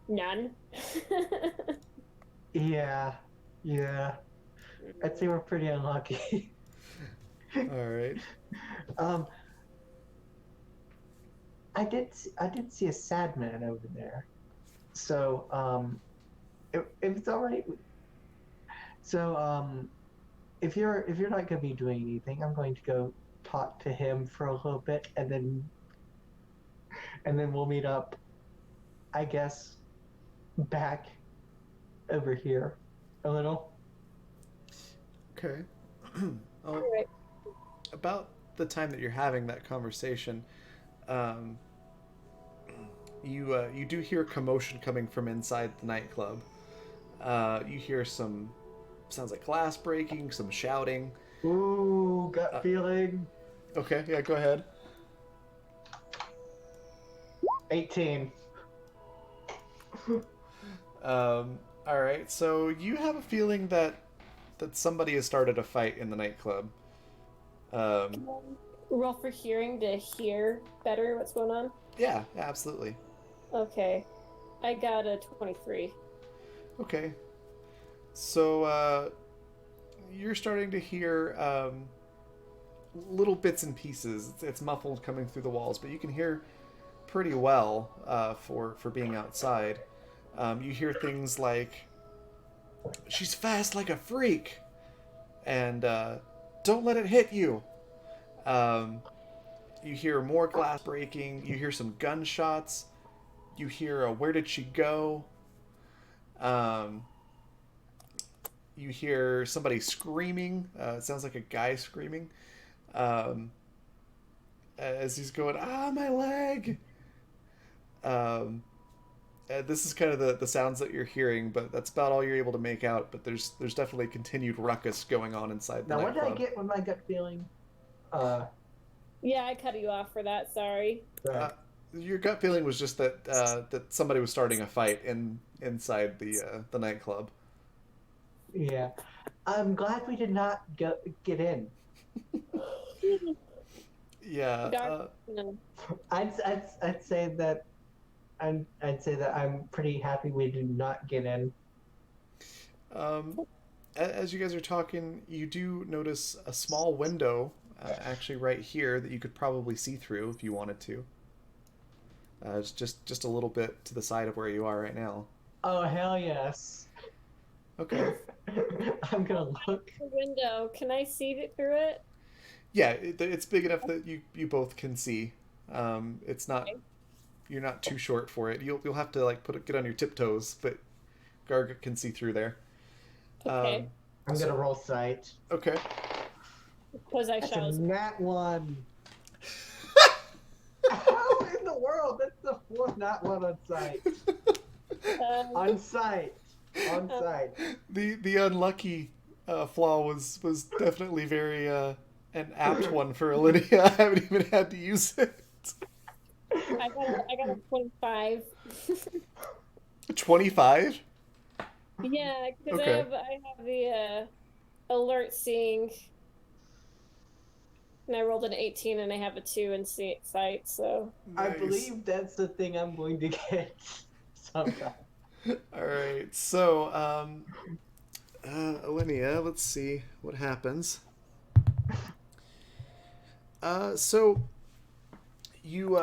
none? Yeah. I'd say we're pretty unlucky. All right. I did see a sad man over there, so if it's all right. So if you're not gonna be doing anything, I'm going to go talk to him for a little bit, and then we'll meet up, I guess, back over here a little. Okay. All right. About the time that you're having that conversation, you do hear commotion coming from inside the nightclub. You hear some sounds like glass breaking, some shouting. Ooh, gut feeling. Okay, yeah, go ahead. 18. All right, so you have a feeling that somebody has started a fight in the nightclub. Roll for hearing to hear better what's going on. Yeah, absolutely. Okay, I got a 23. Okay, so you're starting to hear little bits and pieces. It's muffled coming through the walls, but you can hear pretty well for being outside. You hear things like, "She's fast like a freak," and "Don't let it hit you." You hear more glass breaking. You hear some gunshots. You hear "Where did she go?" You hear somebody screaming. It sounds like a guy screaming. As he's going, "Ah, my leg!" This is kind of the sounds that you're hearing, but that's about all you're able to make out. But there's definitely continued ruckus going on inside the Now, what did nightclub. I get with my gut feeling? Yeah, I cut you off for that. Sorry. Your gut feeling was just that that somebody was starting a fight inside the nightclub. Yeah, I'm glad we did not get in. Yeah. No. I'd say that I'd say that I'm pretty happy we did not get in. As you guys are talking, you do notice a small window, actually right here, that you could probably see through if you wanted to. It's just a little bit to the side of where you are right now. Oh, hell yes. Okay. I'm gonna look. The window. Can I see it through it? Yeah, it's big enough that you both can see. It's not. You're not too short for it. You'll have to like get on your tiptoes, but Gargak can see through there. Okay. I'm gonna roll sight. Okay. Because I That's shall. a nat 1. How in the world? That's the 4th nat 1 on sight. On sight. On sight. The unlucky flaw was definitely very an apt one for Alinea. I haven't even had to use it. I got a 25. 25? Yeah, because Okay. I have the alert seeing, and I rolled an 18, and I have a 2 in sight. So I Nice. believe that's the thing I'm going to get sometime. All right. So Alinea, let's see what happens. So you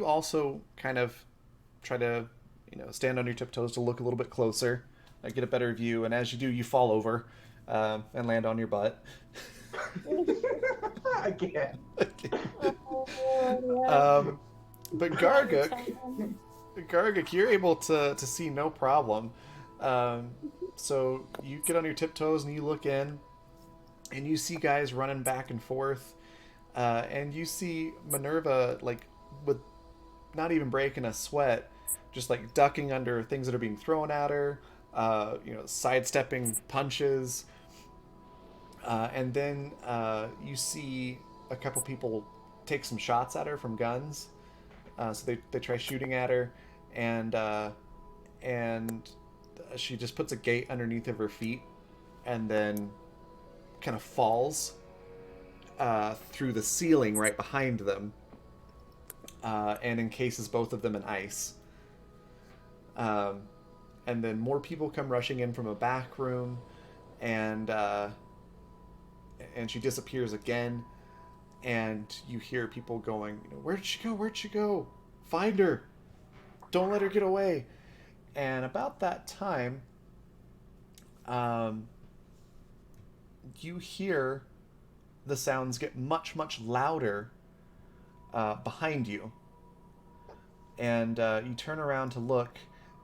also kind of try to stand on your tiptoes to look a little bit closer, get a better view, and as you do, you fall over and land on your butt. Again. But Garguk, you're able to see no problem. So you get on your tiptoes and you look in, and you see guys running back and forth, and you see Minerva like with not even breaking a sweat, just like ducking under things that are being thrown at her, sidestepping punches, and then you see a couple people take some shots at her from guns. So they try shooting at her, and she just puts a gate underneath of her feet, and then kind of falls through the ceiling right behind them, and encases both of them in ice. And then more people come rushing in from a back room, and she disappears again. And you hear people going, "Where'd she go? Where'd she go? Find her! Don't let her get away!" And about that time, you hear the sounds get much, much louder behind you. And you turn around to look,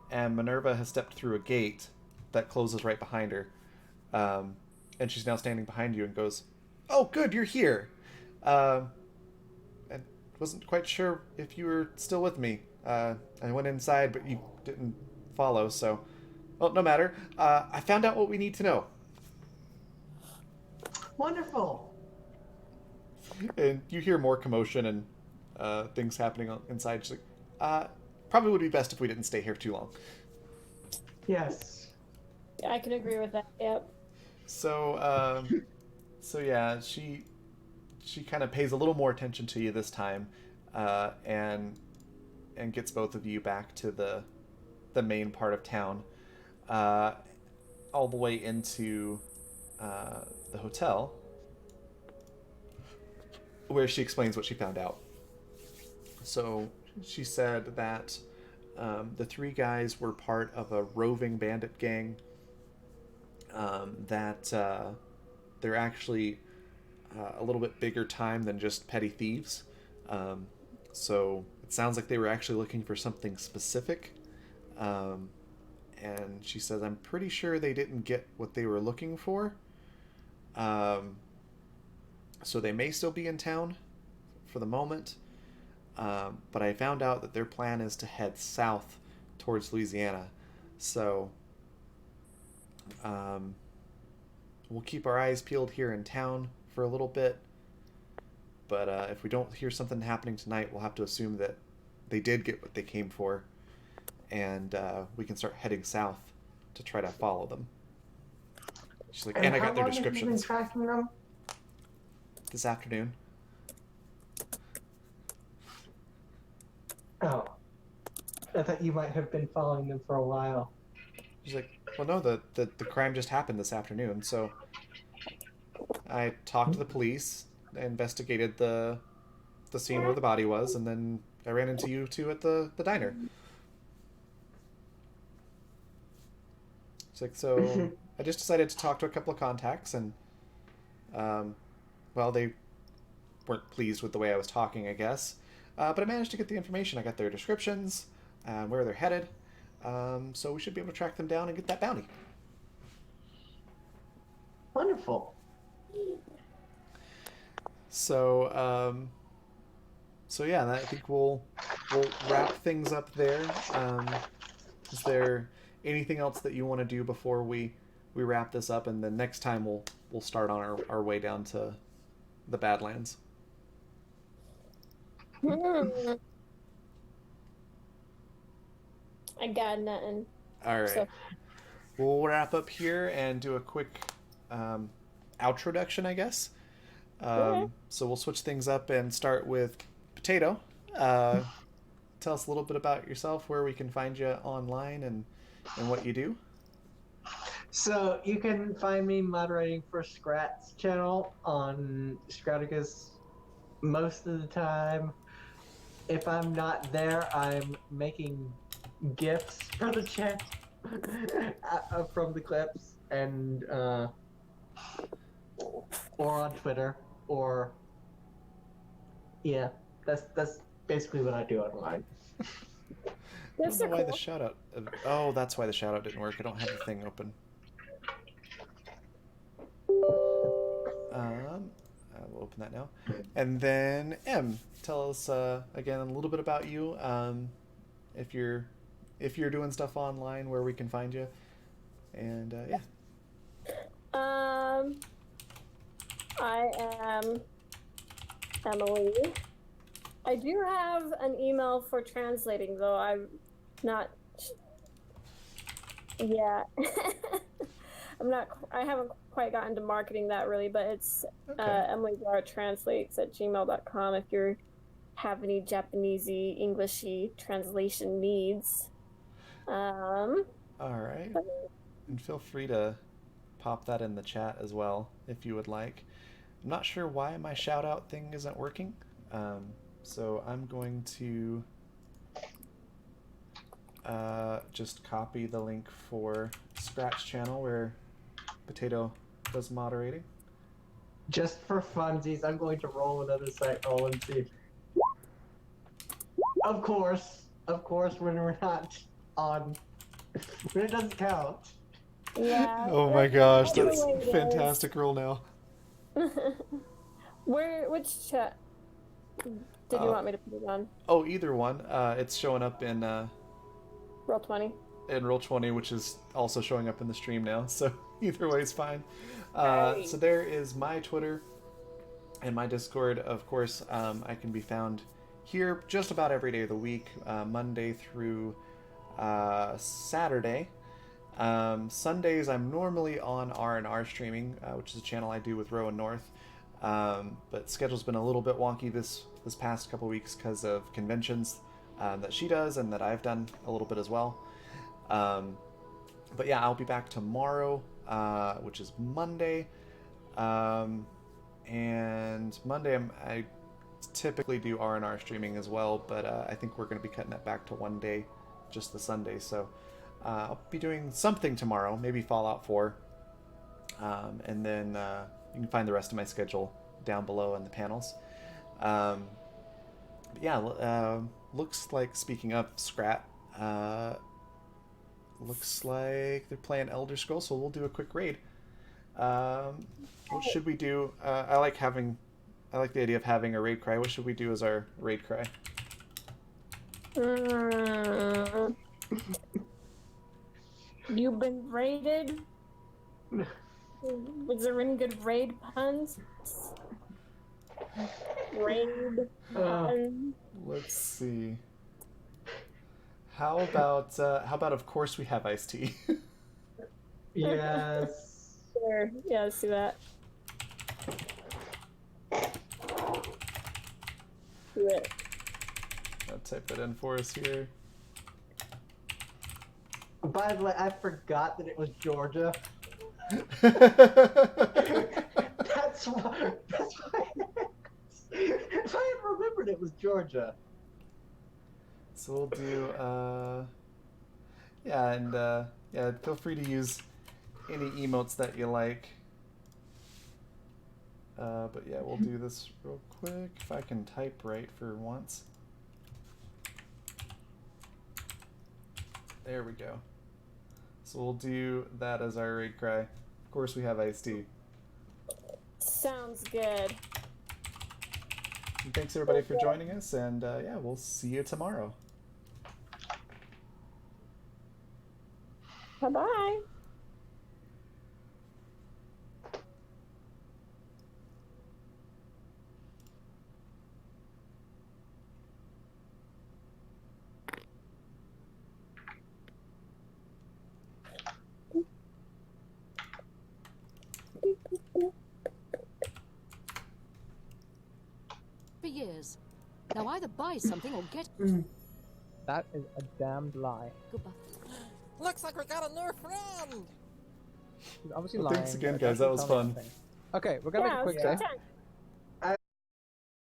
and Minerva has stepped through a gate that closes right behind her. And she's now standing behind you and goes, "Oh, good, you're here. I wasn't quite sure if you were still with me. I went inside, but you didn't follow, so... Well, no matter. I found out what we need to know." Wonderful. And you hear more commotion and things happening inside. She's like, probably would be best if we didn't stay here too long. Yes. I can agree with that. Yep. So, yeah, she kind of pays a little more attention to you this time, and gets both of you back to the main part of town, all the way into the hotel, where she explains what she found out. So she said that the three guys were part of a roving bandit gang, that they're actually a little bit bigger time than just petty thieves. So it sounds like they were actually looking for something specific. And she says, "I'm pretty sure they didn't get what they were looking for. So they may still be in town for the moment. But I found out that their plan is to head south towards Louisiana. So we'll keep our eyes peeled here in town for a little bit. But if we don't hear something happening tonight, we'll have to assume that they did get what they came for. And we can start heading south to try to follow them." She's like, and I got their descriptions. How long have you been tracking them? This afternoon. Oh. I thought you might have been following them for a while. She's like, "Well, no, the crime just happened this afternoon, so I talked to the police, investigated the scene where the body was, and then I ran into you two at the diner." She's like, "So I just decided to talk to a couple of contacts, and well, they weren't pleased with the way I was talking, I guess. But I managed to get the information. I got their descriptions, where they're headed. So we should be able to track them down and get that bounty." Wonderful. So, yeah, I think we'll wrap things up there. Is there anything else that you want to do before we wrap this up, and then next time we'll start on our way down to the Badlands? I got nothing. All right. So- We'll wrap up here and do a quick outroduction, I guess. So we'll switch things up and start with Potato. Tell us a little bit about yourself, where we can find you online, and what you do. So you can find me moderating for Scrat's channel on Scraticus most of the time. If I'm not there, I'm making GIFs for the chat from the clips, and or on Twitter, or yeah, that's basically what I do online. I This don't is know why the cool. shout out. Oh, that's why the shout out didn't work. I don't have the thing open. I will open that now. And then M, tell us again a little bit about you. If you're doing stuff online, where we can find you, and yeah. I am Emily. I do have an email for translating, though I'm not. Yeah. I'm not. I haven't quite gotten to marketing that really, but it's Okay. EmilyGarTranslates@gmail.com if you have any Japanesey, Englishy translation needs. All right. And feel free to pop that in the chat as well if you would like. I'm not sure why my shout out thing isn't working. So I'm going to just copy the link for Scratch channel where Potato does moderating. Just for funsies, I'm going to roll another site roll and see. Of course, when we're not on, when it doesn't count. Yeah. Oh my gosh, the that's way it is. fantastic roll now. Which chat did you want me to put it on? Oh, either one. It's showing up in Roll20. Roll20, which is also showing up in the stream now. So either way is fine. Right. So there is my Twitter and my Discord. Of course, I can be found here just about every day of the week, Monday through Saturday. Sundays I'm normally on R&R streaming, which is a channel I do with Rowan North. But schedule's been a little bit wonky this past couple weeks because of conventions that she does and that I've done a little bit as well. But yeah, I'll be back tomorrow, which is Monday. And Monday I typically do R&R streaming as well, but I think we're going to be cutting that back to one day, just the Sunday. So I'll be doing something tomorrow, maybe Fallout 4. And then you can find the rest of my schedule down below in the panels. But yeah, looks like, speaking of Scrat, looks like they're playing Elder Scrolls, so we'll do a quick raid. What should we do? I like the idea of having a raid cry. What should we do as our raid cry? You've been raided? Was there any good raid puns? Raid puns? Let's see. How about of course we have iced tea? Yes. Sure. Yeah, let's do that. Do it. I'll type that in for us here. By the way, I forgot that it was Georgia. That's why. If I had remembered it was Georgia. So we'll do feel free to use any emotes that you like. But yeah, we'll do this real quick if I can type right for once. There we go. So we'll do that as our raid cry. Of course we have iced tea. Sounds good. And thanks everybody for joining us, and yeah, we'll see you tomorrow. Bye-bye. For years. Now either buy something or get That is a damned lie. goodbye. Looks like we got a new friend! She's obviously Well, lying. thanks again, but guys. That was doesn't tell me fun. anything. Okay, we're gonna Yeah, make a quick it's your save. turn.